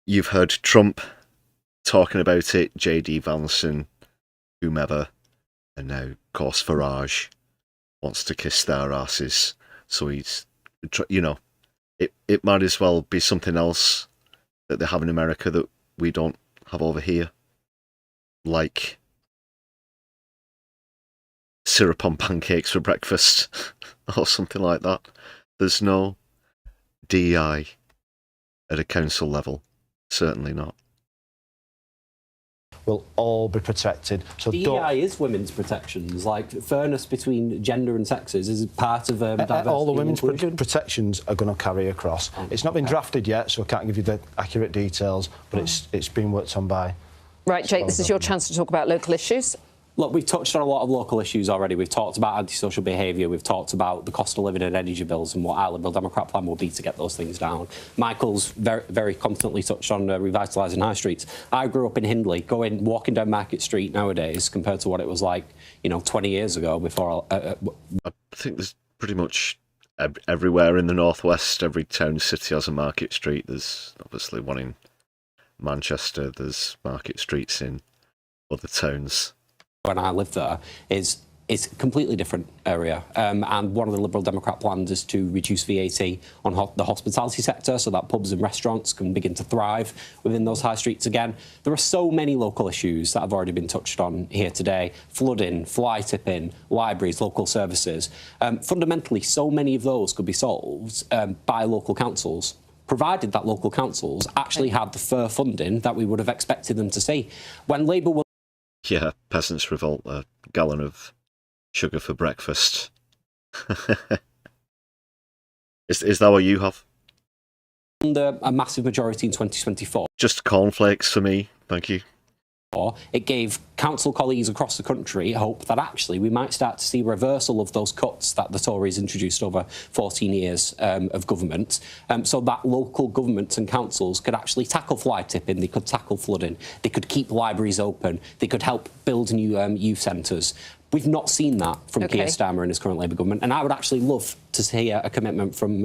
You've heard Trump talking about it, JD Vanson, whomever, and now, of course, Farage wants to kiss their asses. So he's, you know, it might as well be something else that they have in America that we don't have over here. Like syrup on pancakes for breakfast or something like that. There's no DEI at a council level. Certainly not. Will all be protected. So DEI is women's protections, like fairness between gender and sexes is part of diversity. All the women's inclusion. protections are going to carry across. It's not been drafted yet, so I can't give you the accurate details, but it's been worked on by... Right, Jake, this is your chance to talk about local issues. Look, we've touched on a lot of local issues already. We've talked about antisocial behaviour. We've talked about the cost of living and energy bills and what our Liberal Democrat plan will be to get those things down. Michael's very, very competently touched on revitalising high streets. I grew up in Hindley. Walking down Market Street nowadays compared to what it was like, 20 years ago before... I think there's pretty much everywhere in the northwest, every town, city has a Market Street. There's obviously one in Manchester. There's Market Streets in other towns. When I lived there, it's a completely different area. And one of the Liberal Democrat plans is to reduce VAT on the hospitality sector so that pubs and restaurants can begin to thrive within those high streets again. There are so many local issues that have already been touched on here today. Flooding, fly tipping, libraries, local services. Fundamentally, so many of those could be solved by local councils, provided that local councils actually had the fair funding that we would have expected them to see. When Labour will... Yeah, peasants revolt, a gallon of sugar for breakfast. Is that what you have? Under a massive majority in 2024. Just cornflakes for me, thank you. It gave council colleagues across the country hope that actually we might start to see reversal of those cuts that the Tories introduced over 14 years of government, so that local governments and councils could actually tackle fly tipping, they could tackle flooding, they could keep libraries open, they could help build new youth centres. We've not seen that from Keir Starmer and his current Labour government, and I would actually love to hear a commitment from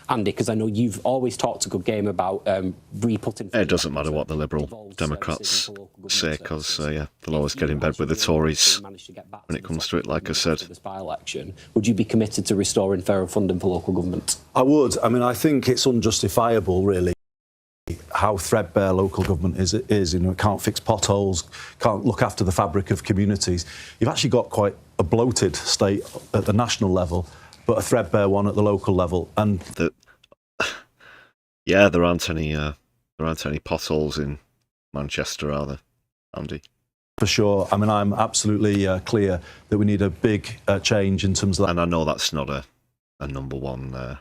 Andy, because I know you've always talked a good game about re-putting... It doesn't matter what the Liberal Democrats say, because they'll always get in bed with the Tories when it comes to it, like I said. This by-election, would you be committed to restoring fairer funding for local government? I would. I mean, I think it's unjustifiable, really, how threadbare local government is. It can't fix potholes, can't look after the fabric of communities. You've actually got quite a bloated state at the national level, but a threadbare one at the local level. And there aren't any potholes in Manchester, are there, Andy? For sure. I mean, I'm absolutely clear that we need a big change in terms of that. And I know that's not a number one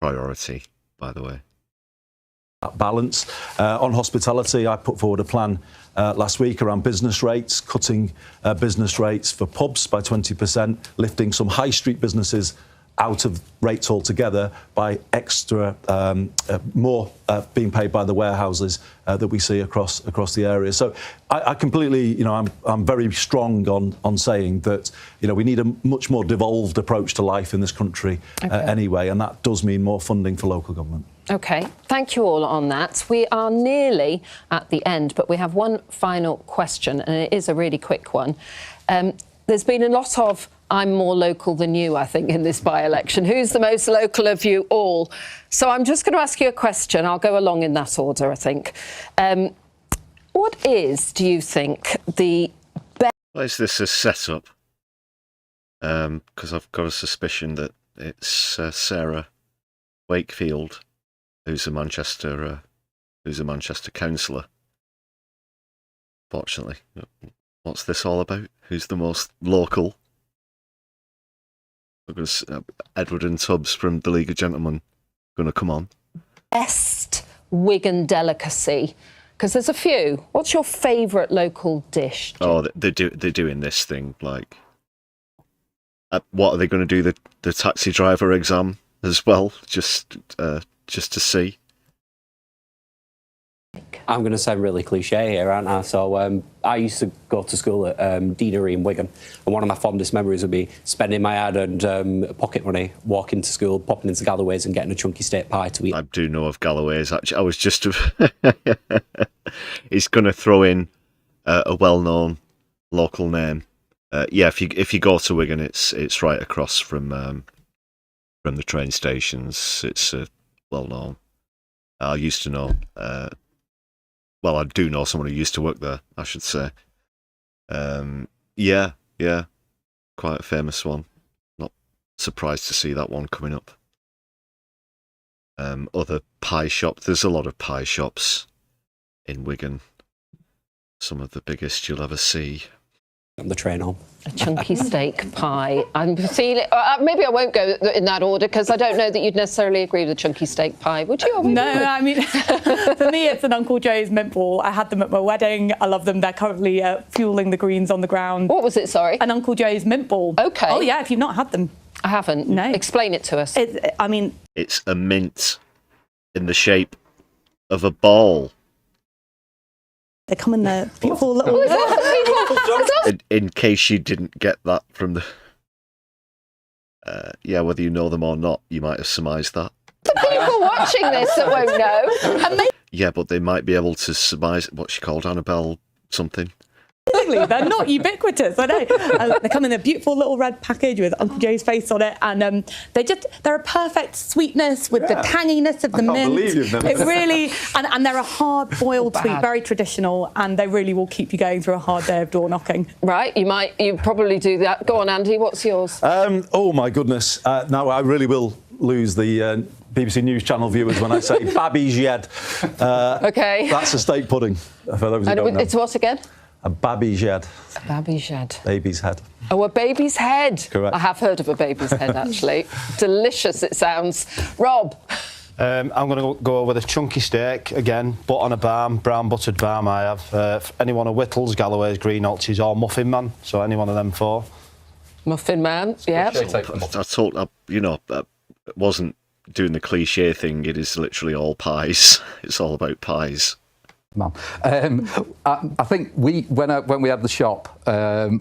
priority, by the way. Balance. On hospitality, I put forward a plan last week around business rates, cutting business rates for pubs by 20%, lifting some high street businesses out of rates altogether by extra more being paid by the warehouses that we see across the area. So I completely, I'm very strong on saying that we need a much more devolved approach to life in this country anyway, and that does mean more funding for local government. OK, thank you all on that. We are nearly at the end, but we have one final question, and it is a really quick one. There's been a lot of I'm more local than you, I think, in this by-election. Who's the most local of you all? So I'm just going to ask you a question. I'll go along in that order, I think. What is, do you think, the best... Well, is this a setup? Because I've got a suspicion that it's Sarah Wakefield, who's a Manchester councillor. Fortunately, what's this all about? Who's the most local? Because Edward and Tubbs from the League of Gentlemen going to come on. Best Wigan delicacy? Because there's a few. What's your favourite local dish? Oh, they're doing this thing, like... what, are they going to do the taxi driver exam as well? Just to see? I'm going to sound really cliche here, aren't I? So I used to go to school at Deanery in Wigan, and one of my fondest memories would be spending my hard-earned pocket money, walking to school, popping into Galloway's and getting a chunky steak pie to eat. I do know of Galloway's, actually. I was just... He's going to throw in a well-known local name. Yeah, if you go to Wigan, it's right across from the train stations. It's well-known. I used to know... well, I do know someone who used to work there, I should say. Yeah, quite a famous one. Not surprised to see that one coming up. Other pie shops. There's a lot of pie shops in Wigan. Some of the biggest you'll ever see. On the train home. A chunky steak pie. I'm feeling. Maybe I won't go in that order because I don't know that you'd necessarily agree with a chunky steak pie. Would you? No, I mean, for me, it's an Uncle Joe's mint ball. I had them at my wedding. I love them. They're currently fueling the greens on the ground. What was it? Sorry. An Uncle Joe's mint ball. Okay. Oh yeah, if you've not had them. I haven't. No. Explain it to us. I mean, it's a mint in the shape of a ball. They come in the beautiful little... In case you didn't get that from the... yeah, whether you know them or not, you might have surmised that. The people watching this that won't know. Yeah, but they might be able to surmise what she called Annabelle something. They're not ubiquitous, I know. They come in a beautiful little red package with Uncle Joe's face on it, and they're a perfect sweetness with the tanginess of the mint. I can't believe you've never It really, and they're a hard-boiled sweet, very traditional, and they really will keep you going through a hard day of door knocking. Right, you probably do that. Go on, Andy, what's yours? Oh my goodness! Now I really will lose the BBC News Channel viewers when I say Babi's Yed. Okay. That's a steak pudding. For those who don't know. It's what again? A baby's head. A baby's head. Baby's head. Oh, a baby's head. Correct. I have heard of a baby's head, actually. Delicious, it sounds. Rob? I'm going to go with a chunky steak, again, but on a barm, brown buttered barm I have. Anyone of Whittles, Galloway's, Greenhalgh's or Muffin Man, so any one of them four. Muffin Man, yeah. I thought, I wasn't doing the cliche thing. It is literally all pies. It's all about pies. I think when we had the shop,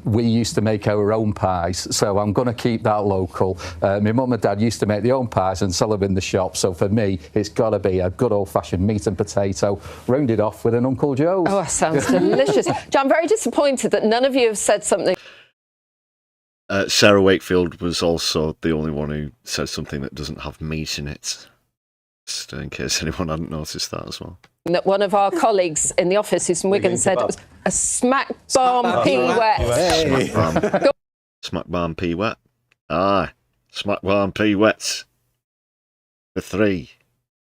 we used to make our own pies, so I'm going to keep that local. My mum and dad used to make their own pies and sell them in the shop, so for me, it's got to be a good old-fashioned meat and potato, rounded off with an Uncle Joe's. Oh, that sounds delicious. I'm very disappointed that none of you have said something. Sarah Wakefield was also the only one who said something that doesn't have meat in it, just in case anyone hadn't noticed that as well. That one of our colleagues in the office who's from Wigan said it was a smack bomb pea wet. Smack bomb pea wet. Aye, smack bomb pea wet. The three.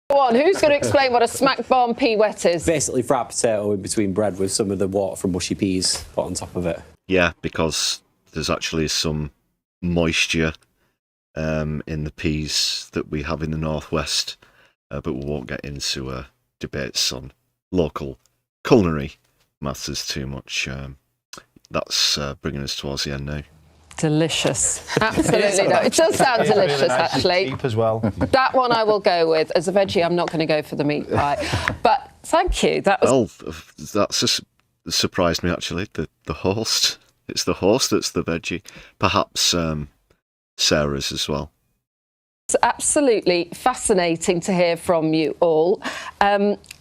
Go on, who's going to explain what a smack bomb pea wet is? Basically fried potato in between bread with some of the water from mushy peas put on top of it. Yeah, because there's actually some moisture in the peas that we have in the northwest, but we won't get into debates on local culinary matters too much. That's bringing us towards the end now. Delicious. Absolutely. No, it does sound delicious, actually. Cheap as well. That one I will go with. As a veggie, I'm not going to go for the meat pie. But thank you. That was... Well, that's just surprised me, actually. The host. It's the host that's the veggie. Perhaps Sarah's as well. It's absolutely fascinating to hear from you all.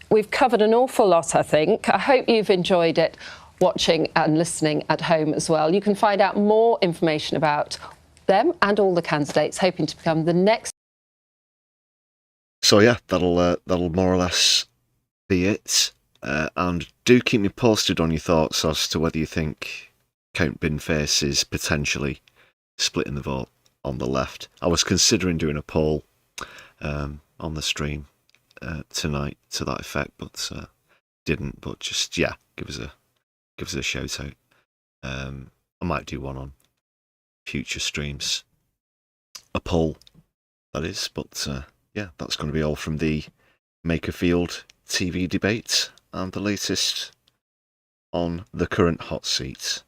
We've covered an awful lot, I think. I hope you've enjoyed it, watching and listening at home as well. You can find out more information about them and all the candidates hoping to become the next. So yeah, that'll more or less be it. And do keep me posted on your thoughts as to whether you think Count Binface is potentially splitting the vote on the left. I was considering doing a poll on the stream tonight to that effect, but didn't. But just give us a shout out. I might do one on future streams, a poll that is. But yeah, that's going to be all from the Makerfield TV debate and the latest on the current hot seat.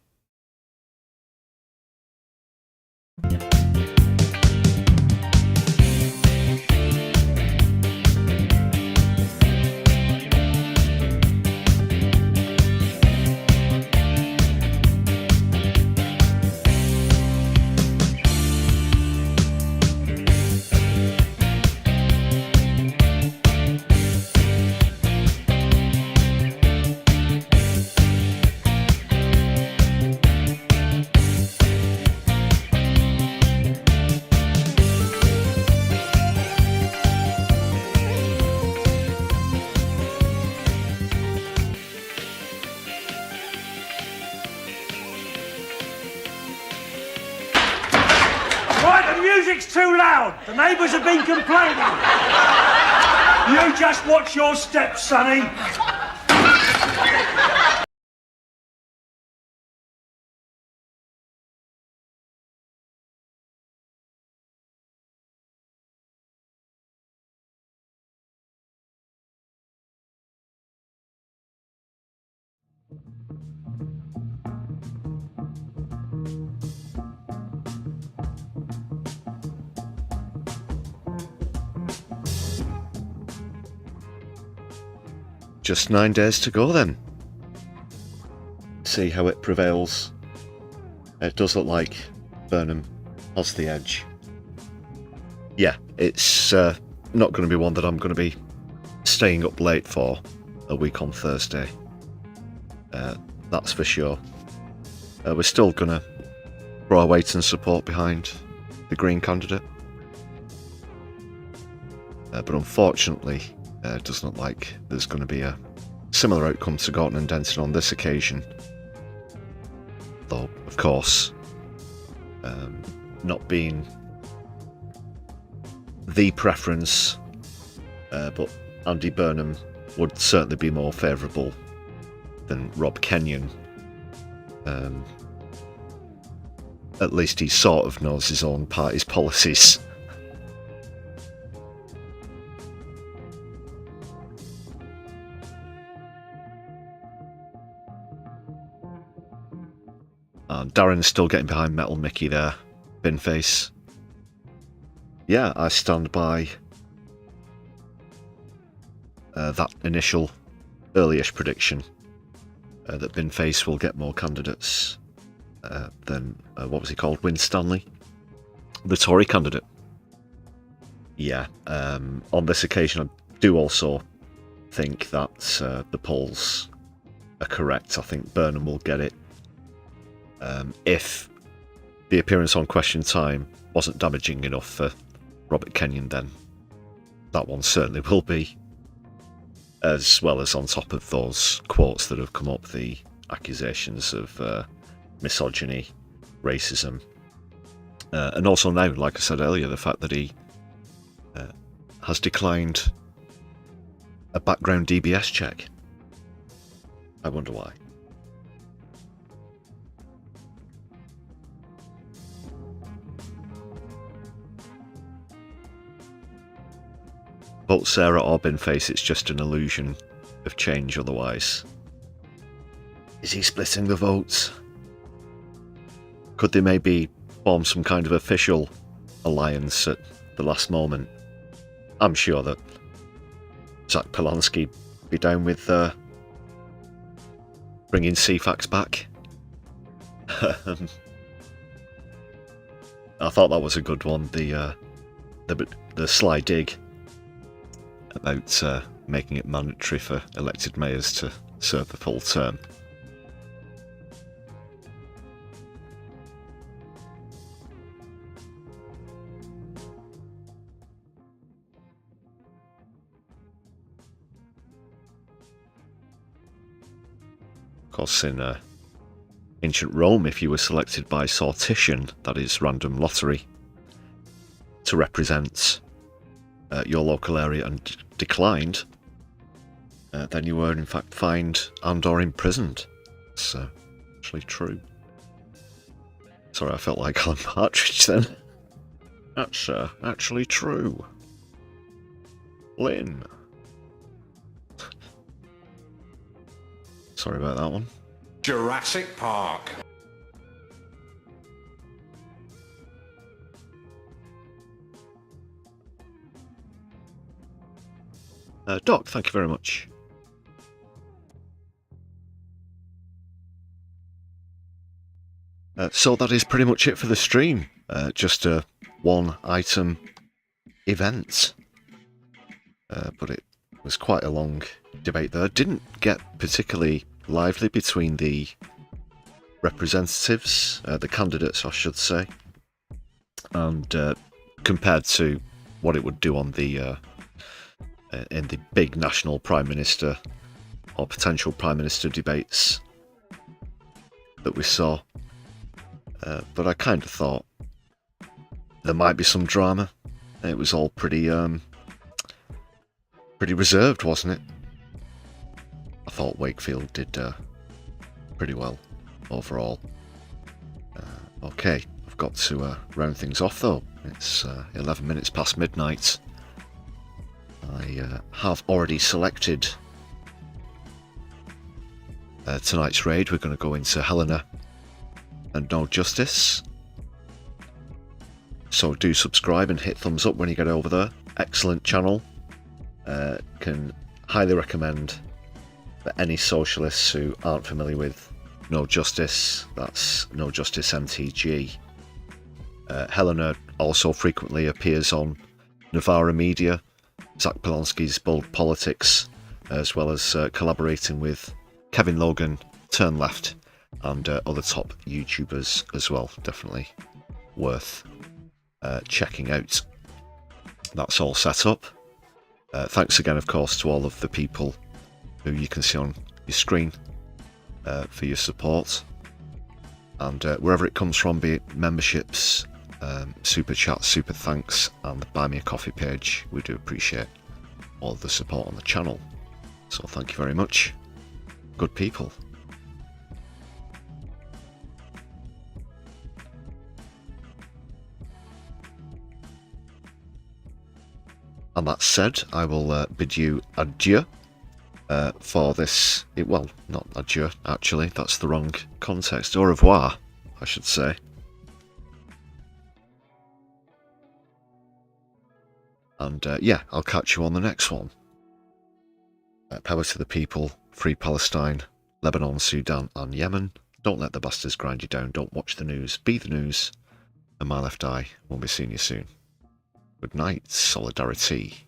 The music's too loud. The neighbours have been complaining. You just watch your steps, sonny. Just 9 days to go then. See how it prevails. It does look like Burnham has the edge. Yeah, it's not going to be one that I'm going to be staying up late for a week on Thursday. That's for sure. We're still going to throw our weight and support behind the Green candidate. But unfortunately, it doesn't look like there's going to be a similar outcome to Gorton and Denton on this occasion. Though, of course, not being the preference, but Andy Burnham would certainly be more favourable than Rob Kenyon. At least he sort of knows his own party's policies. Darren's still getting behind Metal Mickey there. Binface. Yeah, I stand by that initial early-ish prediction that Binface will get more candidates than, what was he called, Winstanley? The Tory candidate. Yeah, on this occasion I do also think that the polls are correct. I think Burnham will get it. If the appearance on Question Time wasn't damaging enough for Robert Kenyon, then that one certainly will be. As well as on top of those quotes that have come up, the accusations of misogyny, racism, and also now, like I said earlier, the fact that he has declined a background DBS check. I wonder why. Vote Sarah or Binface, it's just an illusion of change otherwise. Is he splitting the votes? Could they maybe form some kind of official alliance at the last moment? I'm sure that Zach Polanski be down with bringing CFAX back. I thought that was a good one, the sly dig about making it mandatory for elected mayors to serve the full term. Of course, in ancient Rome, if you were selected by sortition, that is random lottery, to represent your local area and declined, then you were in fact fined and or imprisoned. It's actually true. Sorry, I felt like Alan Partridge then. That's actually true. Lynn. Sorry about that one. Jurassic Park. Doc, thank you very much. So that is pretty much it for the stream. Just a one-item event. But it was quite a long debate there. Didn't get particularly lively between the representatives, the candidates, I should say, and compared to what it would do on the in the big national Prime Minister or potential Prime Minister debates that we saw. But I kind of thought there might be some drama. It was all pretty reserved, wasn't it? I thought Wakefield did pretty well overall. Okay, I've got to round things off though. It's 11 minutes past midnight. I have already selected tonight's raid. We're going to go into Helena and No Justice. So do subscribe and hit thumbs up when you get over there. Excellent channel. Can highly recommend for any socialists who aren't familiar with No Justice. That's No Justice MTG. Helena also frequently appears on Novara Media, Zach Polonsky's Bold Politics, as well as collaborating with Kevin Logan, Turn Left, and other top YouTubers as well. Definitely worth checking out. That's all set up. Thanks again, of course, to all of the people who you can see on your screen for your support. And wherever it comes from, be it memberships, super chats, super thanks, and the Buy Me a Coffee page, we do appreciate all of the support on the channel. So thank you very much. Good people. And that said, I will bid you adieu for this. Well, not adieu, actually. That's the wrong context. Au revoir, I should say. And yeah, I'll catch you on the next one. Power to the people, free Palestine, Lebanon, Sudan, and Yemen. Don't let the bastards grind you down. Don't watch the news. Be the news. And my left eye. We'll be seeing you soon. Good night, Solidari-Tea.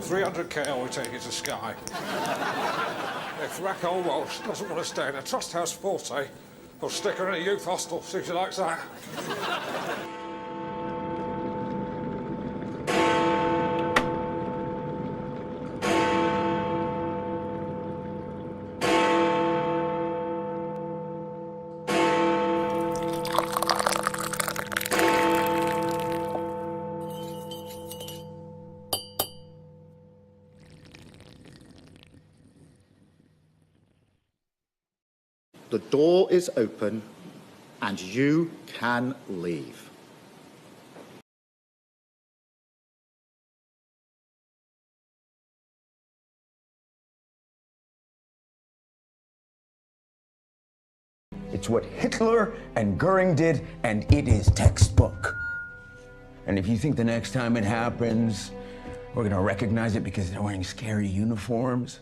$300K, or we take it to Sky. If Raquel Walsh doesn't want to stay in a Trust House Forte, we'll stick her in a youth hostel, see if she likes that. The door is open and you can leave. It's what Hitler and Goering did, and it is textbook. And if you think the next time it happens, we're gonna recognize it because they're wearing scary uniforms,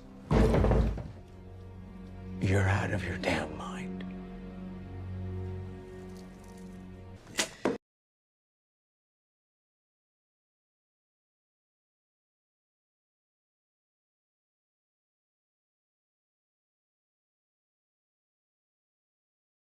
you're out of your damn mind.